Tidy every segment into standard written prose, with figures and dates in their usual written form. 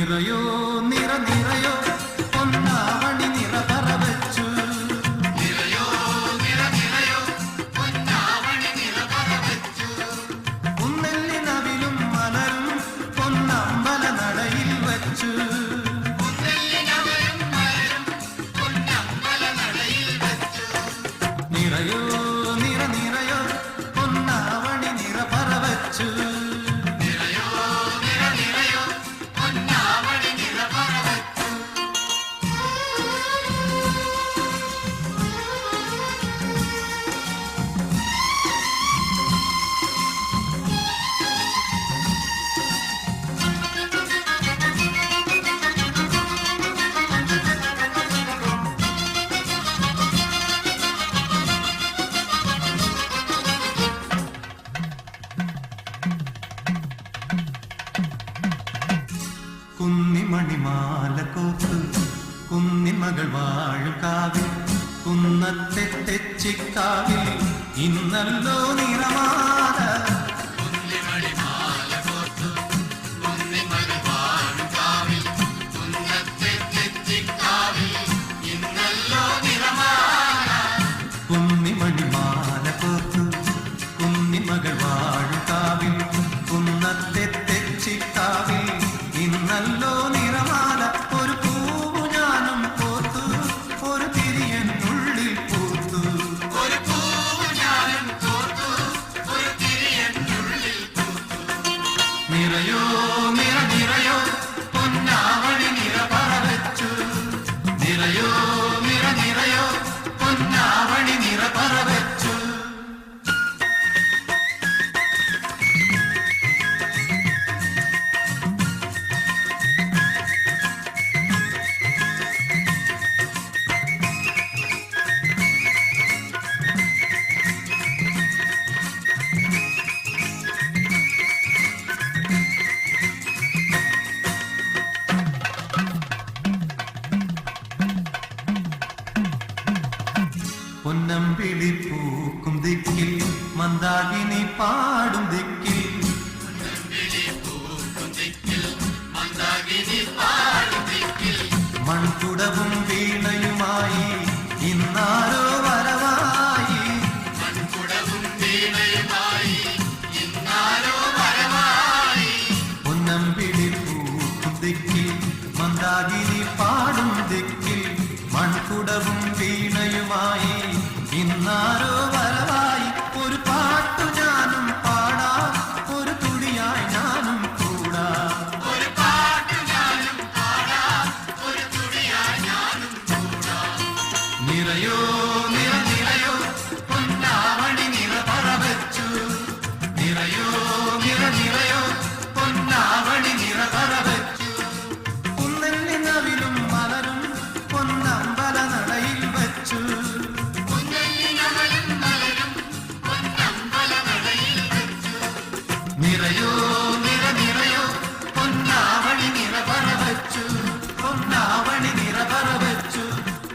നിറയോ നിറ നിറയോ പൊന്നാവണി നിറ പറവച്ചു. നിറയോ നിറ നിറയോ പൊന്നാവണി നിറ പറവച്ചു. കുന്നെല്ലിനവിലും മലരും പൊന്നമ്പല നടയിൽ വച്ചു. നിറയോ നിറ നിറയോ പൊന്നാവണി നിറ പറവച്ചു. നിറയോ നിറ നിറയോ പൊന്നാവണി നിറ പറവച്ചു. കുന്നിമണിമാല കോർത്തു കുന്നിമകൾ വാഴും കാവിൽ കുന്നത്തെ തെച്ചിക്കാവിൽ ഇന്നല്ലോ നിറമാല. കുന്നിമണിമാല കോർത്തു കുന്നിമകൾ വാഴും കാവിൽ കുന്നത്തെ തെച്ചിക്കാവിൽ ഇന്നല്ലോ നിറമാല. കുന്നിമണിമാല കോർത്തു കുന്നിമകൾ വാഴും കാവിൽ കുന്നത്തെ തെച്ചിക്കാവിൽ ഇന്നല്ലോ നിറമാല. ഒരു പൂവു ഞാനും പോത്തു ഒരു തിരിയനുള്ളിൽ പൂത്തു. ഒരു പൂവു ഞാനും പോത്തു ഒരു തിരിയനുള്ളിൽ പൂത്തു. നിറയോ നിറ നിറയോ പൊന്നാവണി നിറ പറവച്ചു. നിറയോ നിറ നിറയോ പൊന്നാവണി നിറ പറവച്ചു. പൊന്നമ്പിളി പൂക്കും ദിക്കിൽ മന്ദാകിനി പാടും ദിക്കിൽ. മൺകുടവും വീണയുമായി ഇന്നാരോ വരവായി. മൺകുടവും വീണയുമായി ഇന്നാരോ വരവായി. പൊന്നമ്പിളി പൂക്കും ദിക്കിൽ മന്ദാകിനി പാടും ദിക്കിൽ മൺകുടവും വീണയുമായി ഇന്നാരോ വരവായി. ഒരു പാട്ടു ഞാനും പാടാം ഒരു തുടിയായി ഞാനും കൂടാം. ഒരു പാട്ടു ഞാനും പാടാം ഒരു തുടിയായി ഞാനും കൂടാം. നിറയോ നിറ നിറയോ പൊന്നാവണി നിറ പറവച്ചു. നിറയോ നിറ നിറയോ പൊന്നാവണി നിറ പറവച്ചു. കുന്നെല്ലിനവിലും മലരും പൊന്നമ്പല നടയിൽ വച്ചു. നിറയോ നിറ നിറയോ പൊന്നാവണി നിറ പറവച്ചു. പൊന്നാവണി നിറ പറവച്ചു.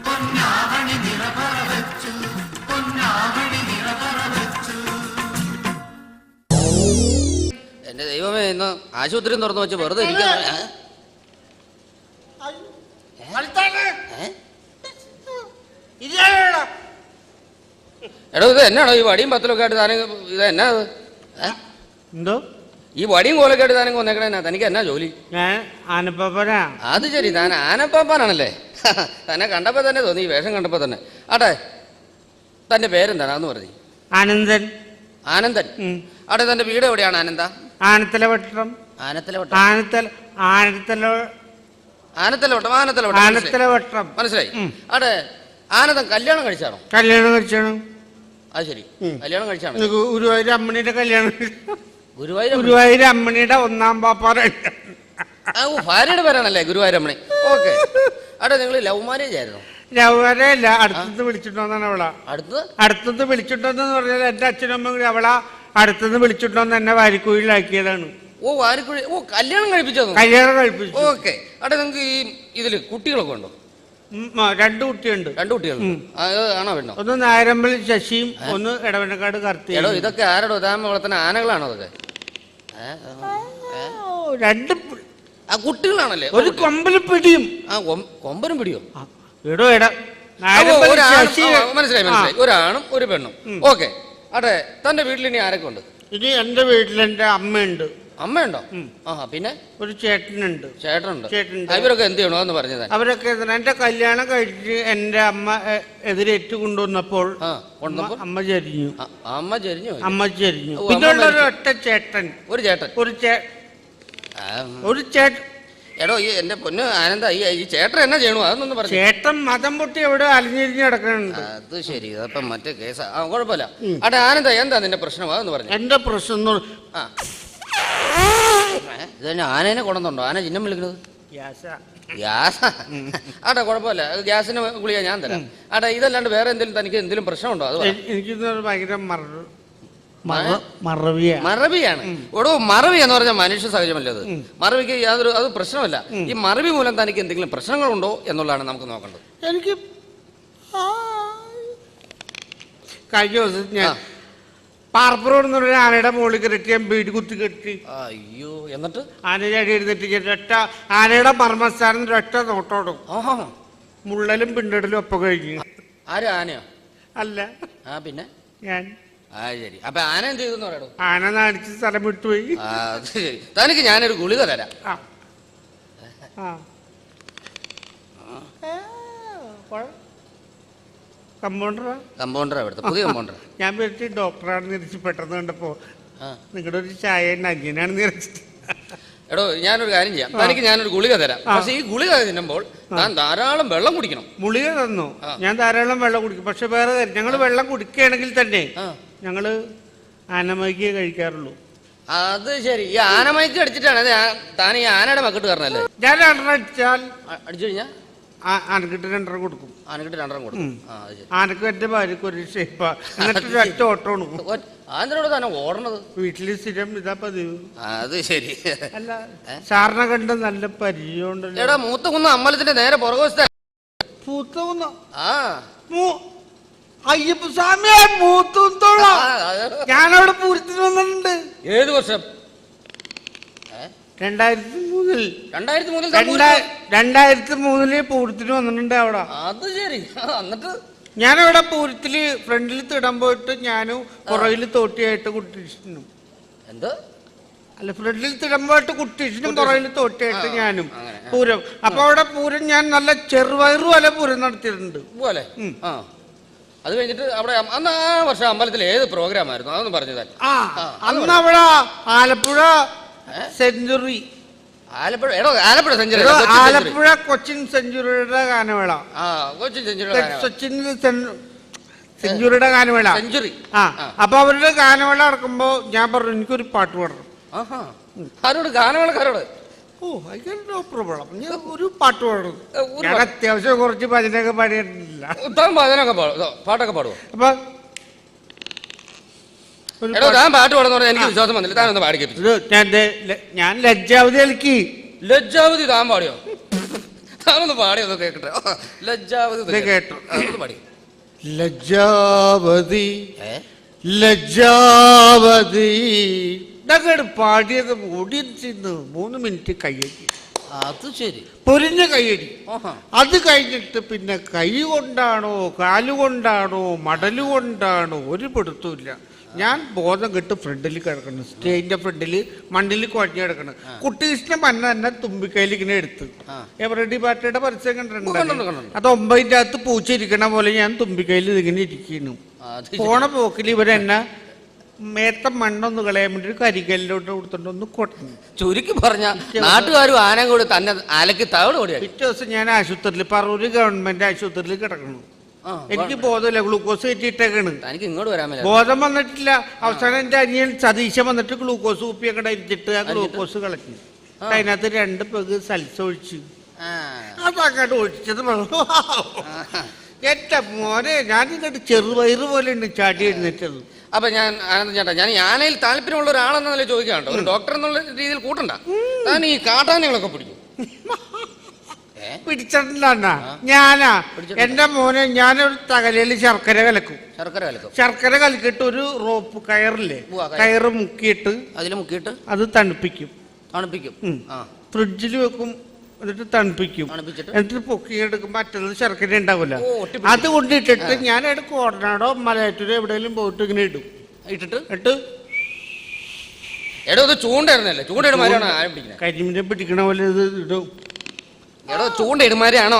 പൊന്നാവണി നിറ പറവച്ചു. പൊന്നാവണി നിറ പറവച്ചു. എന്റെ ദൈവമേ, ഇന്ന് ആശുപത്രി തുറന്നു വെച്ച് വെറുതെ ഇരിക്കാൻ. എടോ, ഇത് എന്നാണോ ഈ വടിയും പത്തലൊക്കെ ആയിട്ട് താനെ? ഇത് എന്നാ എന്തോ ഈ വടിയും കോലൊക്കെ ആയിട്ട് താനെ കൊന്നേക്കണ? തനിക്ക് എന്നാ ജോലി? ഞാൻ ആനപ്പാപ്പനാ. അത് ശരി, താൻ ആനപ്പാപ്പാനാണല്ലേ? തന്നെ കണ്ടപ്പോ തന്നെ തോന്നി, ഈ വേഷം കണ്ടപ്പോ തന്നെ. ആട്ടെ, തന്റെ പേരെന്താണ് അതെന്ന് പറഞ്ഞു? ആനന്ദൻ. ആനന്ദൻ. ആട്ടെ, തന്റെ വീട് എവിടെയാണ് ആനന്ദ? ആനത്തലവട്ടം. ആനത്തലവട്ടം. ആനത്തലവട്ടം മനസ്സിലായി. ആട്ടെ, ആനന്ദൻ കല്യാണം കഴിച്ചാണോ? കല്യാണം കഴിച്ചാണ്. അത് ശരി, കല്യാണം കഴിച്ചാണ്. ഗുരുവായൂർ അമ്മണിയുടെ കല്യാണം. ഗുരുവായൂർ അമ്മണിയുടെ ഒന്നാം പാപ്പാറ. ഭാര്യയുടെ പേരാണല്ലേ ഗുരുവായൂരമ്മണി? ഓക്കെ. ആട്ടെ, നിങ്ങൾ ലവ് മാരേജ് ആയിരുന്നു? ലവ്വരല്ല, അടുത്തുനിന്ന് വിളിച്ചിട്ടോന്നാണ് അവളാ. അടുത്തുനിന്ന് വിളിച്ചിട്ടോന്ന് പറഞ്ഞാൽ എന്റെ അച്ഛനും അമ്മ കൂടി അവളാ അടുത്തുനിന്ന് വിളിച്ചിട്ടോന്ന് എന്നെ വാരിക്കുഴിയിലാക്കിയതാണ്. ഓ, വാരിക്കുഴി. ഓ, കല്യാണം കഴിപ്പിച്ചു. ഓക്കെ. അവിടെ നിങ്ങൾക്ക് ഈ ഇതില് കുട്ടികളൊക്കെ ഉണ്ടോ? 2 കുട്ടിയുണ്ട്. 2 കുട്ടികളുണ്ട്. ആണോ പെണ്ണോ? ഒന്ന് നായരമ്പൽ ശശിയും ഒന്ന് ഇടവനക്കാട് കർത്തി. ഇതൊക്കെ ആരടോ? താമ വളർത്തുന്ന ആനകളാണോ അതൊക്കെ? ആ കുട്ടികളാണല്ലേ ഒരു കൊമ്പല് പിടിയും. ആ കൊമ്പനും പിടിയോ? എടോ മനസ്സിലായി. ഒരാണും ഒരു പെണ്ണും. ഓക്കെ. അതെ, തന്റെ വീട്ടിൽ ഇനി ആരൊക്കെ ഉണ്ട്? ഇനി എന്റെ വീട്ടിൽ എന്റെ അമ്മയുണ്ട്. അമ്മയുണ്ടോ? ആ, പിന്നെ ഒരു ചേട്ടനുണ്ട്. ചേട്ടനുണ്ട്. ഇവരൊക്കെ എന്ത് ചെയ്യണോ എന്ന് പറഞ്ഞത്? അവരൊക്കെ എന്റെ കല്യാണം കഴിച്ച് എന്റെ അമ്മ എതിരേറ്റ് കൊണ്ടുവന്നപ്പോൾ അമ്മ ചരിഞ്ഞു. അമ്മ ചരിഞ്ഞു. പിന്നെ ഒരു ഒറ്റ ചേട്ടൻ. ഒരു ചേട്ടൻ. ഒരു ചേട്ടൻ. എടോ, ഈ എന്റെ പൊന്ന് ആനന്ദ, ഈ ചേട്ടൻ എന്നാ ചെയ്യണു അതൊന്നും പറഞ്ഞു. ചേട്ടൻ മതം പൊട്ടി എവിടെ അലിഞ്ഞിരിഞ്ഞ് കിടക്കുന്നുണ്ട്. അത് ശരി, അതപ്പം മറ്റേ കേസാ. ആ, കുഴപ്പമില്ല. അടെ ആനന്ദ, എന്താ നിന്റെ പ്രശ്നം അതെന്ന് പറഞ്ഞു. എന്റെ പ്രശ്നം ഇത് തന്നെ ആനേനെ കൊണ്ടുണ്ടോ? ആന ചിഹ്നം വിളിക്കുന്നത് ഗ്യാസ്. ആട്ടെ, കുഴപ്പമില്ല. ഗ്യാസിന് ഗുളിക ഞാൻ തരാം. ആട്ടെ, ഇതല്ലാണ്ട് വേറെ എന്തെങ്കിലും തനിക്ക് എന്തെങ്കിലും പ്രശ്നമുണ്ടോ? അത് എനിക്ക് ഭയങ്കര മറവിയാണ്. ഓടോ, മറവി എന്ന് പറഞ്ഞാൽ മനുഷ്യ സഹജമല്ലേ അത്. മറവിക്ക് യാതൊരു അത് പ്രശ്നമല്ല. ഈ മറവി മൂലം തനിക്ക് എന്തെങ്കിലും പ്രശ്നങ്ങളുണ്ടോ എന്നുള്ളതാണ് നമുക്ക് നോക്കേണ്ടത്. എനിക്ക് കഴിഞ്ഞ ദിവസം ഞാൻ പാർപ്പുറം ആനയുടെ മുകളിൽ കെട്ടി ഞാൻ വീട് കുത്തി കെട്ടി. അയ്യോ, എന്നിട്ട് ആനയുടെ അടി എഴുന്നിട്ട് ഒറ്റ ആനയുടെ മർമ്മസ്ഥാനം ഒറ്റ നോട്ടോടും. മുള്ളലും പിണ്ടിടലും ഒപ്പം കഴിഞ്ഞു. ആര്? ആനയോ? അല്ല. പിന്നെ ഞാൻ. ശരി. അപ്പൊ ആന എന്ത് ചെയ്തു പറയണോ? ആന നാടിച്ച് സ്ഥലം വിട്ടുപോയി. ശരി, തനിക്ക് ഞാനൊരു ഗുളിക തരാം. കമ്പൗണ്ടറാ ഇവിടുത്തെ പുതിയ കമ്പൗണ്ടർ. ഞാൻ വീട്ടിൽ ഡോക്ടറാണ് നിരച്ച് പെട്ടെന്ന് കണ്ടപ്പോ നിങ്ങളുടെ ഒരു ചായ അഞ്ചിനാണ് നിരച്ചിട്ട്. എടോ, ഞാനൊരു കാര്യം ചെയ്യാം. തനിക്ക് ഞാനൊരു ഗുളിക തരാം. പക്ഷെ ഈ ഗുളിക തിന്നുമ്പോൾ താൻ ധാരാളം വെള്ളം കുടിക്കണം. ഗുളിക തന്നു, ഞാൻ ധാരാളം വെള്ളം കുടിക്കും. പക്ഷെ വേറെ കാര്യം, ഞങ്ങൾ വെള്ളം കുടിക്കുകയാണെങ്കിൽ തന്നെ ഞങ്ങള് ആനമൈക്ക് കഴിക്കാറുള്ളൂ. അത് ശരി. ഈ ആനമൈക്ക് അടിച്ചിട്ടാണ് താൻ ഈ ആനയുടെ മക്കിട്ട് കയറണല്ലേ? ഞാൻ രണ്ടെണ്ണം അടിച്ചാൽ അടിച്ചു കഴിഞ്ഞാൽ ആനക്കിട്ട് രണ്ടെണ്ണം കൊടുക്കും. ആനക്കിട്ട് രണ്ടെണ്ണം കൊടുക്കും. ആനക്ക് എന്റെ ഭാര്യക്ക് ഒരു ഷേപ്പാ. എന്നിട്ട് ഒറ്റ ഓട്ടമാണ്. അതിനോട് തന്നെ ഓടണത്. വീട്ടില് സ്ഥിരം ഇതാ പതിവ്. അത് ശരി. അല്ല, സാറിനെ കണ്ട് നല്ല പരിചയമുണ്ടല്ലോ. എടാ, മൂത്തകുന്ന അമ്പലത്തിന്റെ നേരെ പുറകുവശത്തെ മൂത്തകുന്ന അയ്യപ്പ സ്വാമിയെ മൂത്തോള. ഞാനവിടെ പൂരത്തിന് വന്നിട്ടുണ്ട്. ഏത് വർഷം? 2003 പൂരത്തിന് വന്നിട്ടുണ്ട് അവിടെ. അത് ശരി. എന്നിട്ട് ഞാനവിടെ പൂരത്തില് ഫ്രണ്ടിൽ തിടാൻ പോയിട്ട് ഞാനും പുറകില് തോട്ടിയായിട്ട് കുട്ടീഷനും. എന്ത്? അല്ല, ഫ്രണ്ടിൽ തിടാൻ പോയിട്ട് കുട്ടീഷനും പുറകില് തോട്ടിയായിട്ട് ഞാനും പൂരം. അപ്പൊ അവിടെ പൂരം ഞാൻ നല്ല ചെറുവയറു പോലെ പൂരം നടത്തിയിട്ടുണ്ട്. പോലെ. അത് കഴിഞ്ഞിട്ട് അവിടെ അന്ന് ആ വർഷം അമ്പലത്തിൽ ഏത് പ്രോഗ്രാം ആയിരുന്നു അതൊന്നും പറഞ്ഞത്? അന്ന് അവിടെ ആലപ്പുഴ സെഞ്ചുറി. ആലപ്പുഴ സെഞ്ചുറി. ആലപ്പുഴ കൊച്ചിൻ സെഞ്ചുറിയുടെ ഗാനമേള. സെഞ്ചുറിയുടെ ഗാനമേള. അപ്പൊ അവരുടെ ഗാനമേള നടക്കുമ്പോ ഞാൻ പറഞ്ഞു എനിക്കൊരു പാട്ട് പാടണം. ആരോട്? ഗാനമേളക്കാരോട്? No problem. ഞാൻ ഒരു പാട്ട് പാടും. ഞാൻ അത്യാവശ്യം കുറച്ച് ഭജനൊക്കെ പാടിയിട്ടില്ല. പാട്ടൊക്കെ പാടുവോ? അപ്പൊ പാട്ട് പാടുന്ന എനിക്ക് വിശ്വാസം വന്നില്ല. താനൊന്ന് പാടി കേൾപ്പിച്ചു. ഞാൻ ലജ്ജാവതി കളിക്ക്. ലജ്ജാവതി താൻ പാടിയോ? താനൊന്ന് പാടിയൊന്ന് കേക്കട്ടെ. ലജ്ജാവതി കേട്ടോ? പാടി. ലജ്ജാവതി ലജ്ജാവതി ഇതൊക്കെ പാടിയത് ഓടിയെന്ന് 3 മിനിറ്റ് കയ്യടി. അത് ശരി. പൊരിഞ്ഞ കയ്യടി. അത് കഴിഞ്ഞിട്ട് പിന്നെ കൈ കൊണ്ടാണോ കാലുകൊണ്ടാണോ മടലുകൊണ്ടാണോ ഒരു പിടുത്തമില്ല. ഞാൻ ബോധം കെട്ട് ഫ്രണ്ടിൽ കിടക്കണം. സ്റ്റേജിന്റെ ഫ്രണ്ടിൽ മണ്ണിൽ കുഴഞ്ഞു കിടക്കണം. കുട്ടീഷ്ണ മന്ന തന്നെ തുമ്പിക്കൈയിൽ ഇങ്ങനെ എടുത്ത് എവറഡി പാർട്ടിയുടെ പരസ്യം കണ്ടിട്ടുണ്ട്. അത് 9ന്റെ അകത്ത് പൂച്ചിരിക്കണ പോലെ ഞാൻ തുമ്പിക്കൈയിൽ ഇതിങ്ങനെ ഇരിക്കുന്നു. പോണ പോക്കിൽ ഇവരെന്നെ മേത്ത മണ്ണൊന്ന് കളയാൻ വേണ്ടി കരികല്ലോട്ട് കൊടുത്തോണ്ടൊന്ന് കൊട്ടു. ചുരുക്കി പറഞ്ഞ നാട്ടുകാരും ആനയും കൂടി തന്നെ അലക്കി തവള ഓടിയാ. പിറ്റേ ദിവസം ഞാൻ ആശുപത്രിയിൽ പറവൂര് ഗവൺമെന്റ് ആശുപത്രിയിൽ കിടക്കണം. എനിക്ക് ബോധമില്ല, ഗ്ലൂക്കോസ് കയറ്റിയിട്ടേക്കാണ്. എനിക്ക് ഇങ്ങോട്ട് വരാൻ ബോധം വന്നിട്ടില്ല. അവസാനം എന്റെ അനിയൻ സതീശൻ വന്നിട്ട് ഗ്ലൂക്കോസ് കുപ്പിയൊക്കെ ഇരിച്ചിട്ട് ആ ഗ്ലൂക്കോസ് കളഞ്ഞു. അതിനകത്ത് 2 പെഗ് സൽസ ഒഴിച്ചു. അതങ്ങോട്ട് ഒഴിച്ചത് എന്റെ മോനെ ഞാൻ ഇങ്ങോട്ട് ചെറുവയറ് പോലെ ഉണ്ട് ചാടി എഴുന്നേറ്റത്. അപ്പൊ ഞാൻ ആനന്ദൻ ചേട്ടാ, ഞാൻ ഈ ആനയിൽ താല്പര്യമുള്ള ഒരാളെന്നല്ലേ ചോദിക്കാണ്ടോ? ഒരു ഡോക്ടർ എന്നുള്ള രീതിയിൽ കൂട്ടണ്ട. ഞാൻ ഈ കാട്ടാനകളൊക്കെ പിടിക്കും. പിടിച്ചിട്ടില്ല. ഞാനാ എന്റെ മോനെ ഞാനൊരു തകലയിൽ ശർക്കര കലക്കും. ശർക്കര കലക്കിട്ട് ഒരു റോപ്പ് കയറില്ലേ, കയറ് മുക്കിയിട്ട് അതിൽ മുക്കിയിട്ട് അത് തണുപ്പിക്കും. തണുപ്പിക്കും. ഫ്രിഡ്ജിൽ വെക്കും, എന്നിട്ട് തണുപ്പിക്കും, എന്നിട്ട് പൊക്കിയെടുക്കും. മറ്റുള്ളത് ശർക്കര ഉണ്ടാവില്ല, അത് കൊണ്ടിട്ടിട്ട് ഞാൻ അവിടെ കോടനാടോ മലയാറ്റൂരോ എവിടെയെങ്കിലും പോയിട്ട് ഇങ്ങനെ ഇട്ടിട്ട് എടോ ഇത് ചൂണ്ടയിടുന്നല്ലേ? ചൂണ്ടയിടുമാരാണോ ആരും പിടിക്കുന്നത്? കരിമീനെ പിടിക്കണ പോലെ ഇത് ഇടും. എടോ ചൂണ്ടയിടുമാരാണോ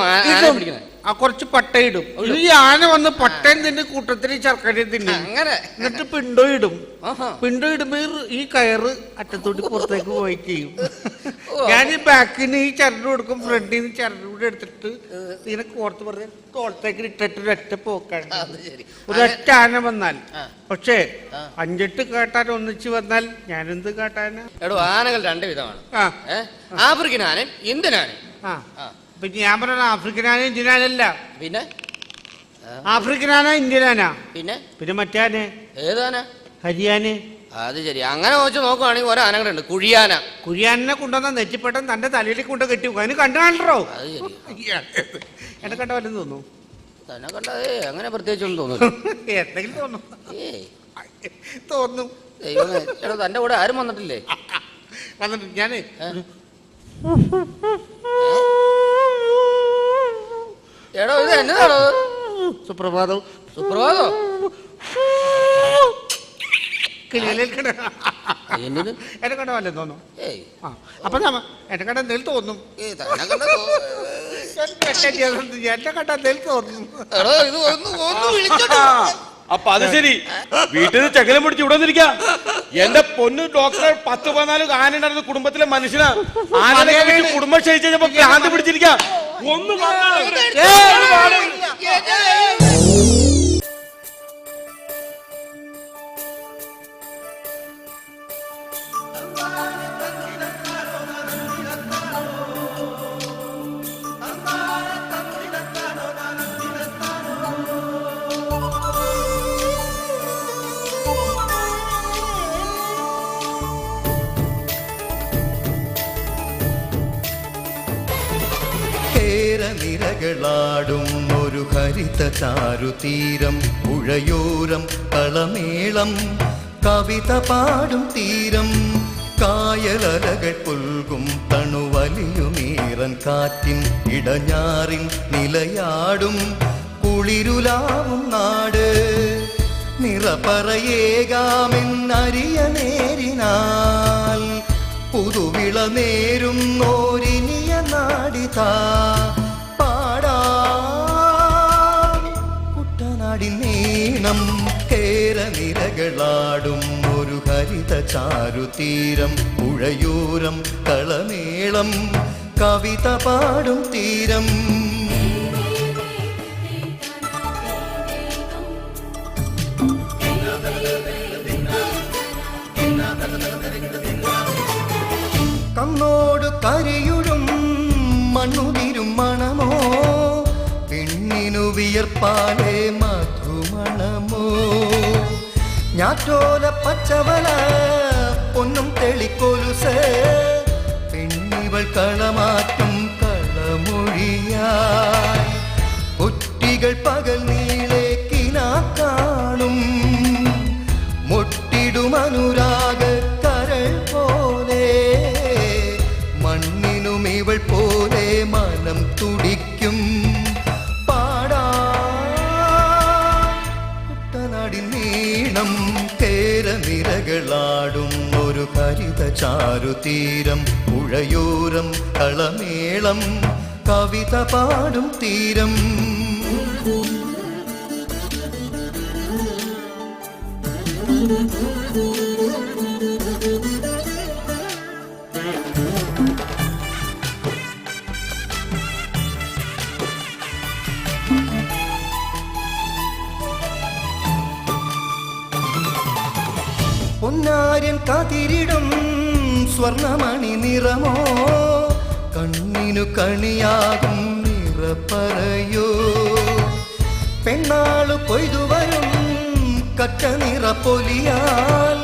പിടിക്കുന്നത്? കുറച്ച് പട്ട ഇടും. ഈ ആന വന്ന് പട്ടയും തിന്നെ കൂട്ടത്തിൽ ശർക്കരയും തിന്നും. അങ്ങനെ എന്നിട്ട് പിണ്ടോ ഇടും. പിണ്ടോ ഇടുമ്പോ ഈ കയറ് അറ്റത്തോട്ട് പുറത്തേക്ക് പോയി ചെയ്യും. ഞാൻ ഈ ബാക്കിന് ഈ ചരട് കൊടുക്കും, ഫ്രണ്ടിൽ നിന്ന് ചരട് കൂടെ എടുത്തിട്ട് ഇങ്ങനെ കോർത്ത് പറഞ്ഞ് തോളത്തേക്ക് ഇട്ടിട്ട് ഒരൊറ്റ പോക്കാണ്. ഒരൊറ്റ ആന വന്നാൽ. പക്ഷേ 5-8 കാട്ടാൻ ഒന്നിച്ച് വന്നാൽ ഞാനെന്ത് കാട്ടാനാ? എടോ ആനകൾ 2 വിധമാണ്. ആഫ്രിക്കൻ ആന, ഇന്ത്യൻ ആന. പിന്നെ ഞാൻ പറഞ്ഞ ആഫ്രിക്കൻ ആന ഇന്ത്യൻ ആനല്ല. പിന്നെ ആഫ്രിക്കൻ ആന ഇന്ത്യൻ ആന. പിന്നെ മറ്റേ ആന ഏതാന? ഹരിയാന. അത് ശരി. അങ്ങനെ വെച്ച് നോക്കുവാണെങ്കിൽ ഓരോ ആനകളുണ്ട്. കുഴിയാന. കുഴിയാനെ കൊണ്ടുവന്ന നെറ്റിപ്പട്ടം തന്റെ തലയിൽ കൊണ്ട് കെട്ടി അതിന് കണ്ടു കാണോ? എന്നെ കണ്ട വല്ലതും തോന്നുന്നു? തന്നെ കണ്ടേ അങ്ങനെ പ്രത്യേകിച്ചൊന്നും തോന്നുന്നു. എന്തെങ്കിലും തോന്നും. ദൈവമേ, എടോ തന്റെ കൂടെ ആരും വന്നിട്ടില്ലേ? വന്നിട്ട് ഞാന് എടോ ഇത് എന്നതാണോ? സുപ്രഭാതം. സുപ്രഭാതോ? എന്നെ കണ്ട വല്ലതും തോന്നും. അപ്പൊ എന്നെ കണ്ട എന്തെങ്കിലും തോന്നും. എന്നെ കണ്ട എന്തെങ്കിലും തോന്നും. അപ്പൊ അത് ശരി, വീട്ടിൽ നിന്ന് ചകലം പിടിച്ച് ഇവിടെ വന്നിരിക്ക. എന്റെ പൊന്നു ഡോക്ടർ 10-14 ആനുണ്ടായിരുന്ന കുടുംബത്തിലെ മനുഷ്യനാ. ആനയെ കുടുംബം ക്ഷയിച്ചപ്പോ ഭ്രാന്ത് പിടിച്ചിരിക്കാം. ഒന്ന് നിരകളാടും ഒരു ഹരിത ചാരുതീരം, പുഴയോരം കളമേളം കവിത പാടും തീരം, കായലലകൾ പുൽകും തണുവലിയുമീറൻ കാറ്റിൻ ഇടഞ്ഞാറിൻ നിലയാടും കുളിരുലാവും നാട്, നിറപറയേകാമെന്നറിയ നേരിനാൽ പുതുവിള നേരുന്നോരിനിയ നാടിതാ പാടാം കുട്ടനാടിൻ നീണം. കേരനിരകളാടും ഒരു ഹരിത ചാരുതീരം, പുഴയോരം കളമേളം കവിത പാടും തീരം. കണ്ണോട് കരിയുഴും മണ്ണുതിരും മണമോ, പെണ്ണിനു വിയർപ്പാലേ മധുമണമോ, ഞാറ്റോല പച്ചവല പൊന്നും തെളിക്കൊലുസ്, പെണ്ണിവൾ കളമാറ്റും കളമൊഴിയായി, കുട്ടികൾ പകൽ നീളേക്കിനാ കാണും, മുട്ടിടും അനുരാഗ കരൾ പോലെ, മണ്ണിനും ഇവൾ പോലെ മനം തുടിക്കും പാടാ കുട്ടനാടിൻ നീണം. കേരനിരകളാടും ഒരു ഹരിത ചാരുതീരം, പുഴയോരം കളമേളം കവിത പാടും തീരം. പൊന്നാര്യൻ കതിരിടും സ്വർണമണി നിറമോ, കണ്ണിനു കണിയാകും നിറപ്പറയോ, പെണ്ണാളു കൊയ്തുവരും കറ്റ നിറപ്പൊലിയാൽ,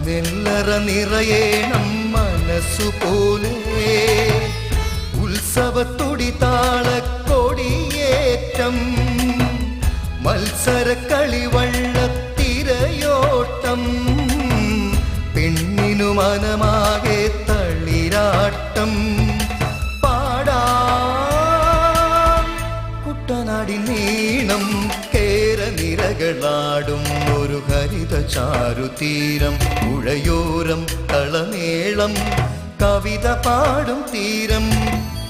നെല്ലറ നിറയേണം മനസ്സുപോലെ, ഉത്സവത്തൊടി താളക്കൊടിയേറ്റം, മത്സരക്കളി വള്ളത്തിരയോട്ടം, പെണ്ണിനു മനമാകെ തളിര കളിയാട്ടം പാടാ കുട്ടനാടിൻ നീണം കേരനിരകളാടും ഒരു ഹരിത ചാരുതീരം പുഴയോരം കളമേളം കവിത പാടും തീരം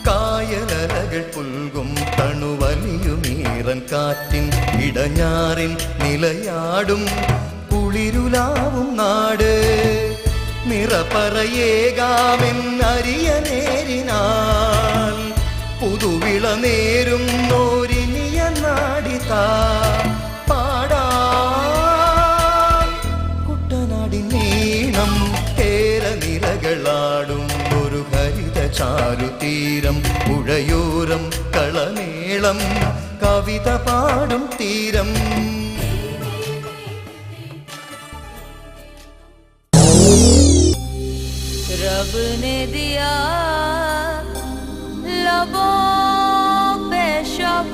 കായലകൾ പുൽകും തണുവലിയുമീറൻ കാറ്റിൻ ഇടഞ്ഞാറിൻ നിലയാടും കുളിരുലാവും നാട് നിറപറയേകാമെന്നറിയ നേരിനാൽ പുതുവിള നേരും നോരിനിയ നാടിതാ പാടാ കുട്ടനാടിൻ നീണം കേരനിരകളാടും ഒരു ഹരിത ചാരുതീരം പുഴയോരം കളമേളം കവിത പാടും തീരം रब ने दिया लबों पे शबाब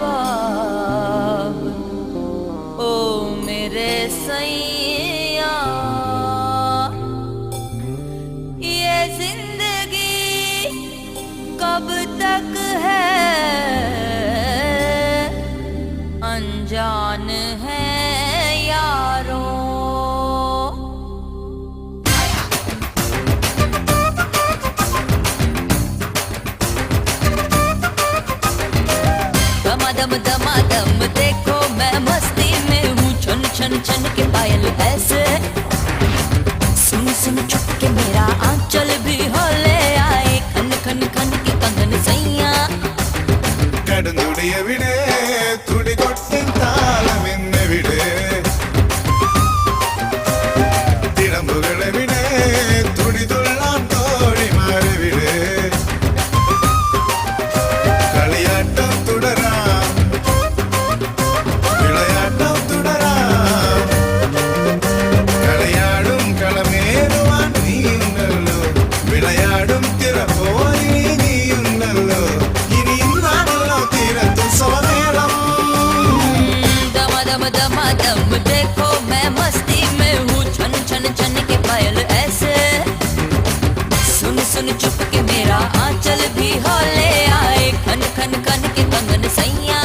ओ मेरे सैया ये जिंदगी कब तक है अनजान है यारों दम दम देखो मैं मस्ती में हूँ छन छन छन के पायल ऐसे सुन सुन चुप के मेरा आंचल भी होले आए खन खन खन के कंगन सैया കടന്നുടിയവിടെ തുടി കൊട്ടിൻ താളമെന്നെവിടെ തിടമ്പുകളെവിടെ തുടി തുള്ളാൻ തോഴിമാരെവിടെ കളിയാട്ടം തുടരാം വിളയാട്ടം തുടരാം കളിയാടും കളമേറുവാൻ നീയുണ്ടല്ലോ വിളയാടും തിറപ്പോയി നീയുണ്ടല്ലോ ഇനിയും നാടല്ലോ തീരത്തും സമനേളം दम दम दम देखो मैं मस्ती में हूँ छन छन छन के पायल ऐसे सुन सुन चुप के मेरा आंचल भी होले आए खन खन खन के कंगन सैया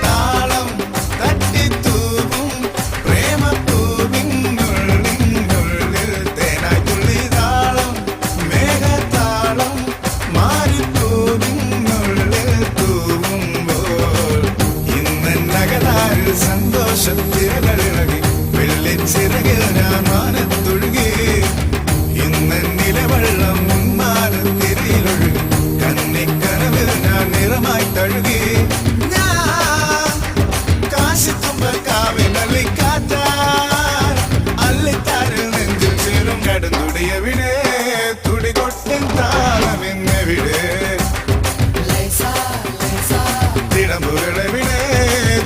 താളം തട്ടിത്തൂവും പ്രേമപ്പൂവിനുള്ളിനുള്ളിൽ തേനായി തുള്ളി താളം മേഘതാളം മാറിപ്പൂവിനുള്ളിൽ തൂവുമ്പോൾ ഇന്നകതാരിൽ സന്തോഷത്തിരകളിളകി വെള്ളിച്ചിറകിൽ ഞാൻ മാനത്തൊഴുകി ഇന്ന് നിലവെള്ളം മാനത്തിരയിലൊഴുകി കന്നിക്കനവിൽ ഞാൻ നിറമായി തഴുകി കടന്നുടിയവിടെ തുടി കൊട്ടിൻ താളമെന്നെവിടെ തിടമ്പുകളെവിടെ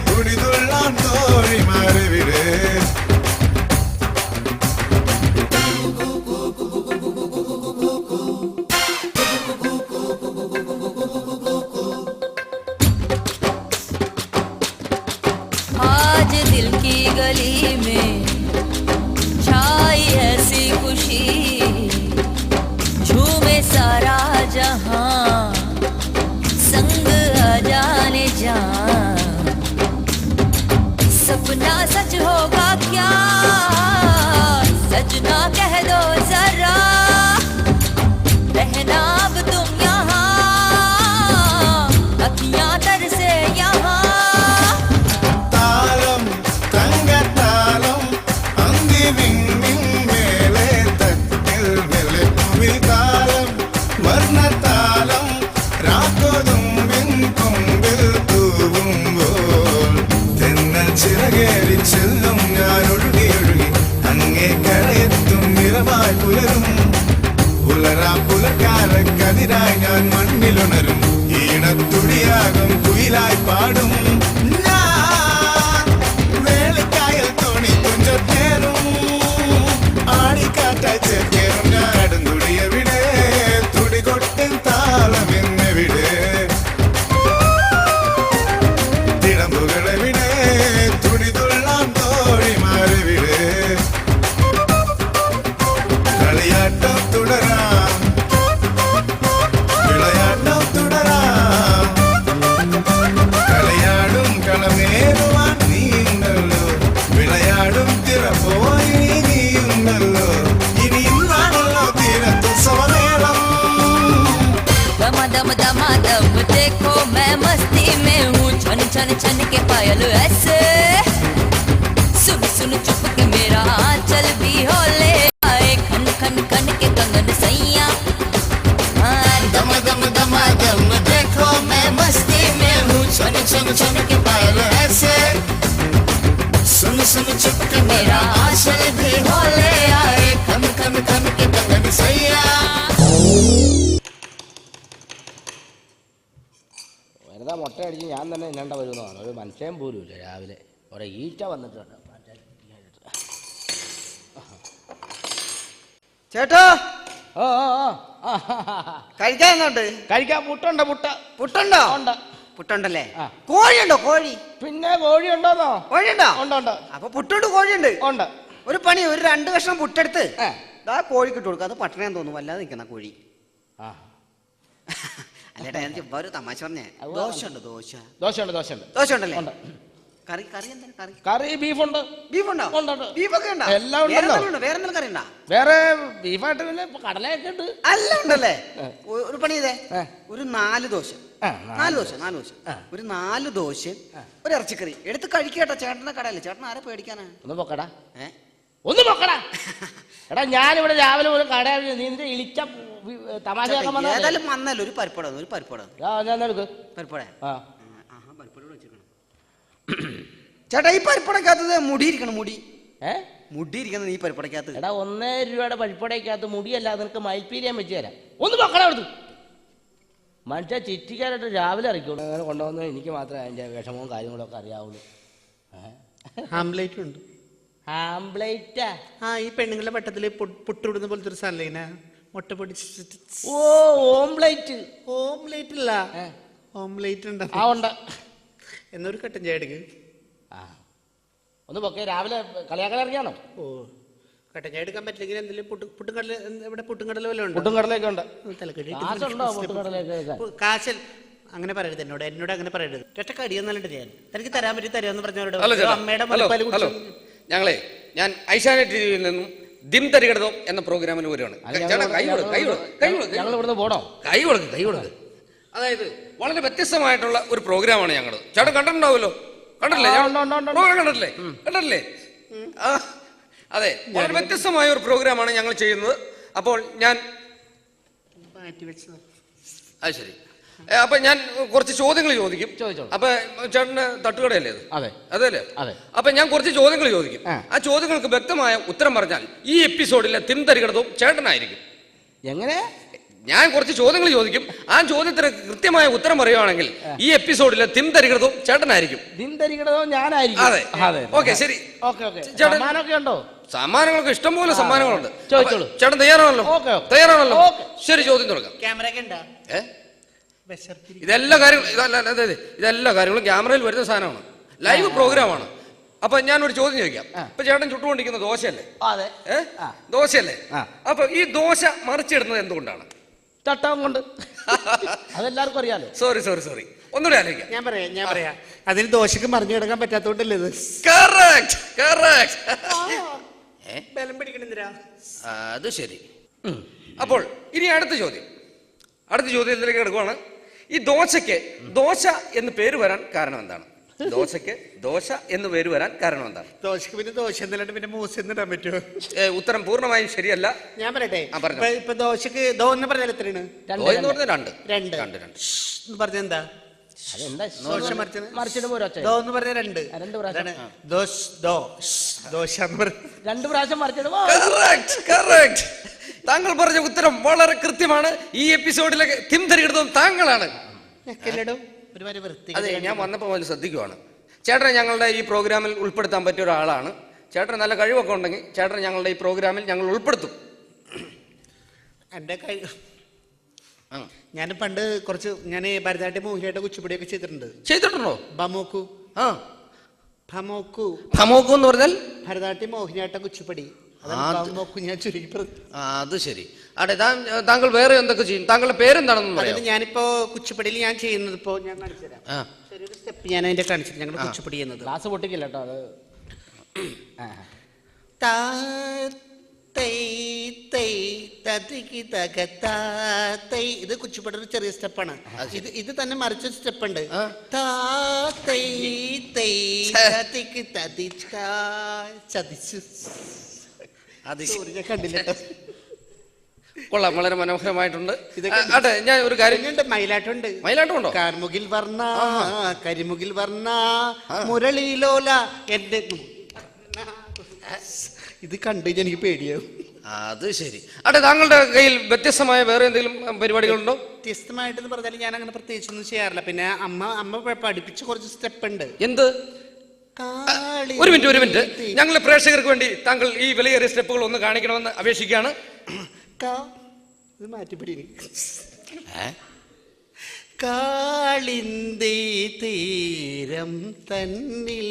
തുടി തുള്ളാൻ തോഴിമാരെവിടെ आज दिल की गली में छाई ऐसी खुशी झूमे सारा जहां संग आ जाने जा सपना सच होगा क्या सजना कह दो जरा रहना अब तुम यहाँ अखियां तरसे यहाँ താളം തങ്കത്താളം അന്തിവിങ്ങിൻ മേലെ തട്ടിൽ മെല്ലെ താളം വർണ്ണത്താളം രാക്കൊതുമ്പിൻ കൊമ്പിൽ തൂവുമ്പോൾ തെന്നൽ ചിറകേറി ചെല്ലും ഞാൻ ഒഴുകി ഒഴുകി അങ്ങേ കരയെത്തും നിറമായി പുലരും പുലരാ പുലർക്കാലക്കതിരായി ഞാൻ മണ്ണിലുണരും ഈണത്തുടിയാകും കുയിലായി പാടും ഞാൻ വേളിക്കായി पायल ऐसे सुन सुन चुप के मेरा आंचल भी होले आए खन खन खन के कंगन सैया दम दम दमा दम देखो मैं मस्ती में हूँ छन छन छन के पायल ऐसे सुन सुन चुप के मेरा आंचल भी होले आए खन खन खन के कंगन सैया വെറുതെ മുട്ട അടിച്ച് ഞാൻ തന്നെ ഇന്നണ്ട വരുന്നതാണ്. ഒരു മനുഷ്യൻ പോലും ഇല്ല. രാവിലെ ഒരേ ഈറ്റ വന്നിട്ടുണ്ട്. ചേട്ടാ ഓ ഓ ഓ കഴിക്കാന്നുണ്ട്. കഴിക്കാൻ പുട്ടുണ്ട്. പുട്ടുണ്ടോ? ഉണ്ട്. പുട്ടുണ്ടല്ലേ? ആ. കോഴിയുണ്ടോ? കോഴി പിന്നെ കോഴി ഉണ്ടോന്നോ? കോഴിയുണ്ടോ? ഉണ്ട്. അപ്പൊ പുട്ടുണ്ട്, കോഴിയുണ്ട്. ഉണ്ട്. ഒരു പണി, ഒരു 2 കഷ്ണം പുട്ടെടുത്ത് ദാ കോഴിക്ക് ഇട്ട് കൊടുക്കുക. അത് പട്ടണയാൻ തോന്നുന്നു, വല്ലാതെ നിൽക്കുന്ന കോഴി. ആ അല്ലേട്ടാ, ഞാൻ ചുമ്മാ ഒരു തമാശ പറഞ്ഞേ. ദോശ ഉണ്ട്. ദോശ ഉണ്ടല്ലേ? ഉണ്ട്. കറി എന്താണ്? കറി ബീഫുണ്ട്. ബീഫുണ്ടോ? ഉണ്ട്. ബീഫൊക്കെ ഉണ്ടോ? എല്ലാം ഉണ്ടല്ലോ. വേറെ എന്തെങ്കിലും കറി ഉണ്ടോ? വേറെ ബീഫായിട്ട് പിന്നെ കടലയൊക്കെ ഉണ്ട്. അല്ല ഉണ്ടല്ലേ? ഒരു പണി ചെയ്തേ, ഒരു 4 ദോശ. 4 ദോശ. ഒരു 4 ദോശ, ഒരു ഇറച്ചിക്കറി എടുത്ത് കഴിക്കട്ടോ. ചേട്ടന്റെ കടയല്ലേ, ചേട്ടൻ ആരെ പേടിക്കാനാ? ഒന്ന് പൊക്കടാ. എടാ, ഞാനിവിടെ രാവിലെ മുതൽ കടയിൽ നീന്റെ ഇളിച്ച തമാശയൊക്കെ ഏതായാലും വന്നല്ലോ. ഒരു പരിപ്പട പരിപ്പട. ചേട്ടാ, ഈ പരിപ്പടക്കകത്ത് മുടിയിരിക്കണം. മുടിയിരിക്കുന്നത് ഈ പരിപ്പടക്കകത്ത്. എടാ, 1 രൂപയുടെ പരിപ്പടയ്ക്കകത്ത് മുടിയല്ല, നിനക്ക് മൈപ്പീരിയാൻ വെച്ച് തരാം. ഒന്ന് പൊക്കടാ എടുത്തു. മനുഷ്യ ചിറ്റിക്കാനായിട്ട് രാവിലെ ഇറക്കിയോളൂ. അങ്ങനെ കൊണ്ടുവന്ന് എനിക്ക് മാത്രമേ അതിൻ്റെ വിഷമവും കാര്യങ്ങളൊക്കെ അറിയാവുള്ളൂ. ആംപ്ലേറ്റ് ഉണ്ട്. ആംപ്ലേറ്റാ? ആ, ഈ പെണ്ണുങ്ങളുടെ പട്ടത്തില് പുട്ടുവിടുന്ന പോലത്തെ ഒരു സാധനം ഇങ്ങനെ മുട്ട പൊടിച്ച്. ഓ, ഓംപ്ലേറ്റ്. ഓംലേറ്റ് ഇല്ല, ഓംലേറ്റ് ഉണ്ട്. ആ, ഉണ്ട്. എന്നൊരു കട്ടൻ ചായ എടുക്ക്. ഒന്ന് പൊക്കെ. രാവിലെ കളിയാക്കാൻ ഇറങ്ങിയാണോ? ഓ, കട്ടൻ ചായ എടുക്കാൻ പറ്റില്ലെങ്കിൽ എന്തെങ്കിലും പുട്ടുംകടല. ഇവിടെ പുട്ടുംകടല വല്ലതും ഉണ്ട്? പുട്ടുംകടലൊക്കെ ഉണ്ട്. കാശുണ്ടോ പുട്ടുംകടലൊക്കെ? കാശൽ അങ്ങനെ പറയരുത്. എന്നോട് അങ്ങനെ പറയരുത്. ഒറ്റ കടിയൊന്നല്ല ഞാൻ തനിക്ക് തരാൻ പറ്റി തരാമെന്ന് പറഞ്ഞവരോട്. അമ്മയുടെ മുലപ്പാല് കുടിച്ചു. ഞാൻ ഐശാനെറ്റ് ടിവിയിൽ നിന്നും ദിം തരികിടതോ എന്ന പ്രോഗ്രാമിൽ വരുവാണ്. ഞങ്ങൾ ഇവിടുന്ന് പോണോ? കൈ കൊടുക്ക്. അതായത് വളരെ വ്യത്യസ്തമായിട്ടുള്ള ഒരു പ്രോഗ്രാമാണ് ഞങ്ങൾ. ചേട്ടൻ കണ്ടിട്ടുണ്ടാവുമല്ലോ. കണ്ടിട്ടില്ലേ? അതെ, വളരെ വ്യത്യസ്തമായ ഒരു പ്രോഗ്രാമാണ് ഞങ്ങൾ ചെയ്യുന്നത്. അപ്പോൾ ഞാൻ അത് ശരി. അപ്പൊ ഞാൻ കുറച്ച് ചോദ്യങ്ങൾ ചോദിക്കും. അപ്പൊ ചേട്ടന് തട്ടുകടയല്ലേ അത്? അതെല്ലേ? അപ്പൊ ഞാൻ കുറച്ച് ചോദ്യങ്ങൾ ചോദിക്കും. ആ ചോദ്യങ്ങൾക്ക് വ്യക്തമായ ഉത്തരം പറഞ്ഞാൽ ഈ എപ്പിസോഡിലെ തിം തരികിടതും ചേട്ടനായിരിക്കും. എങ്ങനെ? ഞാൻ കുറച്ച് ചോദ്യങ്ങൾ ചോദിക്കും. ആ ചോദ്യത്തിന് കൃത്യമായ ഉത്തരം പറയുകയാണെങ്കിൽ ഈ എപ്പിസോഡിലെ തിം തരികിടതും ചേട്ടനായിരിക്കും. ഞാനായിരിക്കും. അതെ. ഓക്കെ, ശരി. സമ്മാനമൊക്കെ ഉണ്ടോ? സമ്മാനങ്ങളൊക്കെ ഇഷ്ടംപോലെ സമ്മാനങ്ങളുണ്ട്. ചേട്ടൻ തയ്യാറാണല്ലോ? ശരി, ചോദ്യം തുടങ്ങാം. ക്യാമറ ഒക്കെ ഉണ്ടോ? ഇതെല്ലാ കാര്യങ്ങളും ക്യാമറയിൽ വരുന്ന സാധനമാണ്. ലൈവ് പ്രോഗ്രാമാണ്. അപ്പൊ ഞാനൊരു ചോദ്യം ചോദിക്കാം. ഇപ്പൊ ചേട്ടൻ ചുട്ടുകൊണ്ടിരിക്കുന്ന ദോശയല്ലേ? ദോശയല്ലേ? അപ്പൊ ഈ ദോശ മറിച്ചിടുന്നത് എന്തുകൊണ്ടാണ്? ചട്ടം കൊണ്ട്. അതെല്ലാവർക്കും അറിയാലോ. സോറി. ഒന്നുകൂടെ ആലോചിക്കാം. ഞാൻ പറയാം. അതിന് ദോശക്ക് മറിഞ്ഞു കിടക്കാൻ പറ്റാത്തോണ്ടല്ലേ ഇത്? ബലം പിടിക്കണെന്തിരാ? അത് ശരി. അപ്പോൾ ഇനി അടുത്ത ചോദ്യത്തിലേക്ക് കിടക്കുവാണ്. ഈ ദോശയ്ക്ക് ദോശ എന്ന് പേര് വരാൻ കാരണം എന്താണ്? ദോശയ്ക്ക് ദോശ എന്ന് പേര് വരാൻ കാരണം എന്താണ്? ദോശക്ക് പിന്നെ ദോശ എന്നല്ലാണ്ട് പിന്നെ മൂസ എന്നിടാൻ പറ്റുമോ? ഉത്തരം പൂർണ്ണമായും ശരിയല്ല. ഞാൻ പറയട്ടെ. ഇപ്പൊ ദോശക്ക് ദോ എന്ന് പറഞ്ഞാൽ എത്രയാണ്? രണ്ട് പറഞ്ഞെന്താ? ദോശ എന്ന് പറഞ്ഞ 2. ദോശ എന്ന് പറഞ്ഞ 2 പ്രാവശ്യം മറിച്ചിടുമോ? താങ്കൾ പറഞ്ഞ ഉത്തരം വളരെ കൃത്യമാണ്. ഈ എപ്പിസോഡിലെ തിം തരികിടതും താങ്കളാണ്. അതെ, ഞാൻ വന്നപ്പോൾ മുതൽ ശ്രദ്ധിക്കുവാണ്. ചേട്ടനെ ഞങ്ങളുടെ ഈ പ്രോഗ്രാമിൽ ഉൾപ്പെടുത്താൻ പറ്റിയ ഒരാളാണ്. ചേട്ടന് നല്ല കഴിവൊക്കെ ഉണ്ടെങ്കിൽ ചേട്ടനെ ഞങ്ങളുടെ ഈ പ്രോഗ്രാമിൽ ഞങ്ങൾ ഉൾപ്പെടുത്തും. എൻ്റെ ഞാൻ പണ്ട് കുറച്ച് ഭരതനാട്യം മോഹിനിയാട്ടം കുച്ചിപ്പുടിയൊക്കെ ചെയ്തിട്ടുണ്ടോ? ഭമോക്കു എന്ന് പറഞ്ഞാൽ ഭരതനാട്യം മോഹിനിയാട്ടം കുച്ചിപ്പുടി. അത് ശരി. അതെ, താങ്കൾ വേറെ എന്തൊക്കെ ചെയ്യും? താങ്കളുടെ പേരെന്താണെന്ന് പറയാം. ഞാനിപ്പോ കുച്ചിപ്പടിയിൽ ഞാൻ ചെയ്യുന്നത് ഇപ്പോ ഞാൻ കാണിച്ചു തരാം. ചെറിയൊരു സ്റ്റെപ്പ് ഞാൻ അതിന്റെ കാണിച്ചിട്ട് ഞങ്ങൾ കുച്ചിപ്പടി ചെയ്യുന്നത്. ഗ്ലാസ് പൊട്ടിക്കില്ല കേട്ടോ. അത് ഇത് കുച്ചിപ്പുടൊരു ചെറിയ സ്റ്റെപ്പാണ്. ഇത് തന്നെ മറിച്ചൊരു സ്റ്റെപ്പ് ഉണ്ട്. കണ്ടില്ല? കൊള്ളാം, വളരെ മനോഹരമായിട്ടുണ്ട്. അതെ, ഞാൻ ഒരു കാര്യം, മയിലാട്ടുണ്ട്. മയിലാട്ടമുണ്ടോ? കാർമുകിൽ വർണ്ണ കരിമുകിൽ വർണ്ണ മുരളീലോല എന്റെ ഇത് കണ്ടു എനിക്ക് പേടിയാവും. അത് ശരി. അതെ, താങ്കളുടെ കയ്യിൽ വ്യത്യസ്തമായ വേറെ എന്തെങ്കിലും പരിപാടികളുണ്ടോ? വ്യത്യസ്തമായിട്ടെന്ന് പറഞ്ഞാൽ ഞാൻ അങ്ങനെ പ്രത്യേകിച്ചൊന്നും ചെയ്യാറില്ല. പിന്നെ അമ്മ പഠിപ്പിച്ച കുറച്ച് സ്റ്റെപ്പ് ഉണ്ട്. എന്ത്? ഒരു മിനിറ്റ്. ഞങ്ങളുടെ പ്രേക്ഷകർക്ക് വേണ്ടി താങ്കൾ ഈ വിലയേറിയ സ്റ്റെപ്പുകൾ ഒന്ന് കാണിക്കണമെന്ന് അപേക്ഷിക്കുകയാണ്. ഇത് മാറ്റിപ്പിടി. കാളിന്തി തീരം തന്നിൽ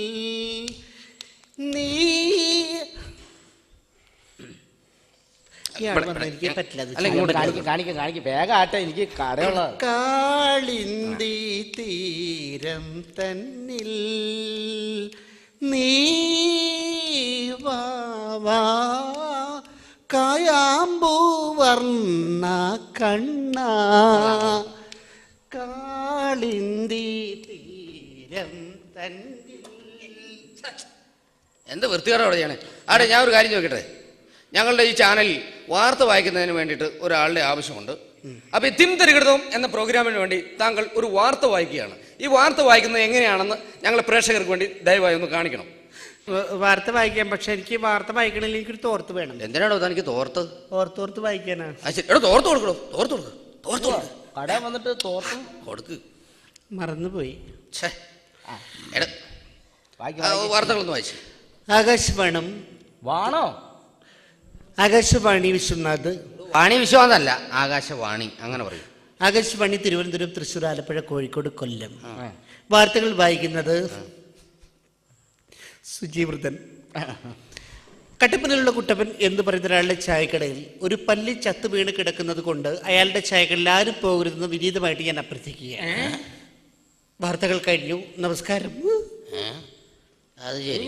നീ എനിക്ക് പറ്റില്ല. കാണിക്ക വേഗം ആട്ടെ, എനിക്ക് കടയുള്ള. കാളിന്തി തീരം തന്നിൽ നീ വാ കായാമ്പൂ വർണ്ണ കണ്ണ കാളിന്തി തീരം തന്നിൽ. എന്ത് വൃത്തികേടാണ് ചെയ്യണേ. ആടെ, ഞാൻ ഒരു കാര്യം ചോദിക്കട്ടെ. ഞങ്ങളുടെ ഈ ചാനലിൽ വാർത്ത വായിക്കുന്നതിന് വേണ്ടിയിട്ട് ഒരാളുടെ ആവശ്യമുണ്ട്. അപ്പോൾ ഈ തിം തരികിടതം എന്ന പ്രോഗ്രാമിന് വേണ്ടി താങ്കൾ ഒരു വാർത്ത വായിക്കുകയാണ്. ഈ വാർത്ത വായിക്കുന്നത് എങ്ങനെയാണെന്ന് ഞങ്ങളെ പ്രേക്ഷകർക്ക് വേണ്ടി ദയവായി ഒന്ന് കാണിക്കണം. വാർത്ത വായിക്കാം, പക്ഷെ എനിക്ക് വാർത്ത വായിക്കണമെങ്കിൽ എനിക്കൊരു തോർത്ത് വേണം. എന്തിനാണോ തനിക്ക് തോർത്ത്? ഓർത്തോർത്ത് വായിക്കാനാ. തോർത്ത് കൊടുക്കണോ? തോർത്ത് കൊടുക്കും. കട വന്നിട്ട് തോർത്തും കൊടുക്ക്. മറന്നുപോയി. വാർത്തകളൊന്നും വായിച്ചു. ആകാശവാണം വാണോ? ആകാശവാണി വിശ്വനാഥ്. വാണി വിശ്വനാഥല്ല, ആകാശവാണി അങ്ങനെ പറയും. ആകാശവാണി തിരുവനന്തപുരം, തൃശ്ശൂർ, ആലപ്പുഴ, കോഴിക്കോട്, കൊല്ലം. വാർത്തകൾ വായിക്കുന്നത് സുജീവൃതൻ. കട്ടപ്പനയിലുള്ള കുട്ടപ്പൻ എന്ന് പറയുന്ന ഒരാളുടെ ചായക്കടയിൽ ഒരു പല്ലി ചത്ത് വീണ് കിടക്കുന്നത് കൊണ്ട് അയാളുടെ ചായക്കടയിൽ ആരും പോകരുതെന്ന് വിനീതമായിട്ട് ഞാൻ അഭ്യർത്ഥിക്കുകയാണ്. വാർത്തകൾ കഴിഞ്ഞു. നമസ്കാരം. അത് ശരി.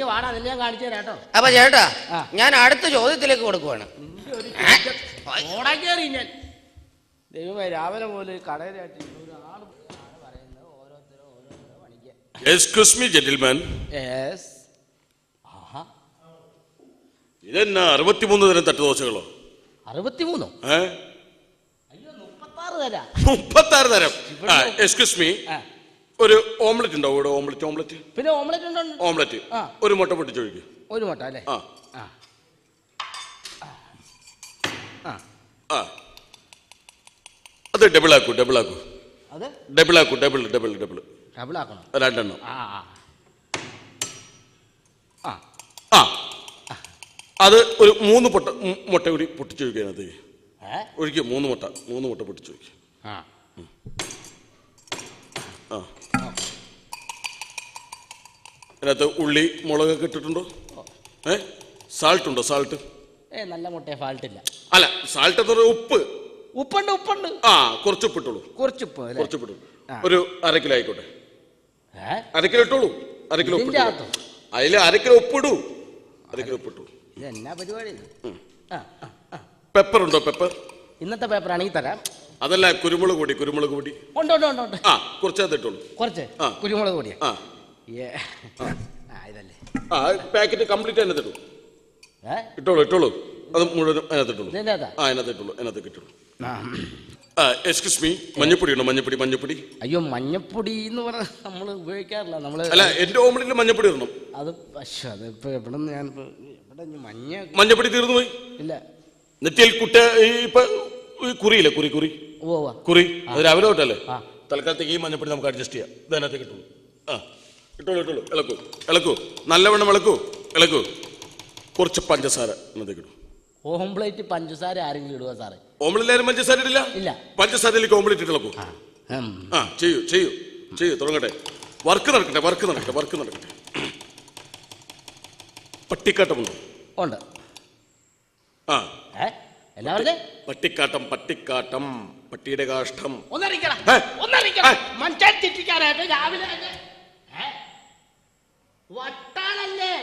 ഞാൻ കാണിച്ചു തരാട്ടോ. അപ്പൊ ചേട്ടാ, ഞാൻ അടുത്ത ചോദ്യത്തിലേക്ക് കൊടുക്കുവാണ്. ദൈവമേ, രാവിലെ പോലെ കടയിലായിട്ട് എക്സ്ക്യൂസ് മീ ജെന്റിൽമാൻ, ഇതെന്നാ 63 തരം തട്ടുദോശകളോ? 63? അയ്യോ, 36 തരം. എക്സ്ക്യൂസ് മീ, ഒരു ഓംലെറ്റ് ഉണ്ടോ ഇവിടെ? ഓംലെറ്റ് പിന്നെ ഓംലെറ്റ് ഉണ്ടോ? ഓംലെറ്റ് ഒരു മുട്ട പൊട്ടിച്ചൊഴിക്കും. ഒരു മുട്ട അല്ലേ? അത് ഡബിൾ ആക്കൂ. അത് ഡബിൾ ആക്കൂ. ഡബിൾ ആക്കണം. 2 എണ്ണം. അത് ഒരു 3 മുട്ട കൂടി പൊട്ടിച്ചൊഴിക്കാനത് ഒഴിക്കും. 3 മുട്ട പൊട്ടിച്ചൊഴിക്കും. അതിനകത്ത് ഉള്ളി മുളകൊക്കെ ഇട്ടിട്ടുണ്ടോ? സാൾട്ട് ഉണ്ടോ? സാൾട്ട് നല്ല മുട്ടയെ ഫാൾട്ട് ഇല്ല. അല്ല, സാൾട്ട് എന്ന് പറഞ്ഞാൽ ഉപ്പ്. ഉപ്പുണ്ട്. കുറച്ച് ഉപ്പിട്ടുള്ളൂ. കുറച്ചിട്ടു. ഒരു 1/2 കിലോ ആയിക്കോട്ടെ. 1/2 കിലോ ഇട്ടോളൂ. 1/2 കിലോ ഉപ്പ്. അതിൽ 1/2 കിലോ ഉപ്പിടൂ. 1/2 കിലോ ഉപ്പിട്ടു. എന്നാ പരിപാടി? പെപ്പർ ഉണ്ടോ? പെപ്പർ ഇന്നത്തെ പേപ്പറാണെങ്കിൽ തരാം. അതല്ല, കുരുമുളക് പൊടി. ഉണ്ട്. കുറച്ചത് ഇട്ടോളൂ. കുറച്ച് കുരുമുളക് പൊടി. ഇതല്ലേ പാക്കറ്റ് കംപ്ലീറ്റ് അതിനകത്ത് ഇട്ടോളൂ. അത് മുഴുവൻ അതിനകത്ത് ഇട്ടോളൂ. എക്സ്ക്യൂസ് മീ, മഞ്ഞപ്പൊടി ഉണ്ടോ? മഞ്ഞപ്പൊടി. അയ്യോ, മഞ്ഞപ്പൊടി എന്ന് പറഞ്ഞാൽ നമ്മൾ ഉപയോഗിക്കാറില്ല. അല്ല, എന്റെ ഓംലെറ്റിൽ മഞ്ഞപ്പൊടി ഇടണം. അതിപ്പോ എവിടെ ഞാൻ മഞ്ഞപ്പൊടി തീർന്നു പോയി. ഇല്ല, നെറ്റിയിൽ ഇപ്പൊ കുറിയില്ലേ? കുറി അത് രാവിലെ തൊട്ടല്ലേ? തൽക്കാലത്തേക്ക് ഈ മഞ്ഞപ്പൊടി നമുക്ക് അഡ്ജസ്റ്റ് ചെയ്യാം. ഇതിനകത്തേക്ക് ഇട്ടോളൂ. ഇട്ടോളൂ. ഇളക്കൂ. നല്ലവണ്ണം ഇളക്കൂ. കുറച്ച് പഞ്ചസാര ഇതിനകത്തേക്ക് ഇടും. ഓംപ്ലേറ്റ് പഞ്ചസാര ആരെങ്കിലും ഇടുക സാറേ? ഓംലെറ്റ് പഞ്ചസാര ഇടില്ല. പഞ്ചസാരയിലേക്ക് ഓംലെറ്റ് ഇട്ട് ഇളക്കൂ. ചെയ്യൂ. തുടങ്ങട്ടെ. വർക്ക് നടക്കട്ടെ. പട്ടിക്കാട്ടമുണ്ടോ? ഉണ്ട്. പട്ടിക്കാട്ടം. പട്ടിയുടെ കാഷ്ടം. മനുഷ്യൻ തെറ്റിക്കാനായിട്ട് രാവിലെ വട്ടാണല്ലേ?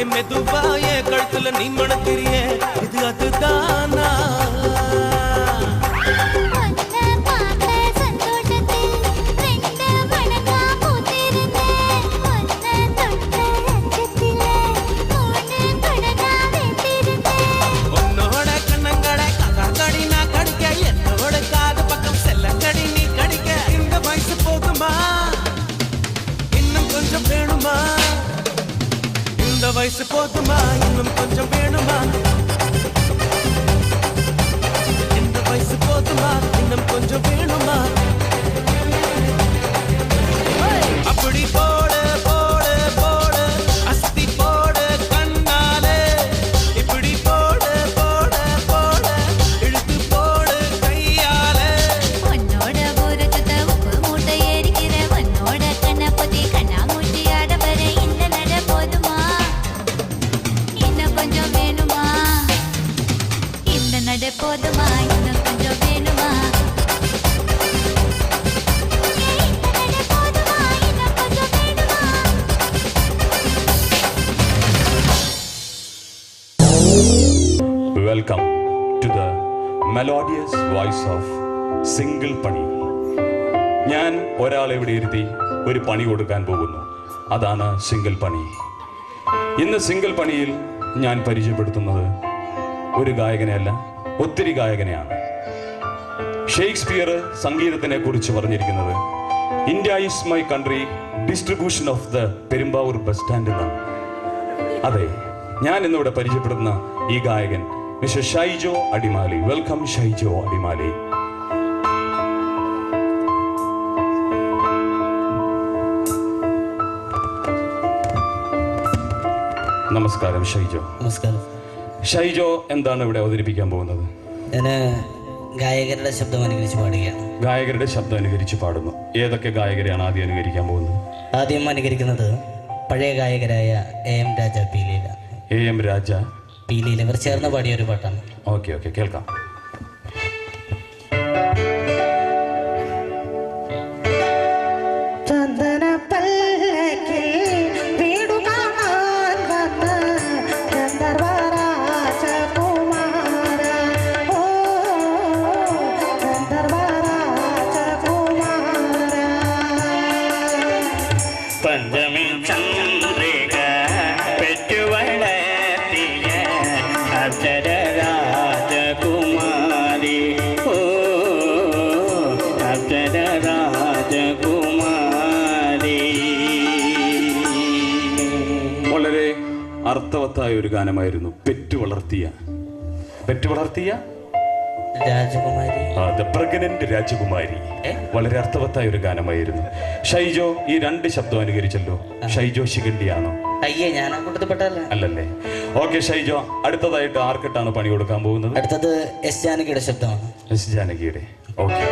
மெதுவாய கழுத்துல நீ மணக்கிறிய இது அதுதானா உன்னோட கண்ணங்கடை கடி நான் கடிக்க என்னோட காது பக்கம் செல்லங்கடி நீ கடிக்க இந்த வயசு போதுமா இன்னும் கொஞ்சம் வேணுமா இந்த வயசு போதுமா இன்னும் கொஞ்சம் வேணுமா இந்த வயசு போதுமா இன்னும் கொஞ்சம் வேணுமா அப்படி போடு போடு போடு அஸ்தி போடு கண்ணாலே இப்படி போடு போடு போடு இழுத்து போடு கையாலே உன்னோட ஊரத்துல உப்பு மூட்டை ஏறிக்கிற உன்னோட கண்ணை பொத்தி கண்ணா மூட்டி ஆட வர இந்த நட போதுமா இன்னும் கொஞ்சம் வேணுமா இந்த நட போதுமா இன்னும் கொஞ்சம் வேணுமா welcome to the melodious voice of single പണി. ഞാൻ ഒരാളെ ഇവിടെ ഇരുത്തി ഒരു പണി കൊടുക്കാൻ പോകുന്നു. അതാണ് സിംഗിൾ പണി. ഇന്ന് സിംഗിൾ പണിയിൽ ഞാൻ പരിചയപ്പെടുത്തുന്നത് ഒരു ഗായകനെയല്ല, ഒത്തിരി ഗായകനെയാണ്. ഷേക്സ്പിയർ സംഗീതത്തിനെ കുറിച്ച് പറഞ്ഞിരിക്കുന്നത് India is my country, distribution of the Perumbavoor bus stand എന്നാണ്. അതെ, ഞാൻ ഇന്നിവിടെ പരിചയപ്പെടുന്ന ഈ ഗായകൻ മിസ്റ്റർ ഷൈജോ അടിമാലി. വെൽക്കം ഷൈജോ അടിമാലി. നമസ്കാരം ഷൈജോ. നമസ്കാരം. ഷൈജോ എന്താണ് ഇവിടെ അവതരിപ്പിക്കാൻ പോകുന്നത്? ഞാൻ ഗായകരുടെ ശബ്ദം അനുകരിച്ച് പാടുകയാണ്. ഗായകരുടെ ശബ്ദം അനുകരിച്ച് പാടുന്നു. ഏതൊക്കെ ഗായകരെയാണ് ആദ്യം അനുകരിക്കാൻ പോകുന്നത്? ആദ്യം അനുകരിക്കുന്നത് പഴയ ഗായകരായ AM രാജ, പീലീല. AM രാജ, പീലീല ഇവർ ചേർന്ന് പാടിയ ഒരു പാട്ടാണ്. ഓക്കെ ഓക്കെ, കേൾക്കാം. പഞ്ചമി ചന്ദ്രിക പെറ്റുവളർത്തിയ അക്ഷര രാജകുമാരി, ഓ അക്ഷര രാജകുമാരി. വളരെ അർത്ഥവത്തായ ഒരു ഗാനമായിരുന്നു. പെറ്റുവളർത്തിയ രാജകുമാരി, പ്രഗ്നന്റ് രാജകുമാരി. വളരെ അർത്ഥവത്തായ ഒരു ഗാനമായിരുന്നു. ഷൈജോ ഈ രണ്ട് ശബ്ദം അനുകരിച്ചല്ലോ. ഷൈജോ ശിഖണ്ഡിയാണോ? അയ്യേ, ഞാൻ ആ കൂട്ടത്തിൽപ്പെട്ടല്ല. അല്ലല്ലേ? ഓക്കെ ഷൈജോ, അടുത്തതായിട്ട് ആർക്കിട്ടാണ് പണി കൊടുക്കാൻ പോകുന്നത്? അടുത്തത് S ജാനകിയുടെ ശബ്ദമാണ്. S ജാനകിയുടെ. ഓക്കെ.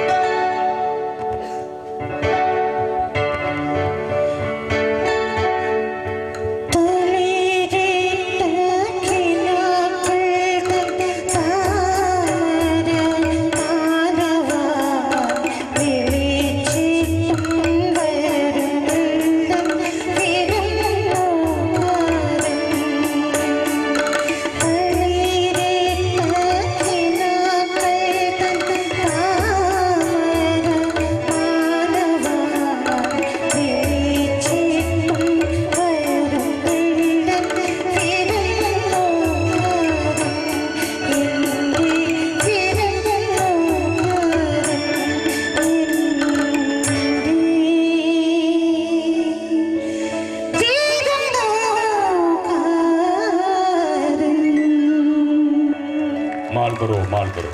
മാൾബറോ.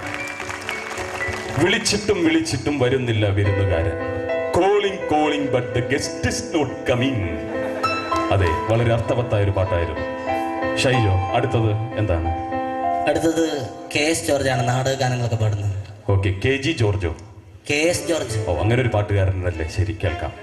വിളിച്ചിട്ടും വരുന്നില്ല വിരുന്നുകാരൻ. Calling but the guest is not coming. അതെ, വളരെ അർത്ഥവത്തായ ഒരു പാട്ടായിരുന്നു. ഷൈജോ, അടുത്തത് എന്താണ്? അടുത്തത് KS ജോർജാണ്, നാടക ഗാനങ്ങളൊക്കെ പാടുന്നത്. ഓക്കെ, KG ജോർജോ? KS George. ഓ, അങ്ങനെ ഒരു പാട്ടുകാരനല്ലേ. ശരി, കേൾക്കാം.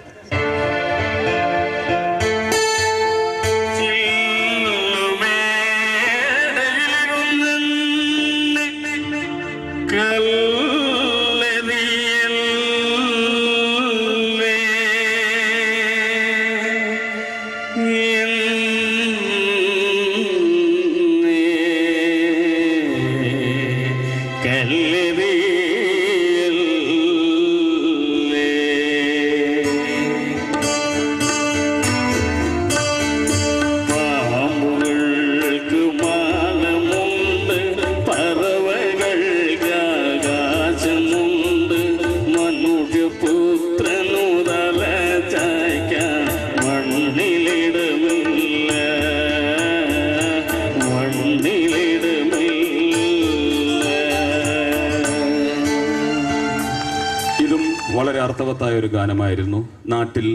വളരെ അർത്ഥവത്തായ ഒരു ഗാനമായിരുന്നു. നാട്ടിൽ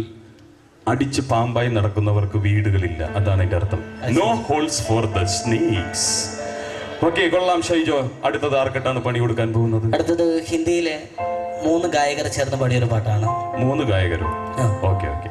അടിച്ച് പാമ്പായി നടക്കുന്നവർക്ക് വീടുകളില്ല, അതാണ് എൻ്റെ അർത്ഥം. No holes for the snakes. Okay, കൊള്ളാം ഷൈജോ. അടുത്തത് ആർക്കിട്ടാണ് പണി കൊടുക്കാൻ പോകുന്നത്? അടുത്തത് ഹിന്ദിയിലെ 3 ഗായകർ ചേർന്ന് പാടിയൊരു പാട്ടാണ്. 3 ഗായകരോ? Okay okay.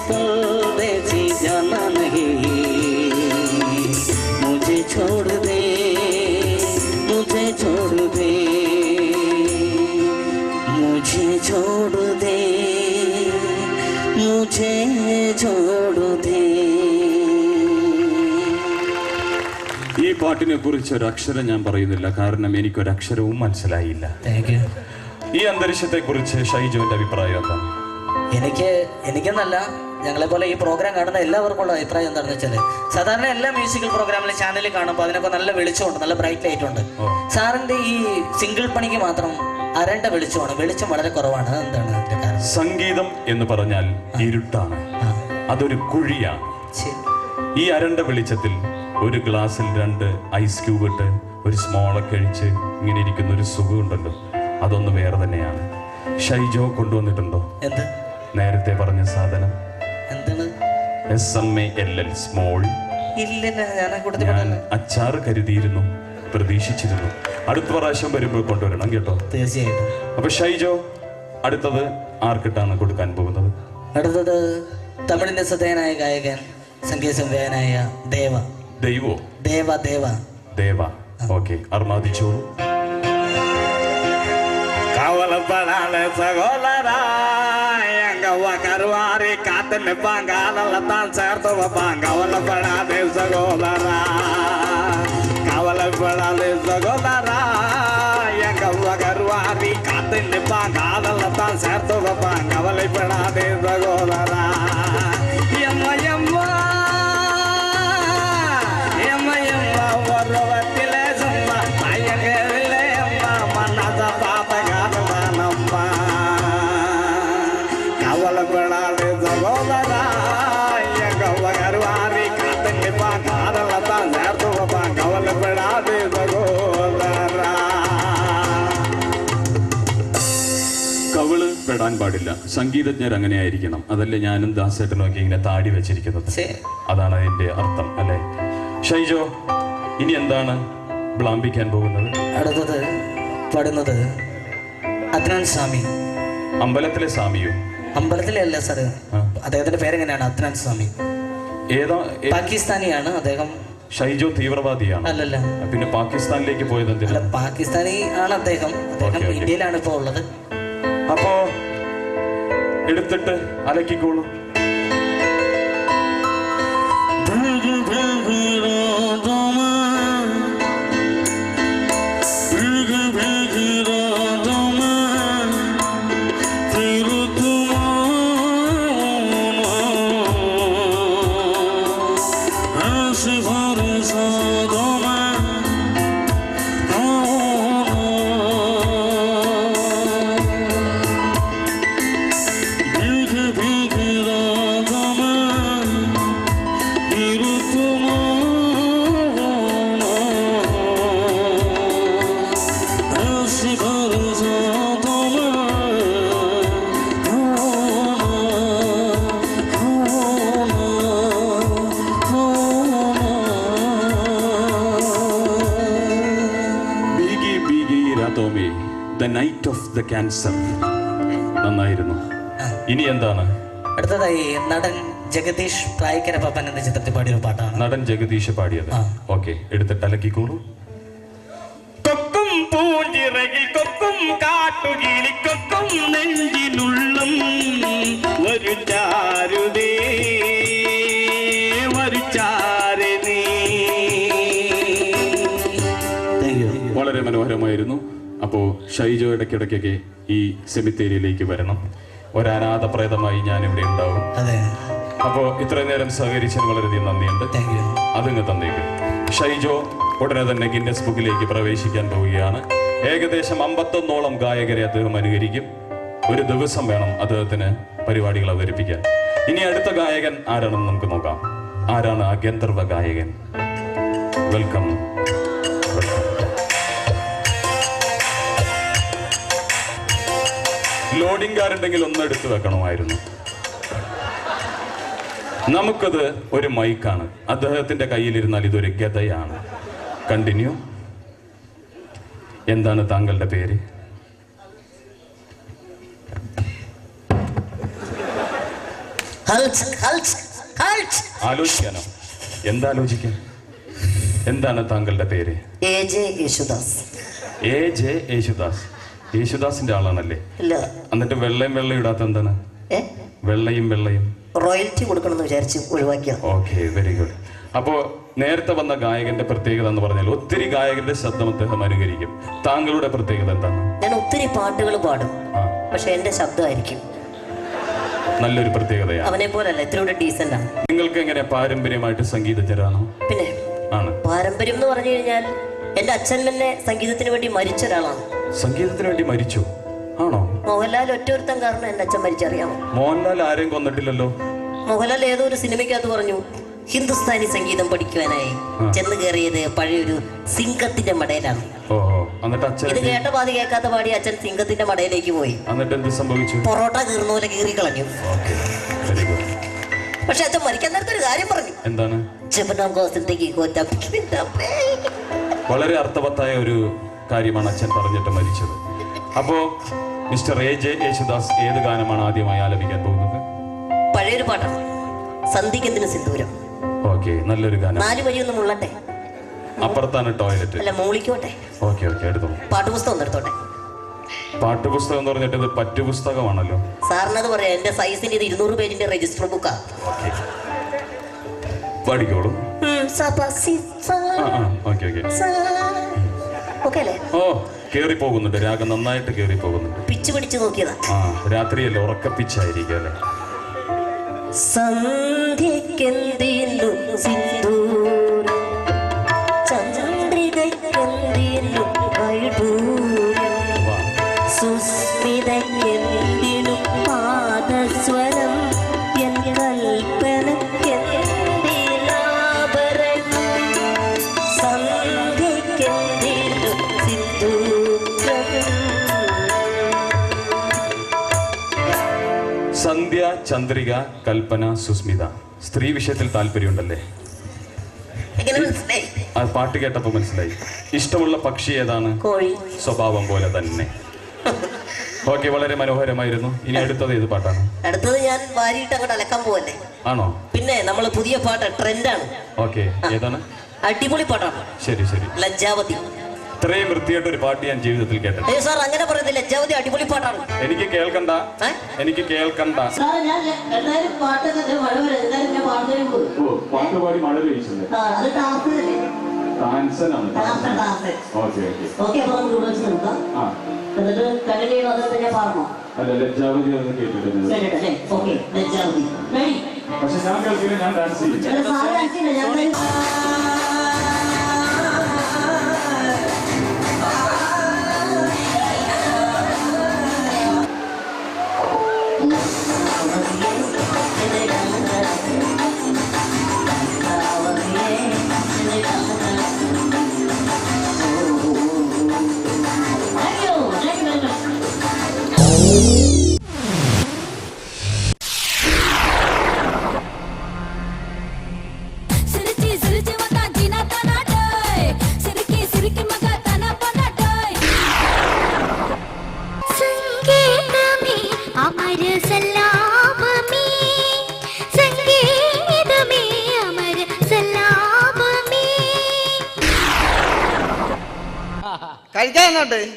परदेसी जाना नहीं, मुझे छोड़ दे, मुझे छोड़ दे, मुझे छोड़ दे, मुझे छोड़ दे. ഈ പാട്ടിനെ കുറിച്ച് ഒരു അക്ഷരം ഞാൻ പറയുന്നില്ല, കാരണം എനിക്കൊരക്ഷരവും മനസ്സിലായില്ല. ഈ അന്തരീക്ഷത്തെ കുറിച്ച് ഷൈജുവിന്റെ അഭിപ്രായം എന്താണ്? എനിക്കെന്നല്ല, ഞങ്ങളെ പോലെ ഈ പ്രോഗ്രാം കാണുന്ന എല്ലാവർക്കും ഉള്ള അഭിപ്രായം എന്താണെന്ന് വെച്ചാൽ, സാധാരണ എല്ലാ മ്യൂസിക്കൽ പ്രോഗ്രാമിലും ചാനലിൽ കാണുമ്പോൾ അതിനൊക്കെ നല്ല വെളിച്ചമുണ്ട്, നല്ല ബ്രൈറ്റ് ലൈറ്റ് ഉണ്ട്. സാറിന്റെ ഈ സിംഗിൾ പണിക്ക് മാത്രം അരണ്ട വെളിച്ചമാണ്, വെളിച്ചം വളരെ കുറവാണ്. എന്താണ് അതിന്റെ കാരണം? സംഗീതം എന്ന് പറഞ്ഞാൽ ഇരുട്ടാണ്, അതൊരു കുഴിയാണ്. ഈ അരണ്ട വെളിച്ചത്തിൽ ഒരു ഗ്ലാസ്സിൽ 2 ഐസ് ക്യൂബ് ഇട്ട് ഒരു സ്മോളൊക്കെ കഴിച്ച് ഇങ്ങനെ ഇരിക്കുന്ന ഒരു സുഖമുണ്ടല്ലോ, അതൊന്ന് വേറെ തന്നെയാണ്. ഷൈജോ കൊണ്ടുവന്നിട്ടുണ്ടോ നേരത്തെ പറഞ്ഞ സാധനം? SMALL small. ഞാൻ അച്ചാറ് കരുതിയിരുന്നു, പ്രതീക്ഷിച്ചിരുന്നു. അടുത്ത പ്രാവശ്യം വരുമ്പോൾ കൊണ്ടുവരണം കേട്ടോ. തീർച്ചയായിട്ടും. അപ്പൊ ഷൈജോ, അടുത്തത് ആർക്കിട്ടാണ് കൊടുക്കാൻ പോകുന്നത്? അടുത്തത് തമിഴിന്റെ ശ്രദ്ധേയനായ ഗായകൻ, സംഗീത സംവിധായകനായ ദേവ. ഓക്കെ, അർമാദിച്ചോളൂ. கவலைப்படாத சகோதரா, எங்க கருவாரி காத்து நிற்பாங்க, அதெல்லாம் தான் சேர்த்து வைப்பாங்க. கவலைப்படாத சகோதரா, கவலைப்படாத சகோதரா, எங்க கருவாரி காத்து நிற்பாங்க, அதெல்லாம் தான் சேர்த்து வைப்பாங்க. கவலைப்படாத சகோதரா. எம்மா எம்மா எம்மா எம்மா ஒருவத்திலே சும்மா பயங்கரில்லை அம்மா மனத பார்த்த காரணம்மா. கவலைப்படாது சகோதரா, எங்க கருவாரி காத்து நிற்பாங்க, அதெல்லாம் தான் சேர்த்து வைப்பாங்க. கவலைப்படாது சகோதரா. കവിള് പെടാൻ പാടില്ല, സംഗീതജ്ഞർ അങ്ങനെ ആയിരിക്കണം. അതല്ലേ ഞാനും ദാസേട്ടനും ഒക്കെ ഇങ്ങനെ താടി വെച്ചിരിക്കുന്നത്, അതാണ് അതിന്റെ അർത്ഥം അല്ലേ? ഷൈജോ, ഇനി എന്താണ് ബ്ലാംബിക്കാൻ പോകുന്നത്? അടുത്തത് പാടുന്നത് അദ്നാൻ സ്വാമി. അമ്പലത്തിലെ സ്വാമിയോ? അമ്പലത്തിലെ അല്ല സാർ, അദ്ദേഹത്തിന്റെ പേരെങ്ങനെയാണ്? അദ്നാൻ സ്വാമി. ഏതാ? പാകിസ്ഥാനിയാണ് അദ്ദേഹം. ഷൈജോ തീവ്രവാദിയാണ്? അല്ലല്ല. പിന്നെ പാകിസ്ഥാനിലേക്ക് പോയത് എന്തിനാ? പാകിസ്ഥാനി ആണ് അദ്ദേഹം. ഇന്ത്യയിലാണ് ഇപ്പൊ ഉള്ളത്. അപ്പോ എടുത്തിട്ട് അലക്കിക്കോളൂ. The night of the cancer. നന്നായിരുന്നു. ഇനി എന്താണ് അടുത്തതായി? നടൻ ജഗദീഷ് പ്രായക്കര പപ്പൻ എന്ന ചിത്രത്തിൽ പാടിയ പാട്ടാണ്. നടൻ ജഗദീഷ് പാടിയത്. ഓക്കെ, എടുത്തിട്ട് അലക്കിക്കോളൂ. കൊക്കും പൂഞ്ചിറകിൽ കൊക്കും കാട്ടുകിളി കൊക്കും നെഞ്ചിനുള്ളം ഒരു ചാരുതേ ഒരു ചാരുതേ. വളരെ മനോഹരമായിരുന്നു. അപ്പോൾ ഷൈജോ ഇടയ്ക്കിടയ്ക്കൊക്കെ ഈ സെമിത്തേരിയിലേക്ക് വരണം. ഒരനാഥ പ്രേതമായി ഞാനിവിടെ ഉണ്ടാവും. അപ്പോൾ ഇത്രയും നേരം സഹകരിച്ചതിന് വളരെയധികം നന്ദിയുണ്ട്. അതിങ്ങ് തന്നേക്ക്. ഷൈജോ ഉടനെ തന്നെ ഗിന്നസ് ബുക്കിലേക്ക് പ്രവേശിക്കാൻ പോവുകയാണ്. ഏകദേശം 51ഓളം ഗായകരെ അദ്ദേഹം അനുകരിക്കും. ഒരു ദിവസം വേണം അദ്ദേഹത്തിന് പരിപാടികൾ അവതരിപ്പിക്കാൻ. ഇനി അടുത്ത ഗായകൻ ആരാണെന്ന് നമുക്ക് നോക്കാം. ആരാണ് ആ ഗന്ധർവ ഗായകൻ? വെൽക്കം. ലോഡിംഗ് കാരുണ്ടെങ്കിൽ ഒന്ന് എടുത്തു വെക്കണമായിരുന്നു. നമുക്കത് ഒരു മൈക്കാണ്, അദ്ദേഹത്തിന്റെ കയ്യിലിരുന്നാൽ ഇതൊരു ഗതയാണ്. കണ്ടിന്യൂ. എന്താണ് താങ്കളുടെ പേര്? ആലോചിക്കാനോ? എന്താലോചിക്കാൻ? എന്താണ് താങ്കളുടെ പേര്? AJ യേശുദാസ്. AJ യേശുദാസ്. യേശുദാസിന്റെ ആളാണല്ലേ? ഇല്ല. എന്നിട്ട് വെള്ളയും ഇടാത്ത എന്താണ്? വെള്ളയും റോയൽറ്റി കൊടുക്കണമെന്ന് വിചാരിച്ച് ഒഴിവാക്കിയ. Okay, very good. അപ്പോ നേരത്തെ വന്ന ഗായകന്റെ പ്രത്യേകത എന്ന് പറഞ്ഞാൽ ഒത്തിരി ഗായകരുടെ ശബ്ദം അദ്ദേഹം അനുകരിക്കും. താങ്കളുടെ പ്രത്യേകത എന്താണ്? ഞാൻ ഒത്തിരി പാട്ടുകൾ പാടും, പക്ഷെ എന്റെ ശബ്ദമായിരിക്കും നല്ലൊരു പ്രത്യേകതയാണ്. അവനെ പോലല്ല, ഇത്തിരി ഡീസന്റ് ആണ്. നിങ്ങൾക്ക് എങ്ങനെ പാരമ്പര്യമായിട്ട് സംഗീതജ്ഞരാണോ? പിന്നെ ആണ്. പാരമ്പര്യം എന്ന് പറഞ്ഞു കഴിഞ്ഞാൽ എന്റെ അച്ഛൻ തന്നെ സംഗീതത്തിന് വേണ്ടി മരിച്ച ഒരാളാണ്. സംഗീതത്തിന് വേണ്ടി മരിച്ചു? ആണോ? മോഹൻലാൽ ഒറ്റൊരുത്തൻ കാരണം എന്റെ അച്ഛൻ മരിച്ചറിയാമോ? മോഹൻലാൽ ആരെയും കൊന്നിട്ടില്ലല്ലോ. മോഹൻലാൽ ഏതോ ഒരു സിനിമയ്ക്കകത്ത് പറഞ്ഞു ഹിന്ദുസ്ഥാനി സംഗീതം പഠിക്കുവാനായി ചെന്ന് കയറിയത് പഴയൊരു സിംഗത്തിന്റെ മടയിലാണ്. ഇത് കേട്ട പാതി കേൾക്കാത്ത പാടി അച്ഛൻ സിംഗത്തിന്റെ മടയിലേക്ക് പോയി. എന്നിട്ട് എന്ത് സംഭവിച്ചു? പൊറോട്ട കീറുന്ന പോലെ കീറി കളഞ്ഞു. പക്ഷെ അച്ഛൻ മരിക്കാൻ നേരത്തെ ഒരു കാര്യം പറഞ്ഞു. എന്താണ്? വളരെ അർത്ഥവത്തായ ഒരു കാര്യമാണ് അച്ഛൻ പറഞ്ഞിട്ട് മരിച്ചത്. അപ്പോ മിസ്റ്റർ AJ യേശുദാസ് ഏത് ഗാനമാണ് ആദ്യമായി ആലപിക്കാൻ പോകുന്നത്? പഴയൊരു പാട്ടാണ്, സന്ധിക്കത്തിന് സിന്ദൂരം. ഓക്കെ, നല്ലൊരു ഗാനം. 4 വരിയൊന്ന് മുള്ളട്ടെ. അപ്പുറത്താണ് ടോയ്ലറ്റ്. അല്ല, മൂളിക്കോട്ടെ. ഓക്കെ, എടുത്തോ. പാട്ടുപുസ്തകം എടുത്തോട്ടെ. പാട്ടുപുസ്തകം എന്ന് പറഞ്ഞിട്ട് ഇത് പറ്റുപുസ്തകമാണല്ലോ. സാറിനത് പറയാം, എന്റെ സൈസിന് ഇത് 200 പേജിന്റെ രജിസ്റ്റർ ബുക്കാ. പഠിക്കോളൂ. ഓ, കേറി പോകുന്നുണ്ട്, രാഗം നന്നായിട്ട് കേറി പോകുന്നുണ്ട്. പിച്ച് പിടിച്ചു നോക്കിയതാ. രാത്രിയല്ലേ, ഉറക്കപ്പിച്ചായിരിക്കും അല്ലേ? സന്ധ്യക്കെന്തിനു സിന്ദൂരം ചന്ദ്രികയ്ക്കെന്തിനു വൈഡൂര്യം സുസ്മിതയ്ക്കെന്തിനു പാദസ്വരം എൻ കൽപ്പനയ്ക്കെന്തിനാഭരണം സന്ധ്യക്കെന്തിനു സിന്ദൂരം. സന്ധ്യ, ചന്ദ്രിക, കൽപ്പന, സുസ്മിത. സ്ത്രീ വിഷയത്തിൽ താല്പര്യമുണ്ടല്ലേ? ആ പാട്ട് കേട്ടപ്പോ മനസ്സിലായി. ഇഷ്ടമുള്ള പക്ഷി ഏതാണ്? സ്വഭാവം പോലെ തന്നെ. ഓക്കെ, വളരെ മനോഹരമായിരുന്നു. ഇനി അടുത്തത് ഏത് പാട്ടാണ്? അടുത്തത് ഞാൻ വാരിയിട്ട് അങ്ങോട്ട് അലക്കാൻ പോവല്ലേ. ആണോ? പിന്നെ നമ്മൾ പുതിയ പാട്ട് ട്രെൻഡാണ്. ഓക്കെ, ഏതാണ്? അടിപൊളി പാട്ടാണ്. ശരി, ലജ്ജാവതി. ഇത്രയും വൃത്തിയായിട്ട് ഒരു പാട്ട് ഞാൻ ജീവിതത്തിൽ കേട്ടത്. സാർ അങ്ങനെ പറയുന്നത്, ലജ്ജാവതി അടിപൊളി പാട്ടാണ്. എനിക്ക് കേൾക്കണ്ട. പാട്ട് പാടി മഴ പെയ്യുന്നത്. അല്ല, ലജ്ജാവതി ഒന്നും കേട്ടിട്ടില്ല. പക്ഷെ ഞാൻ കേൾക്കില്ല, ഞാൻ ഡാൻസ് ചെയ്യും.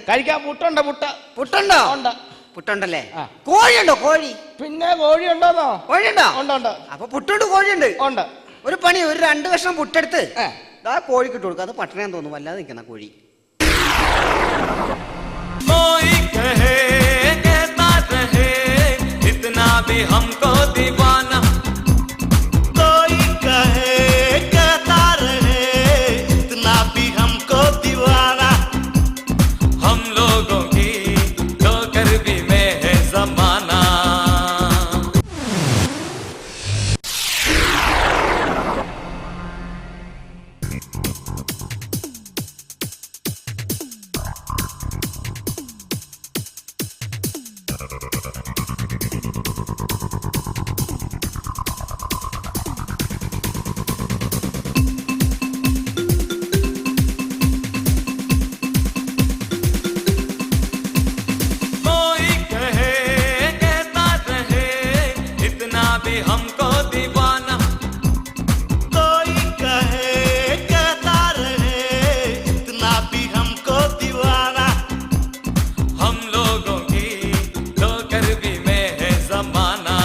കഴിക്കാൻ പുട്ടുണ്ടോ? പുട്ടുണ്ടോ? പുട്ടുണ്ടല്ലേ? കോഴിയുണ്ടോ? കോഴി. പിന്നെ കോഴിയുണ്ടോന്നോ? കോഴിയുണ്ടോ? ഉണ്ട്. അപ്പൊ പുട്ടുണ്ട്, കോഴിയുണ്ട്. ഉണ്ട്. ഒരു പണി, ഒരു 2 കഷ്ണം പുട്ടെടുത്ത് കോഴിക്ക് ഇട്ട് കൊടുക്കുക. അത് പട്ടണയാൻ തോന്നുന്നു, വല്ലാതെ നിൽക്കുന്ന കോഴി. हमको दीवाना कोई कहे कहता रहे इतना भी हमको दीवाना हम लोगों की लोकरबी में है जमाना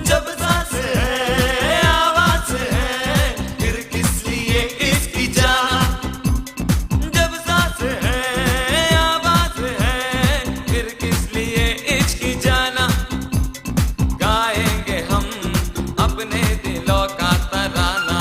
जब सांस है आवाज है फिर किस लिए इसकी जाना जब सांस है आवाज है फिर किस लिए इसकी जाना गाएंगे हम अपने दिलों का तराना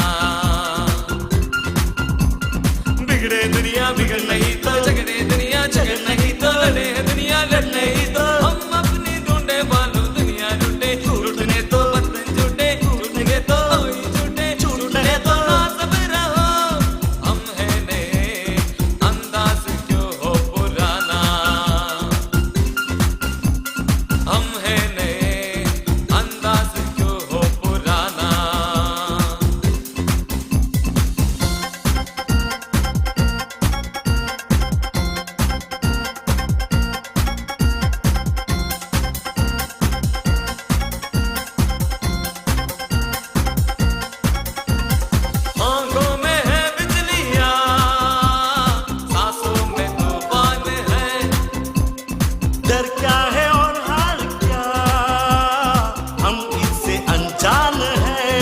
बिगड़े दुनिया बिगड़ नहीं तो झगड़े दुनिया झगड़ नहीं तो लड़े दुनिया लड़ नहीं तो हम अपनी ढूंढे वालों दुनिया लूटे लूटने तो बर्तन झूठे झूठने तो कोई झूठे झूठने तो ना सब रहो हम है नए अंदाज क्यों हो पुराना हम है नए अंदाज क्यों हो पुराना आंखों में है बिजलियां सांसों में तूफान है डर क्या है और हार क्या हम इससे अनजान है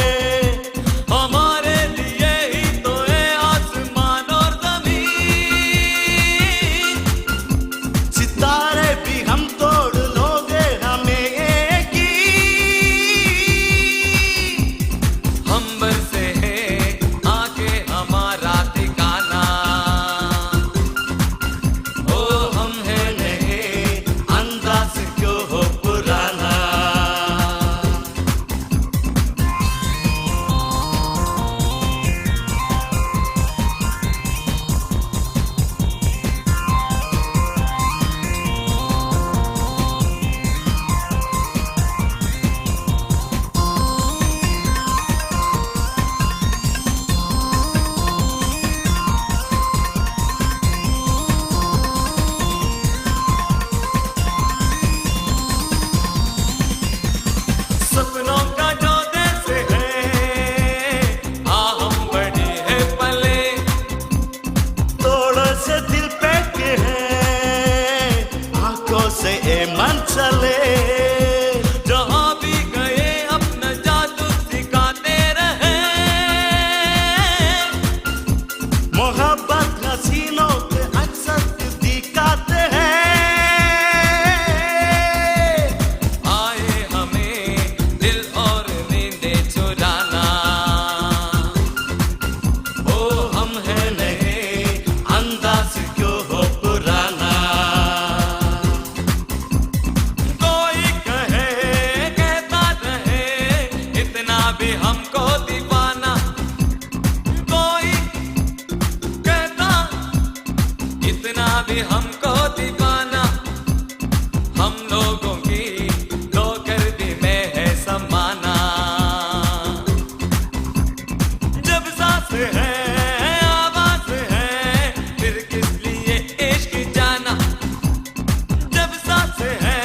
हमारे लिए ही तो है आसमान और जमीन सितारे भी हम तोड़ लोगे हमें एक ही हम बरसे हैं आके हमारा ठिकाना ओ हम है नए अंदाज क्यों हो पुराना सपनों का जो देश है हम बड़ी है पले तोड़ से दिल पे के है आंखों से ए मन चले जहाँ भी गए अपना जादू सिखाते रहे मोहब्बत हसीनों पे अक्सर दिखाते हैं आए हमें दिल और नींदें चुराना ओ हम है नए अंदाज क्यों हो पुराना कोई कहे कहता रहे इतना भी हमको दीवाना कोई कहता इतना भी हमको दीवाना हम लोगों की लोकरबी में है समाना जब सांस है आवाज है फिर किस लिए इश्क जाना जब सांस है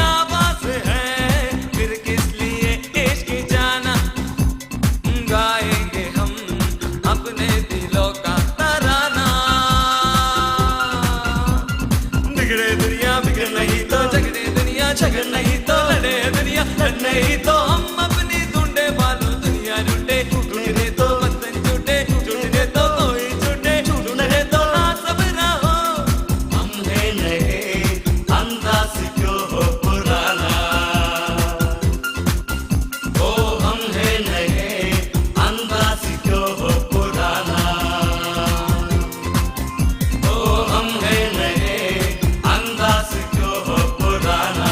आवाज है फिर किस लिए इश्क जाना गाएंगे हम अपने दिलों का तराना बिगड़े दुनिया बिगड़ नहीं तो झगड़े दुनिया झगड़ नहीं तो लड़े दुनिया लड़ नहीं तो हम अपनी ढूंढे वालों दुनिया लूटे लूटने तो बर्तन झूठे झूठने तो कोई झूठे झूठने तो ना सब रहो हम है नए अंदाज क्यों हो पुराना ओ हम है नए अंदाज क्यों हो पुराना ओ हम है नए अंदाज क्यों हो पुराना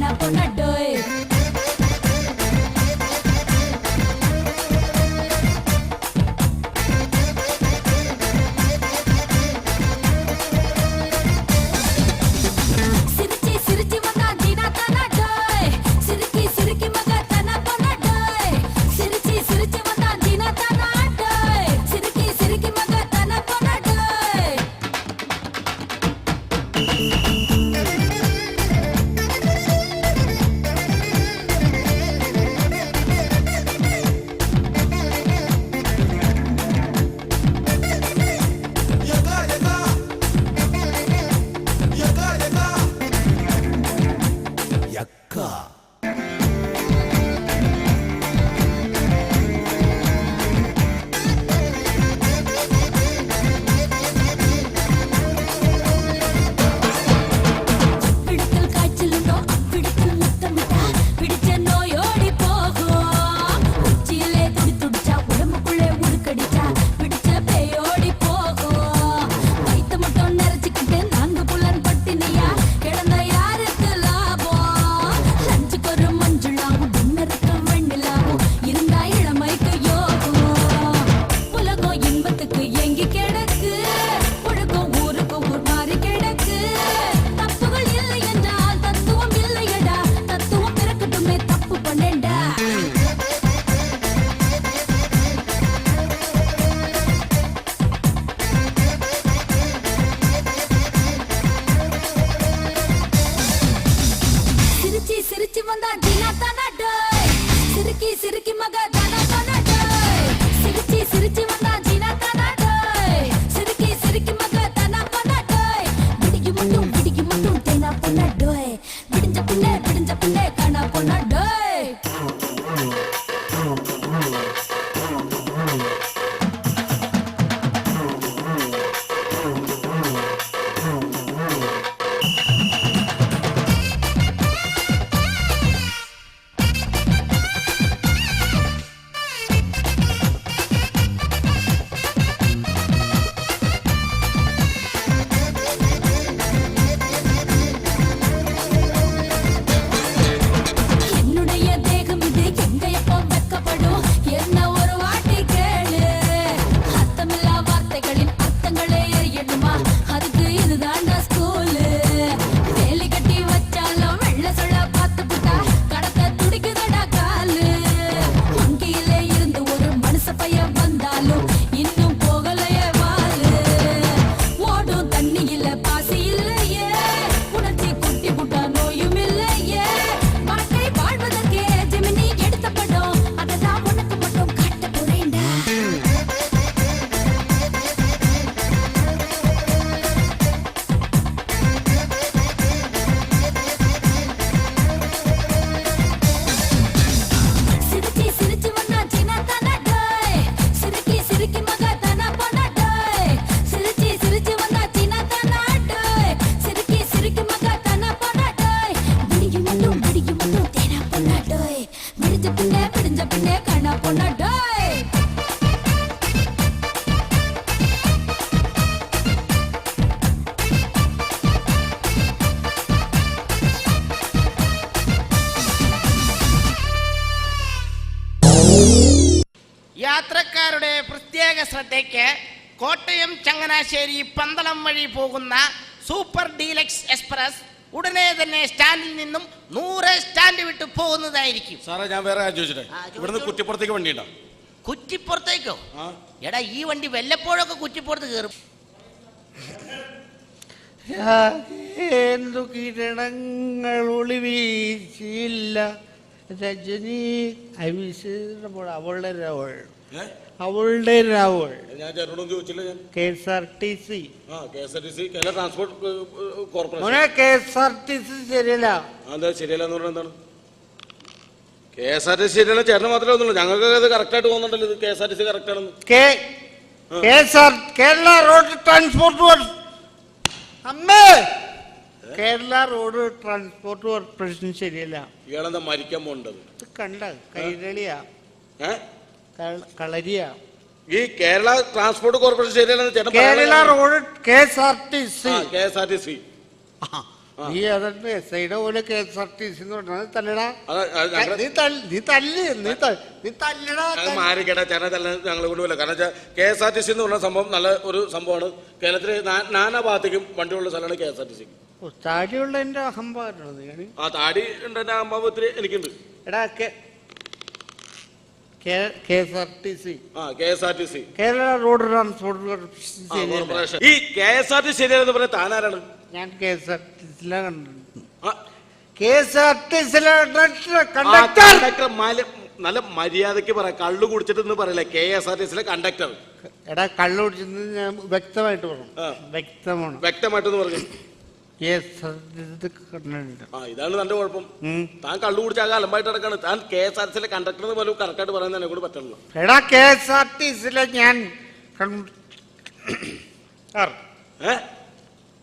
tena pona doy. Sirichi sirichi vanda dina tana doy. Siriki siriki maga tena pona doy. Sirichi sirichi vanda dina tana doy. Siriki siriki maga tena pona doy. പിടിക്കൽ കാച്ചിലുണ്ടോ പിടിക്കൽ മുത്തമിട്ട പിടിച്ച നോയോടി പോകും ഉച്ചിയിലെ തുടി തുടിച്ച ഉടമ്പുക്കുള്ളെ ഉടുക്കടിച്ച പിടിച്ച പേയോടി പോകും വൈത്ത മുട്ടം നിറച്ചിക്കിട്ട് നാങ്ക് പുള്ളൻ പട്ടിനിയാ കിടന്ന യാருக்கு லாபம் லஞ்சுக்கொரு மஞ்சுளாவும் டின்னருக்கு வெண்ணிலாவும் இருந்தா இளமைக்கு யோகம் உலகம் இன்பத்துக்கு எங்கி கிடக்கு உலகம் ஊருக்கு ஊர் மாறி கிடக்கு தப்புகள் இல்லை என்றால் தத்துவம் இல்லையடா தத்துவம் பிறக்கட்டுமே தப்பு பண்ணேண்டா சிரிச்சி சிரிச்சி வந்தா ஜீனா தானா டோய் சிரிக்கி சிரிக்கி மக தானா தானா டோய் சிரிச்சி சிரிச்சி வந்தா ஜீனா தானா டோய் சிரிக்கி சிரிக்கி மக தானா தானா டோய் பிடிக்கு மட்டும் தேனா பொண்ணா டோய் விடிஞ்ச பிள்ளை காணா பொண்ணா டோய் என்னுடைய தேகம் இது எங்க எப்போ வெக்கப்படும் என்ன ஒரு வாட்டி கேளு அர்த்தமில்லா வார்த்தைகளின் அர்த்தங்களே எரியணுமா அதுக்கு இதுதான்டா ஸ்கூலு வேலி கட்டி வச்சாலும் வெள்ள சொல்ல பார்த்து புட்டா கடத்த துடிக்குதடா காலு வங்கியிலே இருந்து ஒரு மனுஷ பையன் வந்தாலும் இன்னும் போகலையே வாலு ஓடும் தண்ணியில பாசி இல்லையே உணர்ச்சி குட்டி புட்டா நோயும் இல்லையே வாழ்க்கை வாழ்வதற்கே ஜெமினி எடுத்த படம் அததான் உனக்கு மட்டும் காட்ட போறேன்டா சிரிச்சி சிரிச்சி வந்தா ஜீனா தானா டோய் சிரிக்கி சிரிக்கி மக தானா பொண்ணா டோய் சிரிச்சி சிரிச்சி வந்தா ஜீனா தானா டோய் சிரிக்கி சிரிக்கி மக தானா பொண்ணா டோய் பிடிக்கு மட்டும் தேனா பொண்ணா டோய் விடிஞ்ச பின்னே காணா பொண்ணா டோய் യാത്രക്കാരുടെ പ്രത്യേക ശ്രദ്ധയ്ക്ക് കോട്ടയം ചങ്ങനാശ്ശേരി പന്തളം വഴി പോകുന്ന സൂപ്പർ ഡീലക്സ് എക്സ്പ്രസ് ഉടനെ തന്നെ സ്റ്റാൻഡിൽ നിന്നും 100 സ്റ്റാൻഡ് വിട്ട് പോകുന്നതായിരിക്കും. സാറേ ഞാൻ വേറെ ചോദിച്ചിട്ടെ ഇവിടുന്ന് കുറ്റിപ്പുറത്തേക്ക് വണ്ടി ഉണ്ടോ? കുറ്റിപ്പുറത്തേക്കോ? എടാ ഈ വണ്ടി വല്ലപ്പോഴൊക്കെ കുറ്റിപ്പുറത്ത് കയറും. എന്തു കിരണങ്ങൾ ഒളിവീശില്ല രജനി അവിശേഷപ്പോൾ അവളുടെ രവൾ അവളുടെ രവൾ ഞാൻ ചേട്ടനോടും ചോദിച്ചില്ല. ഞാൻ KSRTC Kerala transport corporation KSRTC ശരിയല്ല. എന്താ ശരിയല്ലെന്ന് പറഞ്ഞാൽ എന്താണ്? KSRTC ശരിയല്ല ചേട്ടന് മാത്രമേ ഒന്നുള്ളൂ, ഞങ്ങൾക്ക് അത് കറക്റ്റ് ആയിട്ട് തോന്നുന്നുണ്ടല്ലോ. ഇത് KSRTC കറക്റ്റ് ആണെന്ന്. കേരള റോഡ് ട്രാൻസ്പോർട്ട് അമ്മേ കേരള റോഡ് ട്രാൻസ്പോർട്ട് കോർപ്പറേഷൻ ശരിയല്ല. ഇയാളെന്താ മരിക്കാൻ പോണ്ടത്? കണ്ട കൈരളിയാ കളരിയാ. ഈ കേരള ട്രാൻസ്പോർട്ട് കോർപ്പറേഷൻ ശരിയല്ലെന്ന് ചേട്ടൻ. കേരള റോഡ് KSRTC നീ അതന്നെ എസ് ഐയുടെ പോലെ KSRTC എന്ന് പറഞ്ഞത് തല്ലടാ. നീ തല്ലടാ. മാറിക്കട്ടെ ചേട്ടനെ തല്ല ഞങ്ങൾ കൊണ്ടുപോയില്ല. കാരണം വെച്ചാൽ KSRTC എന്ന് പറഞ്ഞ സംഭവം നല്ല ഒരു സംഭവമാണ്. കേരളത്തിലെ നാനാ ഭാഗത്തേക്കും വണ്ടിയുള്ള സ്ഥലമാണ് KSRTC. താടിയുള്ള എന്റെ അഹംഭാവമാണ്. ആ താടി ഉണ്ട്, എന്റെ അഹംഭാവത്തിൽ എനിക്കുണ്ട്. എടാ KSRTC Kerala road transport corporation. ഈ KSRTC ശരിയാണെന്ന് പറഞ്ഞാൽ താനാരാണ്? ഞാൻ KSRTC കണ്ടക്ടർ. നല്ല മര്യാദക്ക് പറയാം. കള്ളു കുടിച്ചിട്ട് പറയില്ല. KSRTC conductor. എടാ കള്ളു കുടിച്ചത് ഞാൻ വ്യക്തമായിട്ട് പറഞ്ഞു. വ്യക്തമായിട്ടെന്ന് പറഞ്ഞു. ഇതാണ് തന്റെ കുഴപ്പം. താൻ കള്ളു കുടിച്ച ആകെ അലമ്പായിട്ട് നടക്കാണ്. താൻ KSRTC കണ്ടക്ടർ എന്ന് പോലും കറക്റ്റായിട്ട് പറയാൻ തന്നെ കൂടെ പറ്റുള്ളൂ. എടാ KSRTC ഞാൻ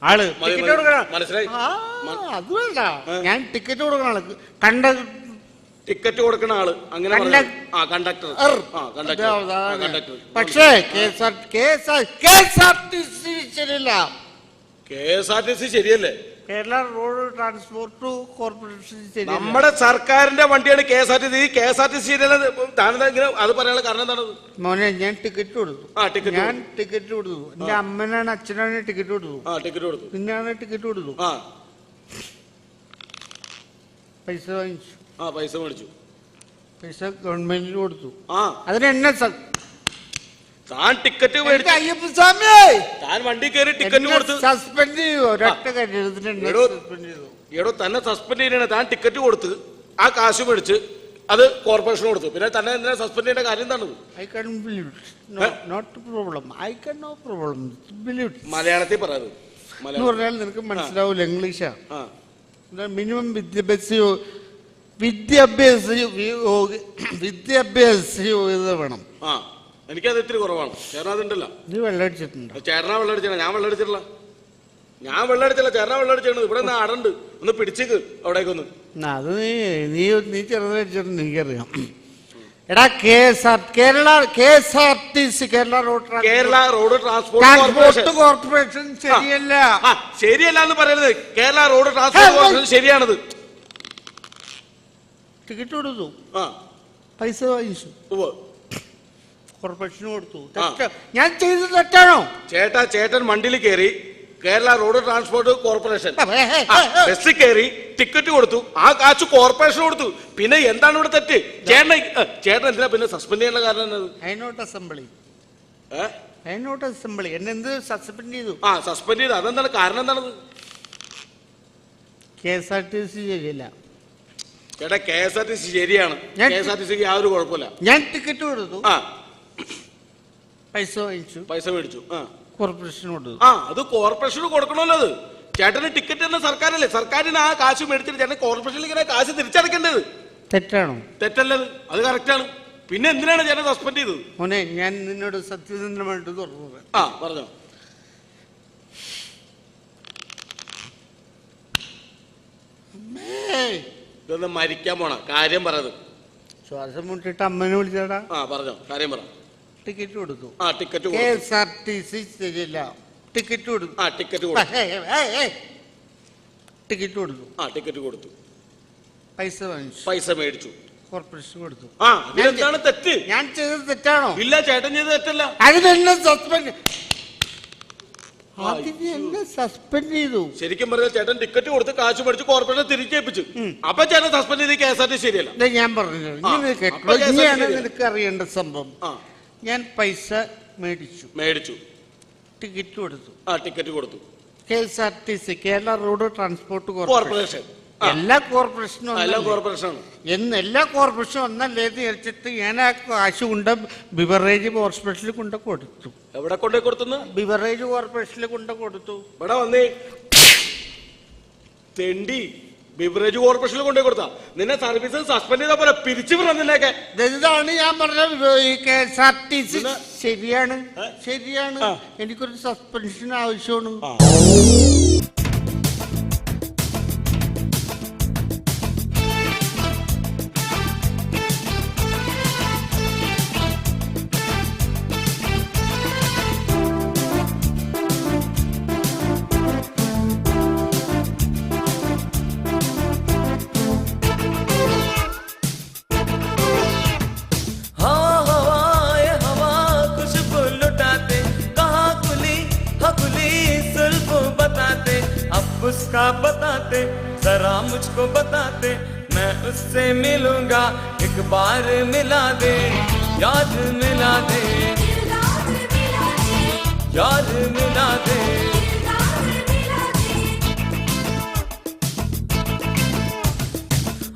ആള് മനസ്സിലായി. അത് വേണ്ട, ഞാൻ ടിക്കറ്റ് കൊടുക്കണ ആള് ടിക്കറ്റ് കൊടുക്കുന്ന ആള് അങ്ങനെ കണ്ടക്ടർ. പക്ഷേ KSRTC ശരിയല്ല. KSRTC ശരിയല്ലേ? കേരള റോഡ് ട്രാൻസ്പോർട്ട് കോർപ്പറേഷൻ ശരിയല്ല. നമ്മുടെ സർക്കാരിന്റെ വണ്ടിയാണ് KSRTC. KSRTC ശരിയല്ല. താനെന്താ അത് പറയാനുള്ള കാരണം എന്താണ്? മോനെ ഞാൻ ടിക്കറ്റ് കൊടുത്തു. ഞാൻ ടിക്കറ്റ് കൊടുത്തു. എന്റെ അമ്മനാണ് അച്ഛനാണ് ടിക്കറ്റ് കൊടുത്തു. പിന്നാണ് ടിക്കറ്റ് കൊടുത്തു. പൈസ വാങ്ങിച്ചു. പൈസ മേടിച്ചു. പൈസ ഗവൺമെന്റിന് കൊടുത്തു. അതിനെന്നെ താൻ ടിക്കറ്റ് അയ്യപ്പസ്വാമി താൻ വണ്ടി കയറി ടിക്കറ്റ് കൊടുത്ത് സസ്പെൻഡ് ചെയ്തു. എടോ തന്നെ സസ്പെൻഡ് ചെയ്യണ. താൻ ടിക്കറ്റ് കൊടുത്ത് ആ കാശ് മേടിച്ച് അത് കോർപ്പറേഷൻ കൊടുത്തു. പിന്നെ തന്നെ എന്തിനാ സസ്പെൻഡ് ചെയ്യേണ്ട കാര്യം എന്താണ്? മലയാളത്തിൽ പറയാത്. പറഞ്ഞാൽ നിനക്ക് മനസ്സിലാവൂല. ഇംഗ്ലീഷാ. മിനിമം വിദ്യാഭ്യാസ യോഗ്യത വേണം. എനിക്കത് ഇത്തിരി കുറവാണ്. ചേട്ടൻ അതുണ്ടല്ലോ. നീ വെള്ളം അടിച്ചിട്ടുണ്ടോ? ചേട്ടനാ വെള്ളം അടിച്ചാ. ഞാൻ വെള്ളം അടിച്ചിട്ടില്ല. ചേട്ടനാ വെള്ളം അടിച്ചാണ്. ഇവിടെ നിന്ന് ആടുണ്ട്. ഒന്ന് പിടിച്ചേക്ക് അവിടേക്കൊന്ന്. അത് നീ ചെറുതടിച്ചിട്ടുണ്ട്. എനിക്കറിയാം. എടാ KSRTC Kerala road transport corporation ശരിയല്ല. ശരിയല്ല എന്ന് പറയുന്നത്. കേരള റോഡ് ട്രാൻസ്പോർട്ട് കോർപ്പറേഷൻ ശരിയാണത്. ടിക്കറ്റ് കൊടുത്തു. പൈസ വാങ്ങിച്ചു. കോർപ്പറേഷന് കൊടുത്തു. ഞാൻ ചെയ്തത് തെറ്റാണോ? ചേട്ടൻ വണ്ടിയിൽ കയറി കേരള റോഡ് ട്രാൻസ്പോർട്ട് കോർപ്പറേഷൻ ബസ്സിൽ കയറി ടിക്കറ്റ് കൊടുത്തു. ആ കാശ് കോർപ്പറേഷൻ കൊടുത്തു. പിന്നെ എന്താണ് ഇവിടെ തെറ്റ്? ചേട്ടൻ എന്തിനാ പിന്നെ സസ്പെൻഡ് ചെയ്യാനുള്ള കാരണം എന്നത്? അസംബ്ലി എന്നെ എന്ത് സസ്പെൻഡ് ചെയ്തു? സസ്പെൻഡ് ചെയ്തു. അതെന്താണ് കാരണം? എന്താണത്? KSRTC ശരിയല്ല. ചേട്ടാ KSRTC ശരിയാണ്. KSRTCക്ക് യാതൊരു കുഴപ്പമില്ല. ഞാൻ ടിക്കറ്റ് കൊടുത്തു. പൈസ മേടിച്ചു. കോർപ്പറേഷൻ കൊടുത്തു. അത് കോർപ്പറേഷന് കൊടുക്കണമല്ലോ. അത് ചേട്ടന് ടിക്കറ്റ് തന്നെ സർക്കാരല്ലേ. സർക്കാരിന് ആ കാശ് മേടിച്ചിട്ട് ചേട്ടൻ കോർപ്പറേഷനിൽ ഇങ്ങനെ കാശ് തിരിച്ചടക്കേണ്ടത് തെറ്റാണോ? തെറ്റല്ലത്. അത് കറക്റ്റാണ്. പിന്നെ എന്തിനാണ് ചേട്ടൻ സസ്പെൻഡ് ചെയ്തത്? മോനെ ഞാൻ നിന്നോട് സത്യസന്ധമായിട്ട് തുറന്നത്. പറഞ്ഞോ. ഇതൊന്ന് മരിക്കാൻ പോണ കാര്യം പറഞ്ഞത്. ശ്വാസം മുട്ടിട്ട് അമ്മനെ വിളിച്ചാടാ. പറഞ്ഞോ കാര്യം പറ. ടിക്കറ്റ് കൊടുത്തു. KSRTC ശരിയല്ല. ടിക്കറ്റ് കൊടുത്തു. ടിക്കറ്റ് കൊടുത്തു. പൈസ വാങ്ങിച്ചു. പൈസ മേടിച്ചു. കോർപ്പറേഷൻ കൊടുത്തു. എന്താണ് തെറ്റ്? ഞാൻ ചെയ്തത് തെറ്റാണോ? ഇല്ല, ചേട്ടൻ ചെയ്തത് തെറ്റല്ല. അതിനെന്നെ സസ്പെൻഡ് ചെയ്തു. ശരിക്കും പറഞ്ഞാൽ ചേട്ടൻ ടിക്കറ്റ് കൊടുത്ത് കാശ് മേടിച്ച് കോർപ്പറേഷൻ തിരിച്ചേൽപ്പിച്ചു. അപ്പൊ ചേട്ടൻ സസ്പെൻഡ് ചെയ്ത് KSRTC ശരിയല്ല. ഞാൻ പറഞ്ഞു നിനക്ക് അറിയേണ്ട സംഭവം. ഞാൻ പൈസ മേടിച്ചു. ടിക്കറ്റ് കൊടുത്തു. KSRTC Kerala road transport corporation. എല്ലാ കോർപ്പറേഷനും എല്ലാ കോർപ്പറേഷനും ഒന്നല്ലേ വിചാരിച്ചിട്ട് ഞാൻ ആ കാശ് കൊണ്ട് ബിവറേജ് ഹോസ്പിറ്റലിൽ കൊണ്ട് കൊടുത്തു. എവിടെ കൊണ്ടേ കൊടുത്തു? ബിവറേജ് കോർപ്പറേഷനിൽ കൊണ്ട് കൊടുത്തു. ഇവിടെ വന്നേ തെണ്ടി. ബിവറേജ് കോർപ്പറേഷനിൽ കൊണ്ടേ കൊടുത്താ നിന്നെ സർവീസ് സസ്പെൻഡ് ചെയ്താ പോലെ പിരിച്ചു വിടുന്നതിനൊക്കെ. ഇതാണ് ഞാൻ പറഞ്ഞ KSRTC ശരിയാണ്. എനിക്കൊരു സസ്പെൻഷൻ ആവശ്യമാണ്. मुझको बताते, मैं उससे मिलूंगा, एक बार मिला दे, याद मिला दे, याद मिला दे।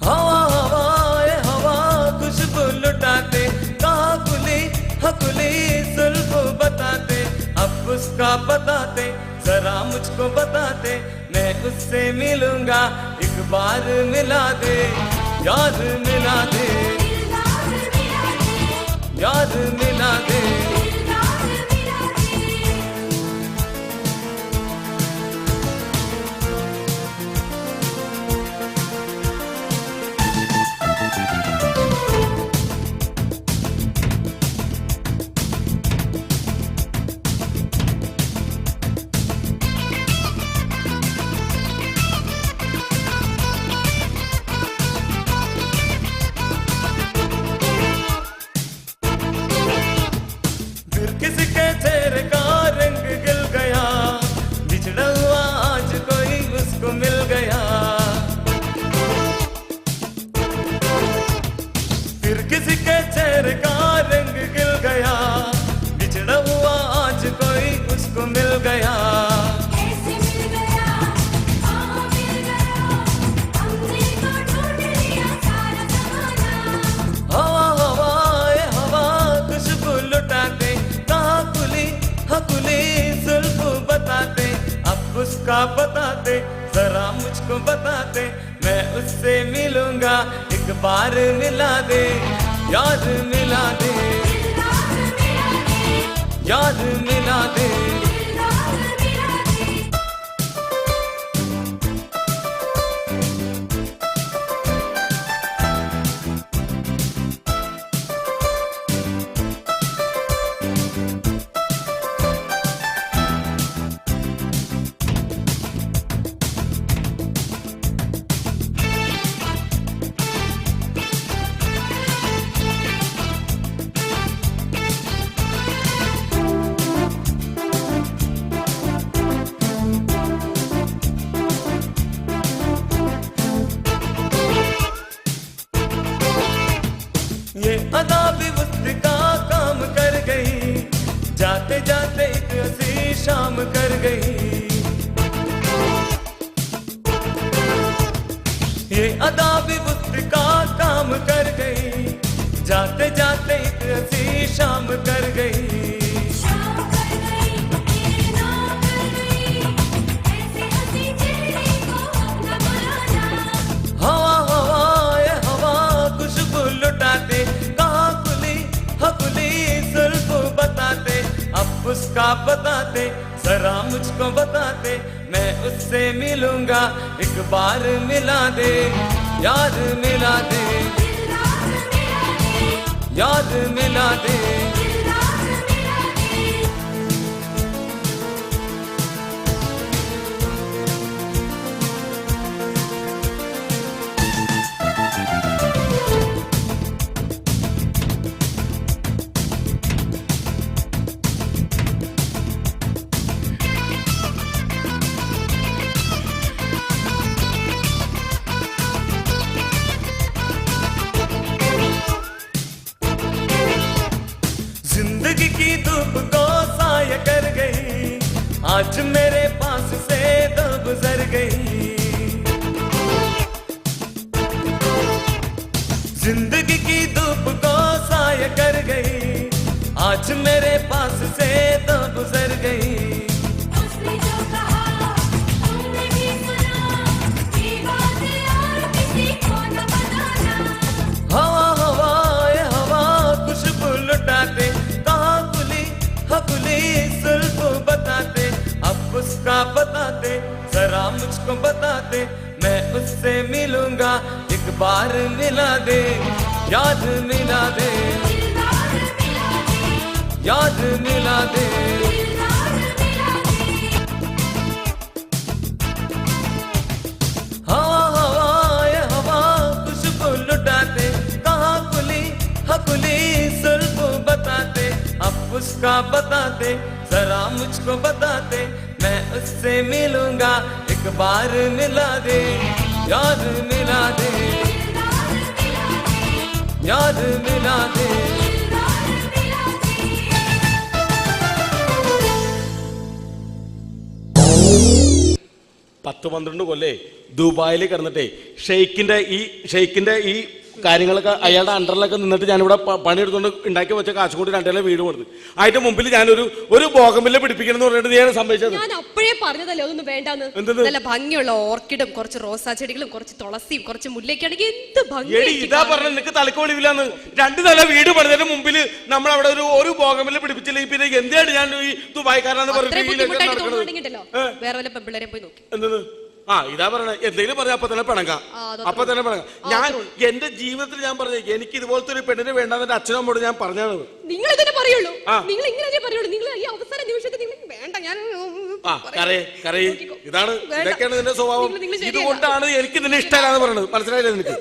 हवा हवाए हवा खुशबू लुटाते, कहाँ कुली हकुली सुल्फो बताते, अब उसका बताते, जरा मुझको बताते, मैं उससे मिलूंगा, एक बार मिला दे, याद मिला दे, याद मिला दे। किसी के चेहरे का रंग गिल गया, बिछड़ा हुआ आज कोई उसको मिल गया। फिर किसी के चेहरे का रंग गिल गया, बिछड़ा हुआ आज कोई उसको मिल गया। हवा हवाए हवा खुशबू लुटाते, हकुली सुल्फू बताते, अब उसका बताते, जरा मुझको बताते, मैं उससे मिलूंगा, एक बार मिला दे, याद मिला दे, याद मिला दे। ये अदा भी वक्त का काम कर गई, जाते जाते एक हंसी शाम कर गई। ये अदा भी वक्त का काम कर गई, जाते जाते एक हंसी शाम कर गई। हवा हवाए हवा खुशबू लुटाते, कहाँ कुली हकुली सुल्फो बताते, अब उसका बताते, जरा मुझको बताते, मैं उससे मिलूंगा, एक बार मिला दे, याद मिला दे, याद मिला दे। जिंदगी की धूप को साया कर गई, आज मेरे पास से तो गुजर गई। जिंदगी की धूप को साया कर गई, आज मेरे पास से तो गुजर गई। हवा हवाए हवा खुशबू लुटाते, कहाँ कुली हकुली सुल्फो बताते, अब उसका बताते, जरा मुझको बताते, मैं उससे मिलूंगा, एक बार मिला दे, याद मिला दे, याद मिला दे। हवा हवाए हवा खुशबू लुटाते, कहाँ कुली हकुली सुल्फो बताते, अब उसका बताते, जरा मुझको बताते, मैं उससे मिलूंगा, एक बार मिला दे, याद मिला दे याद मिला दे പത്ത് 12 കൊല്ലേ ദുബായിൽ കിടന്നിട്ടേ ഷെയ്ക്കിന്റെ ഈ കാര്യങ്ങളൊക്കെ അയാളുടെ അണ്ടറിലൊക്കെ നിന്നിട്ട് ഞാനിവിടെ പണിയെടുത്തുകൊണ്ട് ഉണ്ടാക്കി വെച്ച കാശ് കൊണ്ട് 2 നില വീട് കൊടുത്തു. അതിന്റെ മുമ്പിൽ ഞാനൊരു ബോഗമില്ല പിടിപ്പിക്കണം എന്ന് പറഞ്ഞിട്ട് ഞാൻ സംഭവിച്ചത്. ഞാൻ അപ്പോഴേ പറഞ്ഞതല്ലേ ഒന്നും വേണ്ടാന്ന്. നല്ല ഭംഗിയുള്ള ഓർക്കിഡും കുറച്ച് റോസാ ചെടികളും കുറച്ച് തുളസിയും കുറച്ച് മുല്ലയ്ക്കാണെങ്കിൽ എന്ത് ഭംഗി. ഇതാ പറഞ്ഞ നിനക്ക് തലക്കോളിവില്ലാന്ന്. 2 നില വീട് പണിതതിന് മുമ്പിൽ നമ്മൾ അവിടെ ഒരു ബോഗമില്ല പിടിപ്പിച്ചില്ല. പിന്നെ എന്താണ് ഞാൻ ഈ ദുബായ്ക്കാരാന്ന് പറഞ്ഞിട്ട് വേറെ വല്ല പെമ്പിള്ളേരെ പോയി നോക്കി. എന്തെന്ന് ഇതാ പറഞ്ഞ എന്തെങ്കിലും പറഞ്ഞ അപ്പൊ തന്നെ പിണങ്ങാം. ഞാൻ എന്റെ ജീവിതത്തിൽ ഞാൻ പറഞ്ഞ എനിക്ക് ഇതുപോലത്തെ ഒരു പെണ്ണിന് വേണ്ടെന്ന് എന്റെ അച്ഛനമ്മോട് ഞാൻ പറഞ്ഞാണ്. നിങ്ങൾ ഇതിനെ പറയുള്ളൂ, നിങ്ങൾ ഇങ്ങനെ പറയുള്ളൂ. നിങ്ങൾ ഈ അവസര നിമിഷത്തിൽ വേണ്ട ഞാൻ ഇതാണ് ഇതൊക്കെയാണ് നിന്റെ സ്വഭാവം. ഇതുകൊണ്ടാണ് എനിക്ക് നിന്നെ ഇഷ്ടമല്ലാന്ന് പറയുന്നത്. മനസ്സിലായില്ലേ നിനക്ക്?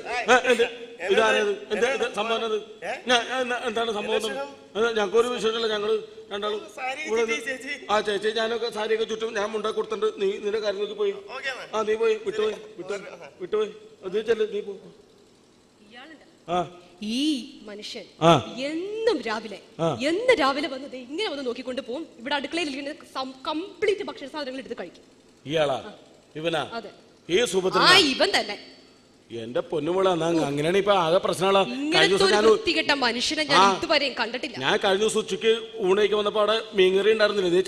സംഭവം എന്താണ് സംഭവം? ഞങ്ങൾക്കൊരു വിഷയമില്ല. ഞങ്ങള് രണ്ടാളും ചേച്ചി ഞാനൊക്കെ സാരിയൊക്കെ ചുറ്റും ഞാൻ മുണ്ടാക്കി കൊടുത്തിട്ടുണ്ട്. നീ നിന്റെ കാര്യങ്ങൾക്ക് പോയി. നീ പോയി വിട്ടുപോയി നീ ചെല്ലു. നീ പോ. ഈ മനുഷ്യൻ എന്നും രാവിലെ വന്നത് ഇങ്ങനെ വന്ന് നോക്കിക്കൊണ്ട് പോകും. ഇവിടെ അടുക്കളയിൽ കംപ്ലീറ്റ് ഭക്ഷണ സാധനങ്ങൾ എടുത്ത് കഴിക്കും. ഇയാളാ? ഇവനാ? ഈ സുഭദ്ര ഇവൻ തന്നെ. എന്റെ പൊന്നുമോളാ. അങ്ങനെയാണ് ഇപ്പൊ ആകെ പ്രശ്നങ്ങളാ. മനുഷ്യനെ ഞാൻ ഇതുവരെയും കണ്ടിട്ടില്ല. ഞാൻ കഴിഞ്ഞ ദിവസം ഉച്ചക്ക് ഊണയ്ക്ക് വന്നപ്പോ അവിടെ മീൻകറി ഉണ്ടായിരുന്നില്ല. നീ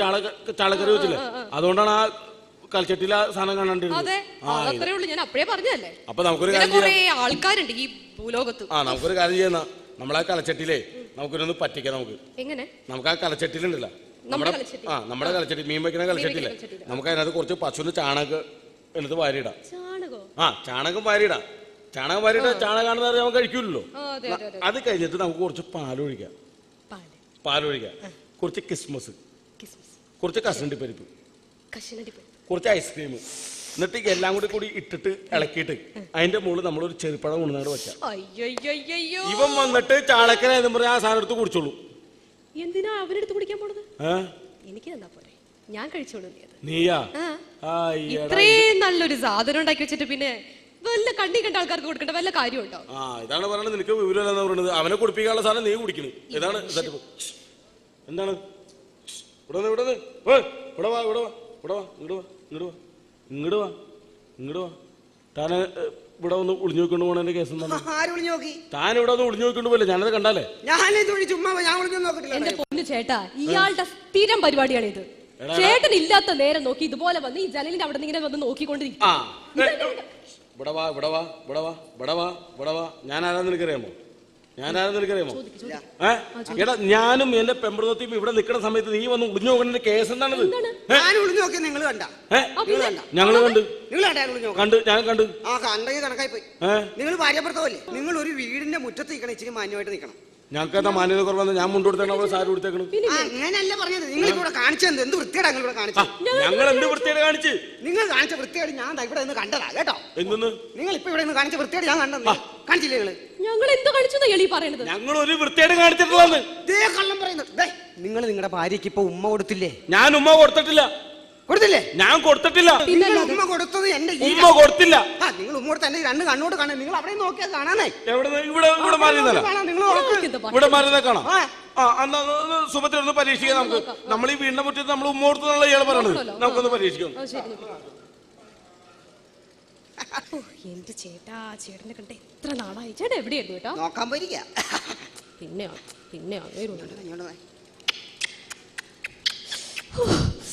ചാളക്കറി വെച്ചില്ലേ? അതുകൊണ്ടാണ് ആ കൽച്ചട്ടിയിലെ സാധനം കാണാണ്ടിരുന്നത്. ഞാൻ അപ്പഴേ പറഞ്ഞല്ലേ. അപ്പൊ നമുക്കൊരു ആൾക്കാരുണ്ട് ഈ ഭൂലോകത്ത്. നമുക്കൊരു കാര്യം ചെയ്യുന്ന നമ്മളാ കലച്ചട്ടിയിലേ നമുക്കൊരൊന്ന് പറ്റിക്കാം. നമുക്ക് ആ കലച്ചട്ടിയിലുണ്ടല്ലോ നമ്മുടെ കലച്ചട്ടി മീൻ വെക്കുന്ന കലച്ചട്ടിയില്ലേ, നമുക്ക് അതിനകത്ത് കുറച്ച് പശുവിന് ചാണകം എടുത്ത് വാരിയിടാം. ചാണകം വാരിയിടാം. ചാണകാണെന്ന് അറിയാൻ കഴിക്കൂല്ലോ. അത് കഴിഞ്ഞിട്ട് നമുക്ക് കുറച്ച് പാലൊഴിക്കാം. കുറച്ച് കിസ്മസ്, കുറച്ച് കശുവണ്ടി പരിപ്പ്, കുറച്ച് ഐസ്ക്രീം, എന്നിട്ട് എല്ലാം കൂടി ഇട്ടിട്ട് ഇളക്കിയിട്ട് അതിന്റെ മുകളിൽ നമ്മളൊരു ചെറുപ്പഴം കൊണ്ടുവന്നാട് വെക്കാം. ഇവൻ വന്നിട്ട് ചാണകന എന്ന് പറഞ്ഞാൽ ആ സാധനം എടുത്ത് കുടിച്ചോളൂ. എന്തിനാ അവരെടുത്ത് കുടിക്കാൻ പോണത്? എനിക്ക് തന്നാ പോരെ, ഞാൻ കഴിച്ചോളൂ. നീയാ ഇത്രയും നല്ലൊരു സാധനം ഉണ്ടാക്കി വെച്ചിട്ട് പിന്നെ വല്ല കണ്ണി കണ്ട ആൾക്കാർക്ക് കൊടുക്കേണ്ട വല്ല കാര്യമുണ്ടോ? ഇതാണ് പറയുന്നത്. നിനക്ക് വിവരം പറയുന്നത് അവനെ കുടിപ്പിക്കാനുള്ള സാധനം നീ കുടിക്കുന്നു. ഇതാണ് എന്താണ് താനെ ഇവിടെ ഒന്ന് ഒളിഞ്ഞു നോക്കിക്കൊണ്ട് പോണ കേസ് എന്താണ്? താൻ ഇവിടെ ഒന്ന് ഒളിഞ്ഞു നോക്കിക്കൊണ്ട് പോലെ ഞാനത് കണ്ടാലേ. എന്റെ പൊന്നു ചേട്ടാ, ഇയാളുടെ സ്ഥിരം പരിപാടിയാണ് ഇത്. ചേട്ടൻ ഇല്ലാത്ത നേരം നോക്കി ഇതുപോലെ വന്ന് ഈ ജനലിന്റെ അവിടെ ഇങ്ങനെ വന്ന് നോക്കിക്കൊണ്ടിരിക്കും. ഞാൻ ആരാന്ന് നിനക്കറിയാമോ? എടാ ഞാനും എന്റെ പെമ്പറത്തിയും ഇവിടെ നിൽക്കുന്ന സമയത്ത് നീ വന്ന് ഒളിഞ്ഞു നോക്കേണ്ട കേസ് എന്താണത്? ഞങ്ങള് കണ്ടു. ഞാൻ കണ്ടു. കണക്കായി പോയി. നിങ്ങൾ ഭാര്യഭർത്താവല്ലേ? നിങ്ങൾ ഒരു വീടിന്റെ മുറ്റത്ത് നിൽക്കണം, ഇച്ചിരി മാന്യമായിട്ട് നിൽക്കണം. ഞങ്ങൾക്ക് എന്താ മാന്യത കുറവെന്ന്? ഞാൻ മുണ്ട് കൊടുത്തേക്കണം, അവളെ സാരി കൊടുത്തേക്കണം. അങ്ങനെയല്ല പറഞ്ഞത്. നിങ്ങൾ ഇവിടെ കാണിച്ചത് എന്ത് വൃത്തിയാണ്? നിങ്ങൾ ഇവിടെ കാണിച്ചത് ഞങ്ങൾ എന്ത് വൃത്തിയാണ് കാണിച്ച്? നിങ്ങൾ കാണിച്ച വൃത്തിയാണ് ഞാൻ ഇവിടെ നിന്ന് കണ്ടതാ കേട്ടോ. എന്തെന്ന്? നിങ്ങൾ ഇപ്പൊ ഇവിടെ നിന്ന് കാണിച്ച വൃത്തിയാണ് ഞാൻ കണ്ടത്. കാണിച്ചില്ലേ നിങ്ങള്? ഞങ്ങൾ എന്ത് കാണിച്ചു പറയുന്നത്? ഞങ്ങൾ ഒരു വൃത്തിയാണ് കാണിച്ചിട്ടുള്ളത്. കള്ളം പറയുന്നത്. നിങ്ങൾ നിങ്ങളുടെ ഭാര്യക്ക് ഇപ്പൊ ഉമ്മ കൊടുത്തില്ലേ? ഞാൻ ഉമ്മ കൊടുത്തിട്ടില്ല. കൊടുത്തില്ലേ? ഞാൻ കൊടുത്തിട്ടില്ല. ഉമ്മ കൊടുത്തത് എന്റെ ഉമ്മ കൊടുത്തില്ല. നിങ്ങൾ ഉമ്മ കൊടുത്ത എന്റെ 2 കണ്ണോട് കാണാൻ. നിങ്ങൾ അവിടെ നോക്കിയാൽ കാണാനായി. ഇവിടെ മാറിയതല്ല, ഇവിടെ മാറിയതാ കാണാം. സുഭദ്ര ഒന്ന് പരീക്ഷിക്കാം നമുക്ക്. നമ്മൾ ഈ വീടിന്റെ മുറ്റത്ത് നമ്മൾ ഉമ്മ കൊടുത്തെന്നുള്ള ഇയാൾ പറയണത്. നമുക്കൊന്ന് പരീക്ഷിക്കാം. എന്റെ ചേട്ടാ, ചേട്ടനെ കണ്ട എത്ര നാളായി. ചേട്ടാ എവിടെയായിരുന്നു കേട്ടോ? നോക്കാൻ പോയിരിക്ക. പിന്നെ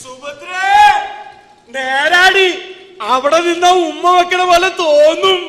സുഭദ്രേ, നേരാടി അവിടെ നിന്ന ഉമ്മ വെക്കണ പോലെ തോന്നും.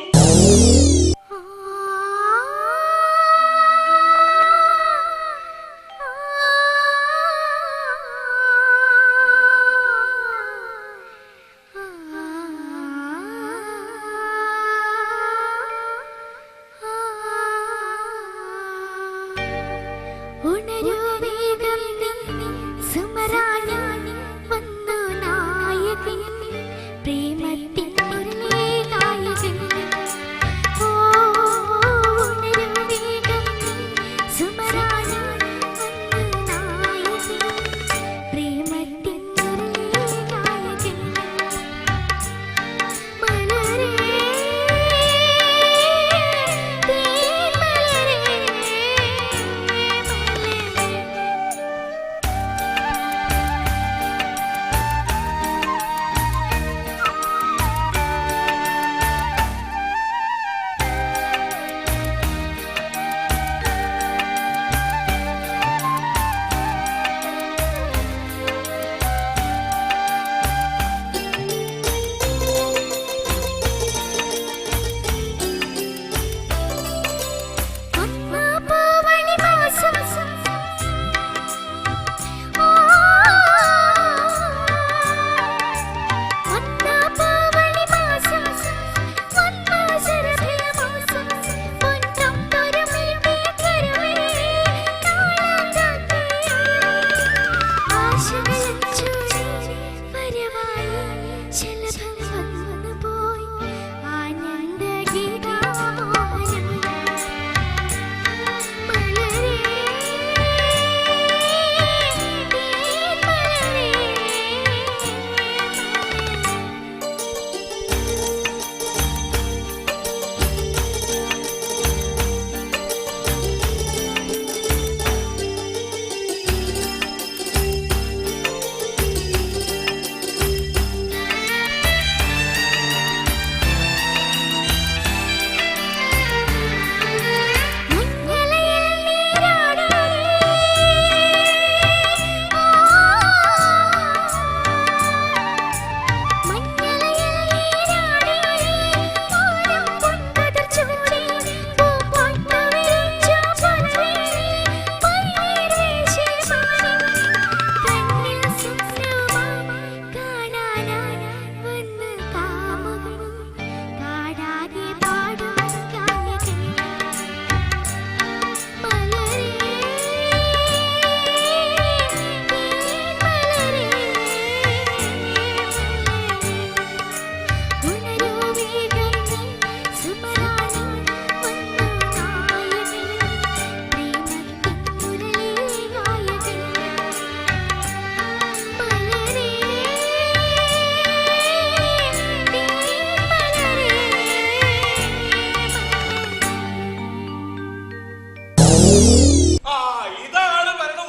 ഇതാണ് പറയുന്ന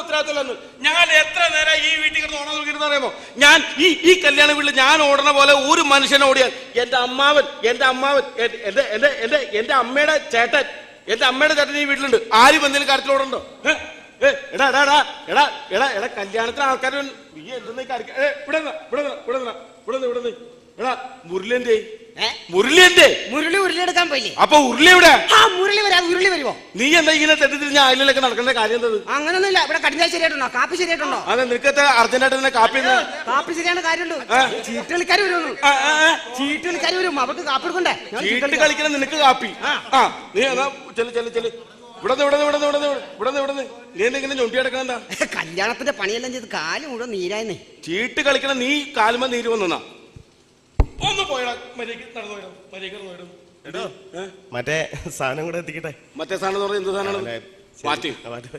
ഉത്തരവാദിത്തം. ഞാൻ എത്ര നേരം ഈ വീട്ടിൽ കിടന്ന് ഓടാൻ നോക്കിയിരുന്ന അറിയാമോ? ഞാൻ ഈ കല്യാണ വീട്ടിൽ ഞാൻ ഓടണ പോലെ ഒരു മനുഷ്യൻ ഓടിയാൽ എന്റെ അമ്മാവൻ എന്റെ അമ്മയുടെ ചേട്ടൻ ഈ വീട്ടിലുണ്ട്. ആരും എന്തെങ്കിലും കാര്യത്തിൽ ഓടണ്ടോ? എടാ എടാ എടാ എടാ എടാ കല്യാണത്തിന് ആൾക്കാർ നീ എന്തെന്ന് ഇവിടെ എടാ മുരളിന്റെ മുരളി ഉരുളിയെടുക്കാൻ പോയില്ലേ? അപ്പൊ ഉരുളി എവിടെ? മുരളി വരുമോ? നീ എന്താ ഇങ്ങനെ തെറ്റിദ്ധരിഞ്ഞ അയലിലൊക്കെ നടക്കേണ്ട കാര്യം എന്തത്? അങ്ങനൊന്നുമില്ല. ഇവിടെ കടിഞ്ഞാൽ ശരിയായിട്ടുണ്ടോ? കാപ്പി ശരിയായിട്ടുണ്ടോ? അതെ, നിനക്കത്തെ അർജന്റായിട്ട് തന്നെ കാപ്പി ശരിയാണ് കാര്യമുണ്ട്. ചീട്ട് കളിക്കാർ വരും. അവർക്ക് കാപ്പി എടുക്കണ്ടേ? ചീട്ട് കളിക്കണം നിനക്ക് കാപ്പി. നീ എന്നാ ചെല് നീ എന്തെങ്കിലും ഞൊണ്ടി കിടക്കണെന്താ? കല്യാണത്തിന്റെ പണിയെല്ലാം ചെയ്ത് കാല് മുഴുവൻ നീരായെന്നേ. ചീട്ട് കളിക്കണം നീ കാലുമ്പോ നീര് വന്നാ ഒന്ന് പോയടാ. മര്യാദ മറ്റേ സാധനം കൂടെ എത്തിക്കട്ടെ. മറ്റേ സാധനം എന്ന് പറഞ്ഞാൽ എന്ത് സാധനമാണ്?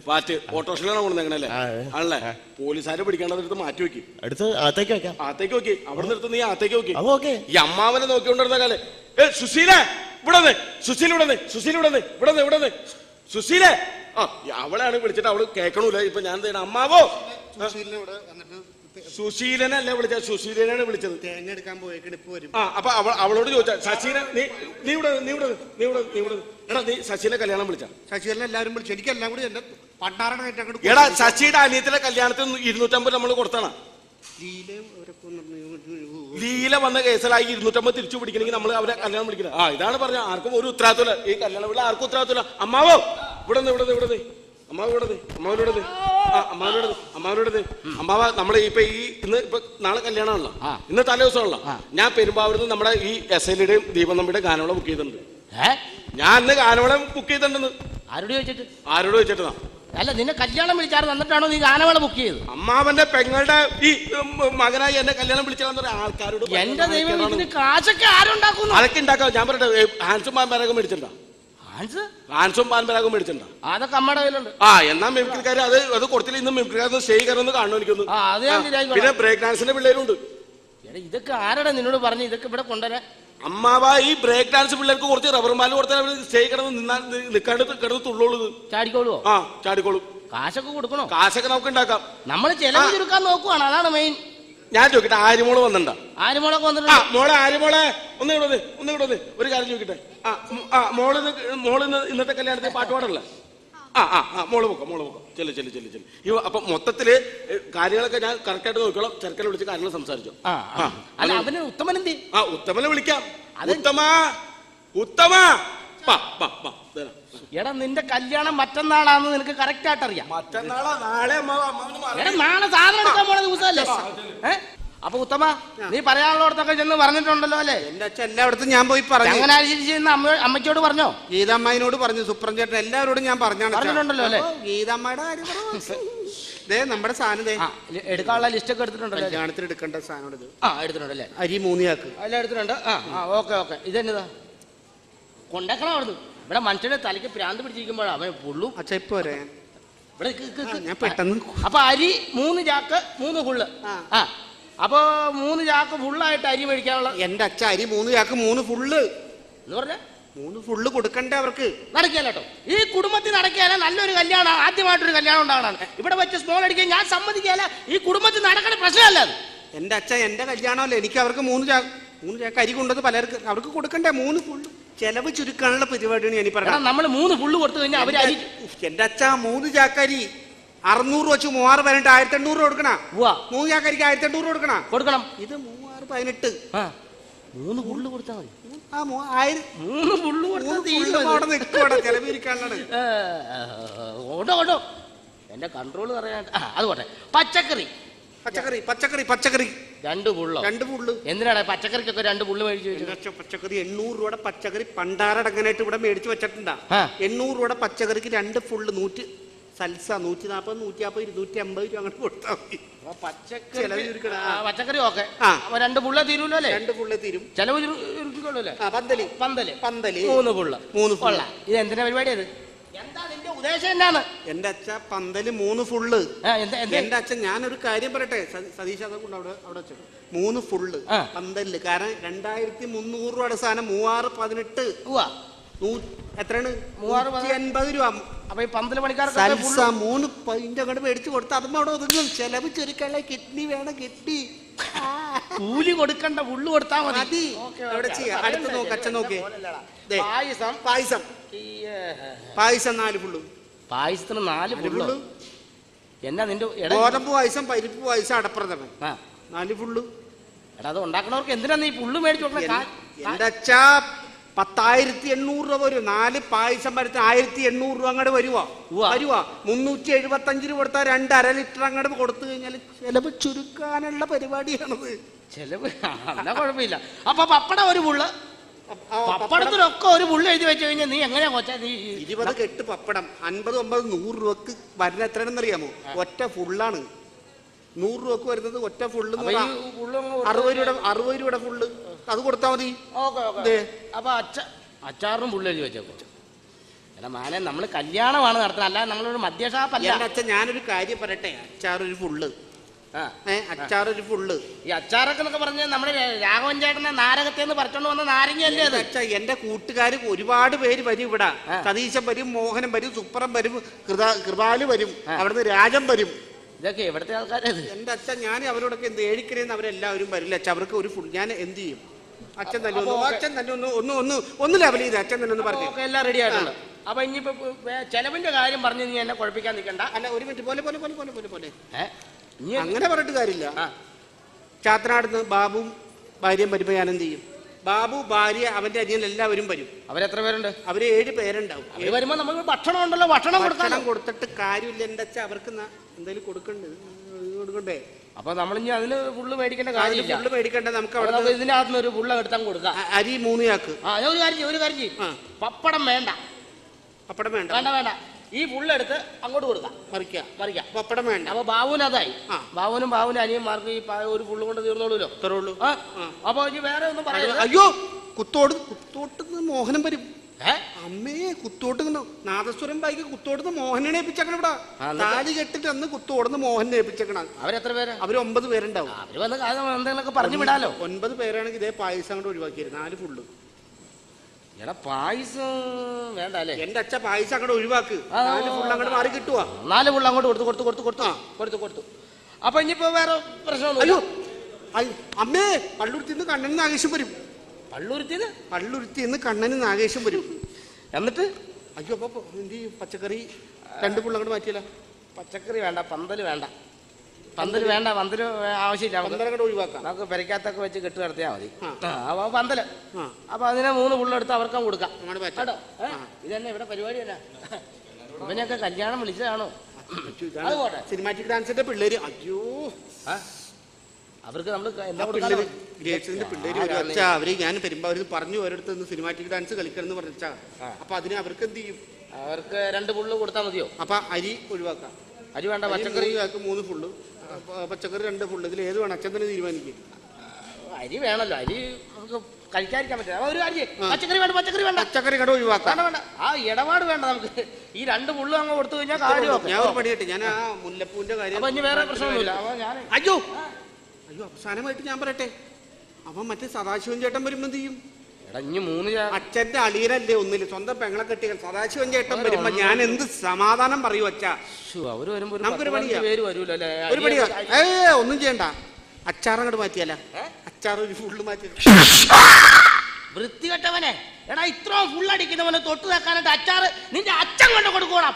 പാറ്റ് ഓട്ടോറിക്ഷയിലാണ് കൊണ്ടുവന്നേക്കണല്ലേ? ആണല്ലേ? പോലീസുകാരെ പിടിക്കേണ്ടത് മാറ്റി വെക്കി, അടുത്ത് അകത്തേക്ക് വെക്കാം. അകത്തേക്ക് നോക്കി. അവിടെ നിർത്ത് നീ അകത്തേക്ക് നോക്കി. ഓക്കെ. ഈ അമ്മാവനെ നോക്കിക്കൊണ്ടിരുന്ന കാലേ സുശീലേ സുശീലേ അവളാണ് വിളിച്ചിട്ട് അവള് കേൾക്കണൂല. ഇപ്പൊ ഞാൻ അമ്മാവോ സുശീലനല്ലേ വിളിച്ചത്? സുശീലനാണ് വിളിച്ചത്. തേങ്ങ എടുക്കാൻ പോയേക്കണ് ഇപ്പൊ വരും. അപ്പൊ അവളോട് ചോദിച്ചാ ശശീല നീ ഇവിടെ എടാ നീ ശശീലെ കല്യാണം വിളിച്ച? ശശീലനെ എല്ലാവരും വിളിച്ചു. എനിക്കെല്ലാം കൂടി എന്റെ പണ്ടാറ എടാ ശശിയുടെ അനിയത്തിലെ കല്യാണത്തിന് 250 നമ്മൾ കൊടുത്താണ്. ലീല വന്ന കേസിലായി 250 തിരിച്ചു പിടിക്കണമെങ്കിൽ നമ്മൾ അവരെ കല്യാണം വിളിക്കുന്നത്. ഇതാണ് പറഞ്ഞ ആർക്കും ഒരു ഉത്തരവാദിത്തമില്ല. ഈ കല്യാണ വീട്ടിൽ ആർക്കും ഉത്തരവാദിത്തമില്ല. അമ്മാവോ അമ്മാവ നമ്മളെ ഇപ്പൊ നാളെ കല്യാണമാണല്ലോ, ഇന്ന് തലേ ദിവസമാണല്ലോ. ഞാൻ പെരുമ്പാവൂരിൽ നമ്മുടെ ഈ SLയുടെയും ദീപം നമ്പിയുടെ ഗാനമേള ബുക്ക് ചെയ്തിട്ടുണ്ട്. ഞാൻ ഇന്ന് ഗാനമേള ബുക്ക് ചെയ്തിട്ടുണ്ടെന്ന്. ആരോട് ചോദിച്ചിട്ടാ? അല്ല, നിന്നെ കല്യാണം വിളിച്ചാൽ വന്നിട്ടാണോ നീ ഗാനമേള ബുക്ക് ചെയ്തത്? അമ്മാവന്റെ പെങ്ങളുടെ ഈ മകനായി എന്നെ കല്യാണം വിളിച്ചാൽ ആൾക്കാരോട് എന്റെ ദൈവം, കാശൊക്കെ ആരുണ്ടാക്കുന്നു? അതൊക്കെ ഉണ്ടാക്കാം. ഞാൻ പറയട്ടെ, ഹാൻസും പാൻപരാഗം മേടിച്ചിട്ടുണ്ടോ? ഹാൻസും പാൻപരാഗം മേടിച്ചിട്ടുണ്ടോ? അതൊക്കെ അമ്മയുടെ കയ്യിലുണ്ട്. എന്നാ മിമിക്രിക്കാര് അത് കൊടുത്തില്ല. ഇന്ന് മിമിക്രിക്കാർ സ്റ്റേജ് കയറുന്ന കാണുന്നു എനിക്കൊന്ന്. പിന്നെ ബ്രേക്ക് ഡാൻസിന്റെ പിള്ളേരുണ്ട്. ഇതൊക്കെ ആരാടാ നിന്നോട് പറഞ്ഞു ഇതൊക്കെ ഇവിടെ കൊണ്ടുവരാൻ? അമ്മാവ ഈ ബ്രേക്ക് ഡാൻസ് പിള്ളേർക്ക് കുറച്ച് റബ്ബർ പാല് കൊടുത്താൽ സ്റ്റേജ് കിടന്ന് തുള്ളോളൂ. ചാടിക്കോളൂ. ചാടിക്കോളൂ. കാശൊക്കെ കൊടുക്കണോ? കാശൊക്കെ നമുക്ക് ഉണ്ടാക്കാം. നമ്മൾ ചെലവ് ചുരുക്കാൻ നോക്കുവാണ്, അതാണ് മെയിൻ. ഞാൻ ചോദിക്കട്ടെ, ആര്യമോള് വന്നിട്ടുണ്ടോ? ആര്യമോളൊക്കെ വന്നിട്ടുണ്ട്. മോളെ ആര്യമോളെ ഒന്നിവിടെ ഒരു കാര്യം ചോദിക്കട്ടെ. മോള് ഇന്നത്തെ കല്യാണത്തിന് പാട്ട് പാടല്ലേ? മോള് പൊക്കോ ചെല്ലു. അപ്പൊ മൊത്തത്തില് കാര്യങ്ങളൊക്കെ ഞാൻ കറക്റ്റായിട്ട് നോക്കിക്കോളാം. ചെറുക്കനെ വിളിച്ച് കാര്യങ്ങൾ സംസാരിച്ചോ. ഉത്തമനെ വിളിക്കാം. ഉത്തമ എടാ, നിന്റെ കല്യാണം മറ്റന്നാളാന്ന് നിനക്ക് കറക്റ്റ് ആയിട്ട് അറിയാം. മറ്റന്നാളാ? നാളെ നാളെ സാധനം എടുക്കാൻ പോണ ദിവസമല്ലേ? അപ്പൊ ഉത്തമ, നീ പറയാനുള്ളടത്തൊക്കെ ചെന്ന് പറഞ്ഞിട്ടുണ്ടല്ലോ അല്ലേ? എന്റെ അച്ഛൻ എല്ലായിടത്തും ഞാൻ പോയി പറഞ്ഞു. അങ്ങനെ അമ്മയ്ക്കോട് പറഞ്ഞോ? ഗീതമ്മയോട് പറഞ്ഞു, സുപ്രം ചേട്ടൻ എല്ലാവരോടും ഞാൻ പറഞ്ഞിട്ടുണ്ടല്ലോ അല്ലേ? ഗീതമ്മയുടെ കാര്യം നമ്മുടെ സാധനം എടുക്കാനുള്ള ലിസ്റ്റ് ഒക്കെ എടുത്തിട്ടുണ്ടല്ലോ. കല്യാണത്തിന് എടുക്കേണ്ട സാധനം എടുത്തിട്ടുണ്ടല്ലേ? അരി 3 ചാക്ക് എല്ലാം എടുത്തിട്ടുണ്ട്. ഓക്കെ. ഇതെന്നതാ കൊണ്ടേക്കണം അവിടുന്ന്. ഇവിടെ മനുഷ്യന്റെ തലയ്ക്ക് പ്രാന്ത് പിടിച്ചിരിക്കുമ്പോഴാണ് അവൻ പുള്ളും. ഞാൻ പെട്ടെന്ന്. അപ്പൊ അരി 3 ചാക്ക് 3 ഫുള്ള്. അപ്പൊ 3 ചാക്ക് ഫുള്ളായിട്ട് അരി മേടിക്കാനുള്ള. എന്റെ അച്ഛ അരി 3 ചാക്ക് 3 ഫുള്ള് എന്ന് പറഞ്ഞ 3 ഫുള്ള് കൊടുക്കണ്ടേ അവർക്ക്? നടക്കില്ല കേട്ടോ. ഈ കുടുംബത്തിൽ നടക്കിയാല നല്ലൊരു കല്യാണം, ആദ്യമായിട്ടൊരു കല്യാണം ഉണ്ടാകണം. ഇവിടെ വെച്ച് സ്മോൾ അടിക്കാൻ ഞാൻ സമ്മതിക്കാല. ഈ കുടുംബത്തിൽ നടക്കണ പ്രശ്നമല്ല അത്. എന്റെ അച്ഛ എന്റെ കല്യാണമല്ലേ, എനിക്ക് അവർക്ക് 3 ചാക്ക് അരി കൊണ്ടത് പലർക്ക് അവർക്ക് കൊടുക്കണ്ടേ? 3 ഫുള്ള് ചെലവ് ചുരുക്കാനുള്ള പരിപാടിയാണ് ഞാൻ പറഞ്ഞത്. നമ്മൾ 3 ഫുള്ള് കൊടുത്തു കഴിഞ്ഞാൽ അവര് അരി. എന്റെ അച്ഛ 3 ചാക്കരി 600 വെച്ച് 3000 പറഞ്ഞിട്ട് 1800 കൊടുക്കണം. 3 ചാക്കരിക്ക് 1800 കൊടുക്കണം. ഇത് 3018. 3 ഫുള്ള് കൊടുത്താൽ മതി. 3 ഫുള്ള് കൊടുത്താൽ ചെലവിരിക്കാനുള്ളത്. ഓടോ എന്റെ കൺട്രോൾ പറയാൻ. അതുപോട്ടെ. പച്ചക്കറി 2 ഫുള്ള്. എന്തിനാണ് പച്ചക്കറിക്കൊക്കെ 2 ഫുള്ള് മേടിച്ചു വെച്ചു? പച്ചക്കറി 800 രൂപയുടെ പച്ചക്കറി പണ്ടാരടങ്ങനായിട്ട് ഇവിടെ മേടിച്ചു വെച്ചിട്ടുണ്ടാ. 800 രൂപയുടെ പച്ചക്കറിക്ക് 2 ഫുള്ള് 100 സൽസ 140, 150, 250 രൂപ അങ്ങനെ കൊടുത്താൽ മതി. പച്ചക്കറി ഓക്കെ. 2 ഫുള്ളേ തീരൂല്ലോ അല്ലേ? 2 ഫുള്ളേ തീരും. ചെലവ് ചുരുക്കിക്കൊള്ളൂല്ലേ? പന്തല് 3 ഫുള്ള്. ഇത് എന്തിനാ പരിപാടി? അത് എന്താ നിന്റെ ഉദ്ദേശം? എന്താണ് എന്റെ അച്ഛ പന്തല് 3 ഫുള്ള്. എന്റെ അച്ഛൻ ഞാനൊരു കാര്യം പറയട്ടെ, സതീഷ് അതൊക്കെ അവിടെ വെച്ചു 3 ഫുള്ള് പന്തല്. കാരണം 2300 രൂപയുടെ സാധനം 3618 എത്രയാണ്? 380 രൂപ. അപ്പൊ ഈ പന്തല് പണിക്കാർക്ക് സൽസ 3 പൈന്റ് അങ്ങോട്ട് മേടിച്ചു കൊടുത്ത് അതും അവിടെ ഒതുങ്ങും. ചെലവ് ചുരുക്കാനുള്ള കിഡ്നി വേണം, കിഡ്നി. കൂലി കൊടുക്കണ്ട, ഉള്ളു കൊടുത്താൽ മതി. അവിടെ ചെയ്യാം. അടുത്ത് നോക്ക്, അച്ഛൻ നോക്കേ. പായസം പായസം പായസം 4 ഫുള്ള്. പായസത്തിന് 4 ഫുള്ള്. എന്നാ നിന്റെ ഗോതമ്പ് പായസം, പരിപ്പ് പായസം, അടപ്രഥമൻ 4 ഫുള്ള്. എടാ അത് ഉണ്ടാക്കണവർക്ക് എന്തിനാ നീ പുള്ളു മേടിച്ചു കൊടുക്കണ? എന്റെ അച്ഛാ 10,800 രൂപ വരും. 4 പായസം വരുന്ന 1,800 രൂപ അങ്ങോട്ട് വരുവാ. 375 രൂപ കൊടുത്താൽ 2.5 ലിറ്റർ അങ്ങോട്ട് കൊടുത്തു കഴിഞ്ഞാൽ ചെലവ് ചുരുക്കാനുള്ള പരിപാടിയാണത്. ചെലവ് എന്നാ കുഴപ്പമില്ല. അപ്പൊ പപ്പടം ഒരു പുള്ള്, പപ്പടത്തിനൊക്കെ ഒരു പുള്ളി എഴുതി വെച്ച് കഴിഞ്ഞാൽ നീ എങ്ങനെയാ കൊച്ചാ? നീ 20 കെട്ട് പപ്പടം 50, 90, 100 രൂപക്ക് വരുന്ന എത്രയാണെന്ന് അറിയാമോ? ഒറ്റ ഫുള്ളാണ്. 100 രൂപക്ക് വരുന്നത് ഒറ്റ ഫുള്ള് 60 രൂപയുടെ ഫുള്ള്. അത് കൊടുത്താൽ മതി. അപ്പൊ അച്ചാറിനും പുള്ളി എഴുതി വെച്ചേക്കോ. എടാ മാനെ, നമ്മള് കല്യാണമാണ് നടത്തുന്നത്, അല്ലാതെ നമ്മളൊരു മദ്യഷാപ്പല്ല. എന്റെ അച്ഛൻ ഞാനൊരു കാര്യം പറയട്ടെ. അച്ചാറൊരു ഫുള്ള്. അച്ചാറൊരു ഫുള്ള്. ഈ അച്ചാറൊക്കെ എന്നൊക്കെ പറഞ്ഞാൽ നമ്മുടെ രാഘവൻ ചേട്ടനെ നാരകത്തേന്ന് പറിച്ചോണ്ട് വന്ന നാരങ്ങയല്ലേ അത്? അച്ഛാ എന്റെ കൂട്ടുകാർ ഒരുപാട് പേര് വരും ഇവിടെ. സതീശൻ വരും, മോഹനം വരും, സുപ്രം വരും, കൃപാല് വരും, അവിടുന്ന് രാജൻ വരും. ഇതൊക്കെ എവിടത്തെ ആൾക്കാരത്? എന്റെ അച്ഛൻ ഞാൻ അവരോടൊക്കെ എന്ത് ഏഴിക്കരേന്ന് അവരെല്ലാവരും വരില്ല അച്ഛൻ. അവർക്ക് ഒരു ഫുൾ ഞാൻ എന്ത് ചെയ്യും? അച്ഛൻ തന്നെ ഒന്ന് ലെവൽ ചെയ്ത് അച്ഛൻ തന്നെ ഒന്ന് പറഞ്ഞു. എല്ലാം റെഡി ആയിട്ടുണ്ട്. അപ്പൊ ഇനിയിപ്പോ ചെലവിന്റെ കാര്യം പറഞ്ഞ് നീ എന്നെ കുഴപ്പിക്കാൻ നിൽക്കണ്ട. അല്ല, ഒരു മിനിറ്റ്. പോലെ അങ്ങനെ പറഞ്ഞിട്ട് കാര്യമില്ല. ചാത്തനാടുന്ന് ബാബുവും ഭാര്യയും വരുമ്പോ ഞാൻ എന്ത് ചെയ്യും? ബാബു, ഭാര്യ, അവന്റെ അനിയൻ എല്ലാവരും വരും. അവരെത്ര പേരുണ്ട്? അവര് 7 പേരുണ്ടാവും. വരുമ്പോ നമുക്ക് ഭക്ഷണം ഉണ്ടല്ലോ, ഭക്ഷണം കൊടുത്തിട്ട് കാര്യമില്ല. എന്റെ അച്ഛൻ അവർക്ക് എന്തെങ്കിലും കൊടുക്കണ്ടേ? അപ്പൊ നമ്മളിനി അതിന് ഫുള്ള് മേടിക്കേണ്ട കാര്യമില്ല. ഫുള്ള് മേടിക്കണ്ട. നമുക്ക് ഇതിന്റെ അകത്തുനിന്ന് ഒരു ഫുള്ള എടുത്താൽ കൊടുക്കാം. അരി 3 ചാക്ക്. ഒരു കാര്യം പപ്പടം വേണ്ട. വേണ്ട. ഈ ഫുള്ളെടുത്ത് അങ്ങോട്ട് കൊടുക്കാം. മറിക്കാം. പപ്പടം വേണ്ട. അപ്പൊ ബാബുവിന് അതായി. ബാബുവിനും അനിയന്മാർക്ക് ഈ ഒരു ഫുള്ള് കൊണ്ട് തീർന്നോളൂല്ലോ. അപ്പൊ ഇനി വേറെ ഒന്നും പറയാം. അയ്യോ, കുത്തോട്ട് മോഹനം വരും. അമ്മേ, കുത്തോട്ട് നാദസ്വരം ബൈക്ക് കുത്തോടുന്ന് മോഹനെ ഏൽപ്പിച്ചേക്കണം. ഇവിടെ താലി കെട്ടിട്ട് അന്ന് കുത്തോടുന്ന് മോഹനെ ഏൽപ്പിച്ചേക്കണം. അവരെത്ര പേര്? അവര് 9 പേരുണ്ടാവും. എന്തെങ്കിലുമൊക്കെ പറഞ്ഞു വിടാലോ. 9 പേരാണെങ്കിൽ ഇതേ പായസം അങ്ങോട്ട് ഒഴിവാക്കിയത് 4 ഫുള്ള്. എടാ പായസം വേണ്ട അല്ലേ? എന്റെ അച്ഛൻ പായസം അങ്ങോട്ട് ഒഴിവാക്ക്. 4 ഫുള്ള് അങ്ങോട്ട് മാറി കിട്ടുവാ. 4 ഫുള്ള് അങ്ങോട്ട് കൊടുത്തു. അപ്പൊ ഇനിയിപ്പോ വേറെ പ്രശ്നമൊന്നും. അയ്യോ അമ്മേ, പള്ളുരുത്തിന്ന് കണ്ണന് നാഗേശം വരും. പള്ളുരുത്തിന്ന് കണ്ണന് നാഗേശം വരും. എന്നിട്ട് അയ്യോ അപ്പൊ എന്ത് പച്ചക്കറി 2 ഫുള്ള് അങ്ങോട്ട് മാറ്റിയല്ല? പച്ചക്കറി വേണ്ട, പന്തല് വേണ്ട, പന്തല് ആവശ്യമില്ല. ഒഴിവാക്കാം. നമുക്ക് പെരക്കാത്തൊക്കെ വെച്ച് കെട്ട് നടത്തിയാൽ മതി. അപ്പൊ പന്തല്. അപ്പൊ അതിനെ 3 ഫുള്ളെടുത്ത് അവർക്കും കൊടുക്കാം. ഇതന്നെ ഇവിടെ പരിപാടി തന്നെ. ഇവനെയൊക്കെ കല്യാണം വിളിച്ചതാണോ? സിനിമാറ്റിക് ഡാൻസിന്റെ പിള്ളേര്. അയ്യോ, അവർക്ക് നമ്മള് ഗ്രേറ്റ്സിന്റെ പിള്ളേര് അവര് ഞാൻ വരുമ്പോ അവര് പറഞ്ഞു ഒരിടത്ത് നിന്ന് സിനിമാറ്റിക് ഡാൻസ് കളിക്കണം എന്ന് പറഞ്ഞാ. അപ്പൊ അതിന് അവർക്ക് എന്ത് ചെയ്യും? അവർക്ക് 2 ഫുള്ള് കൊടുത്താൽ മതിയോ? അപ്പൊ അരി ഒഴിവാക്കാം. അരി വേണ്ട. പച്ചക്കറി 3 ഫുള്ള്, പച്ചക്കറി 2 ഫുള്ള്. ഇതിൽ ഏത് വേണം അച്ഛൻ തന്നെ തീരുമാനിക്കും. അരി വേണല്ലോ, അരി നമുക്ക് കഴിക്കാതിരിക്കാൻ പറ്റില്ല. ഒരു കാര്യം, പച്ചക്കറി വേണ്ട. പച്ചക്കറി കട ഒഴിവാക്കാം. വേണ്ട. ആ ഇടപാട് വേണ്ട നമുക്ക്. ഈ 2 ഫുള്ള് അങ്ങ് കൊടുത്തു കഴിഞ്ഞാൽ കാര്യം. ഞാൻ ഒരു പണിയായിട്ട് ഞാൻ ആ മുല്ലപ്പൂവിന്റെ കാര്യം. അപ്പൊ ഇനി വേറെ പ്രശ്നമൊന്നുമില്ല. അയ്യോ അവസാനമായിട്ട് ഞാൻ പറയട്ടെ. അവൻ മറ്റേ സദാശിവൻ ചേട്ടൻ വരുമ്പോ എന്ത് ചെയ്യും? അച്ഛന്റെ അളിയനല്ലേ ഒന്നില്, സ്വന്തം പെങ്ങളെ കെട്ടിയ സദാശിവൻ ചേട്ടൻ വരുമ്പോ ഞാൻ എന്ത് സമാധാനം പറയൂ അച്ഛാ? നമുക്കൊരു പണിയാ. ഒന്നും ചെയ്യണ്ട. അച്ചാറങ്ങോട്ട് മാറ്റിയല്ല. അച്ചാർ ഒരു ഫുള്ള് മാറ്റി. വൃത്തികെട്ടവനെ, എടാ ഇത്രയും ഫുൾ അടിക്കുന്നവനെ തൊട്ട് വെക്കാനായിട്ട് അച്ചാറ് നിന്റെ അച്ഛൻ കൊണ്ട് കൊടുക്കണം.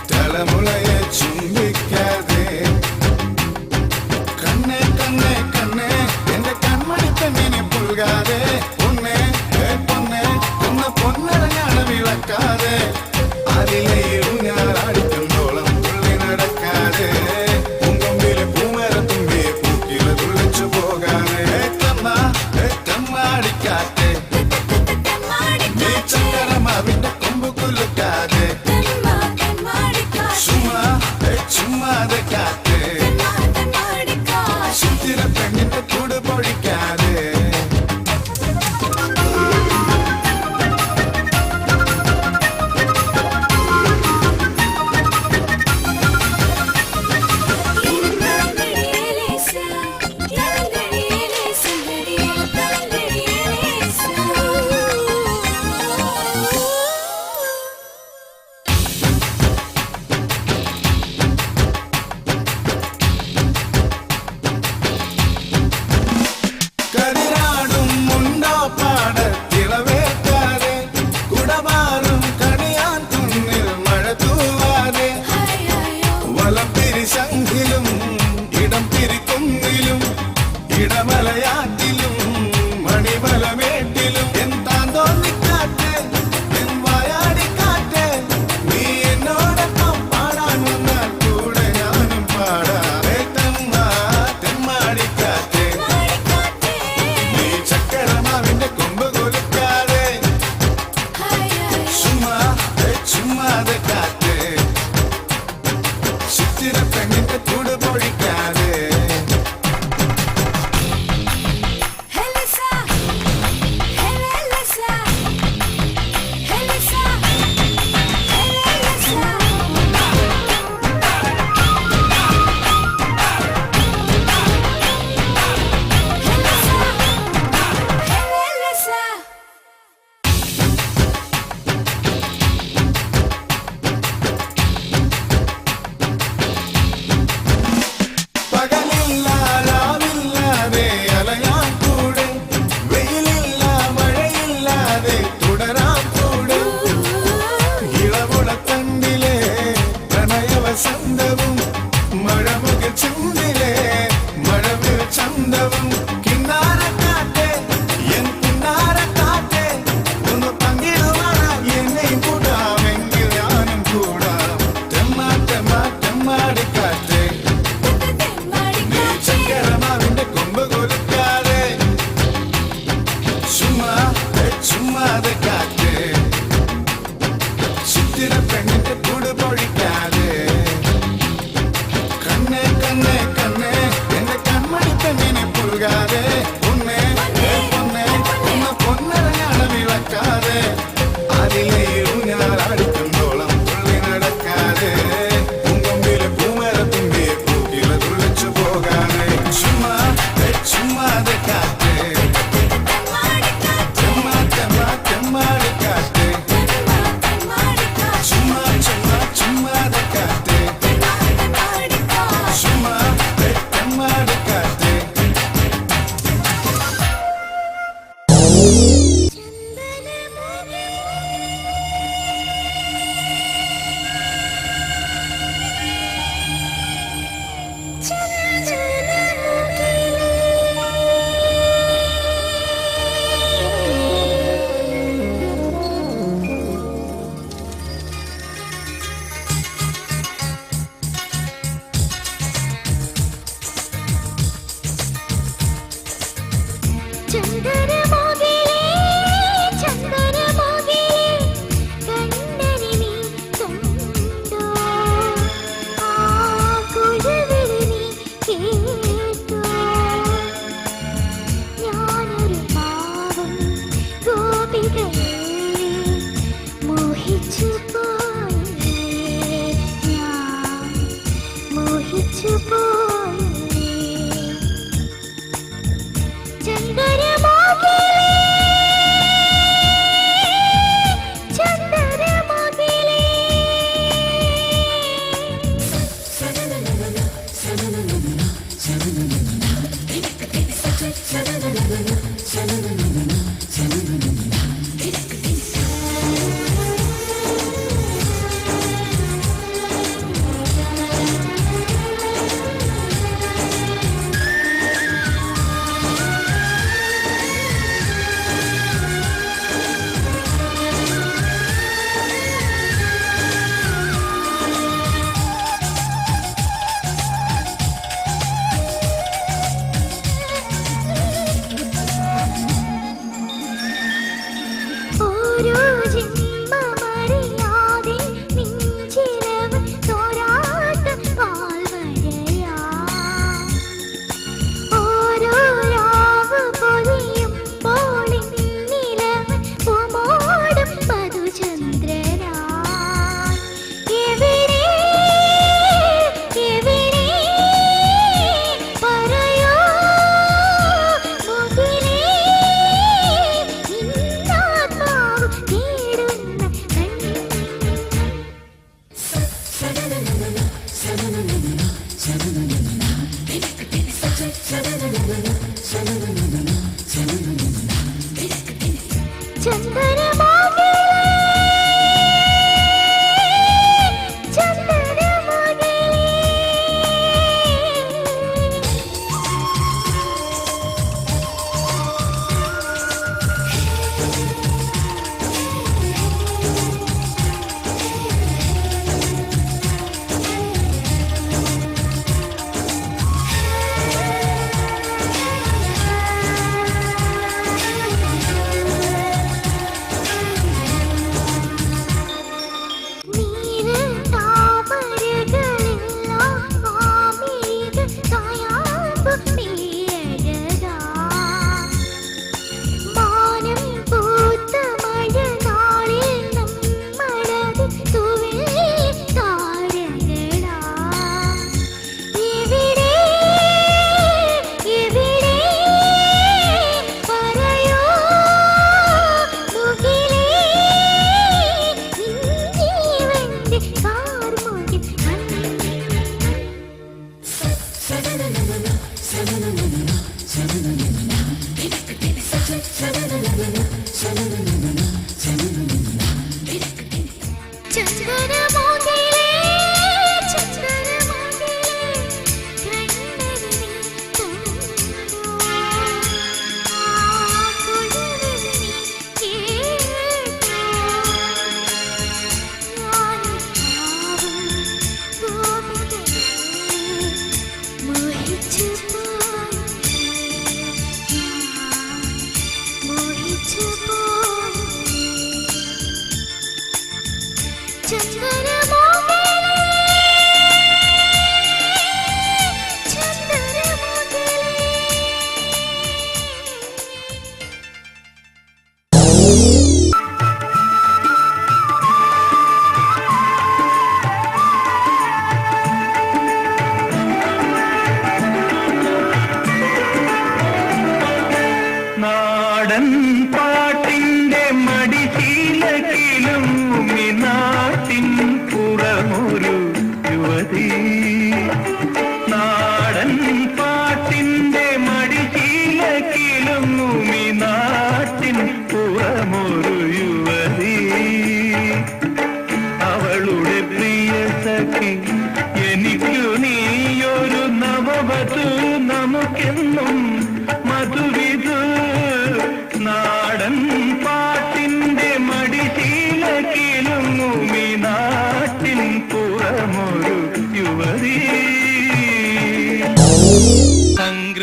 തലമുളയെ ചുംബിക്കാതെ മലപ്പിരിശങ്കിലും ഇടം പിരിക്കുന്നിലും ഇടമലയാറ്റിലും മണിമലമേട്ടിലും എന്താ തോന്നിക്കാറ്റ് എൻ വായാടിക്കാറ്റ് നീ എന്നോടൊപ്പം പാടാൻ വന്നാൽ കൂടെ ഞാനും പാടാം തെമ്മാടിക്കാറ്റ് നീ ചക്കരമാവിന്റെ കൊമ്പ് കൊലുക്കാതെ ചുമ്മാതെ കാറ്റ് ചിത്തിരപ്പെണ്ണിന്റെ കൂട് പൊഴിക്കാതെ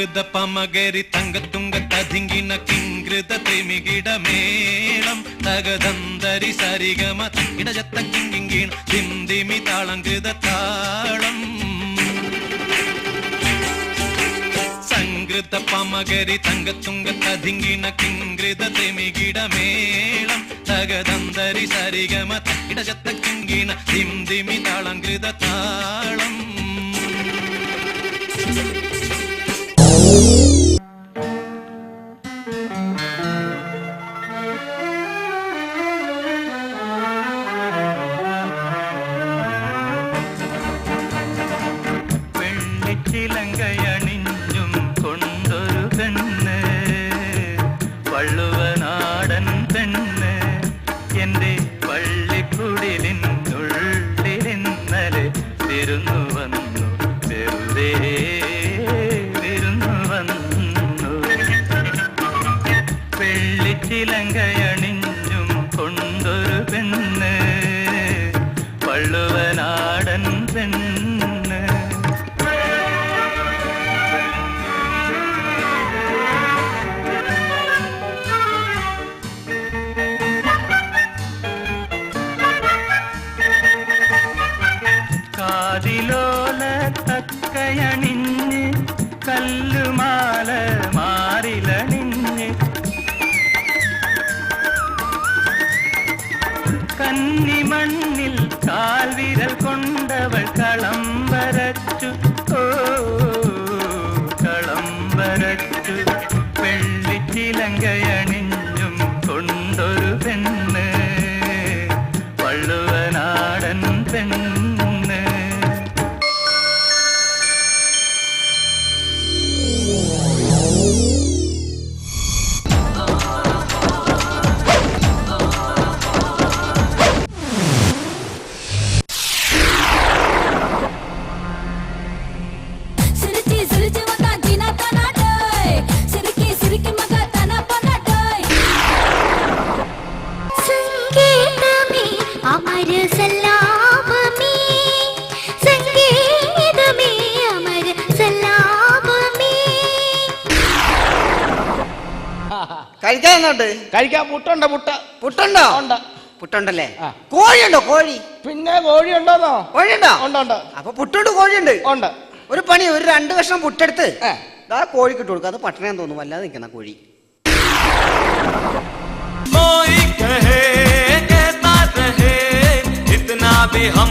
സംഗൃത പമകരി തങ്കത്തുങ്ക തതിങ്കിന കിങ്കൃത ത്രിമികിട മേളം തകതന്തരി സരിഗമ ഇടജത്ത കിങ്കിണ ദിന്ദിമി താളങ്കൃത താളം സംഗൃത പമകരി തങ്കത്തുങ്ക തതിങ്കിന കിങ്കൃത ത്രിമികിട മേളം തകതന്തരി സരിഗമ ഇടജത്ത കിങ്കിണ ദിന്ദിമി താളങ്കൃത താളം വെള്ളിച്ചിലങ്കയണിഞ്ഞും കൊണ്ടൊരു പെണ്ണ് വള്ളുവനാടൻ പെണ്ണ് എന്റെ പള്ളിക്കുടിലിനുള്ളിലിന്നലെ വിരുന്നു വന്നു വെറുതെ വിരുന്നു വന്നു വെള്ളിച്ചിലങ്കയണിഞ്ഞും കൊണ്ടൊരു പെണ്ണ് വള്ളുവനാടൻ പെണ്ണ് കാതിലോല തക്കയണിഞ്ഞ് കല്ലുമാല മാറിലണിഞ്ഞ് കന്നിമണ്ണിൽ കാൽവിരൽ കൊണ്ടവൾ കളം വരച്ചു ഓ കളം വരച്ചു വെള്ളിച്ചിലങ്കയണിഞ്ഞും കൊണ്ടൊരു പെണ്ണ് വള്ളുവനാടൻ പെണ്ണ് കഴിക്കാന്നോട്ട് കഴിക്കാൻ പുട്ടുണ്ടോ പുട്ടുണ്ടോ പുട്ടുണ്ടല്ലേ കോഴിയുണ്ടോ കോഴി പിന്നെ കോഴി ഉണ്ടോന്നോ കോഴിയുണ്ടോ ഉണ്ട് അപ്പൊ പുട്ടുണ്ട് കോഴിയുണ്ട് ഉണ്ട് ഒരു പണി ഒരു 2 കഷ്ണം പുട്ടെടുത്ത് ആ കോഴിക്ക് ഇട്ട് കൊടുക്കുക അത് പട്ടണയാൻ തോന്നും വല്ലാതെ നിൽക്കുന്ന കോഴി कोई कहे कहता रहे इतना भी हम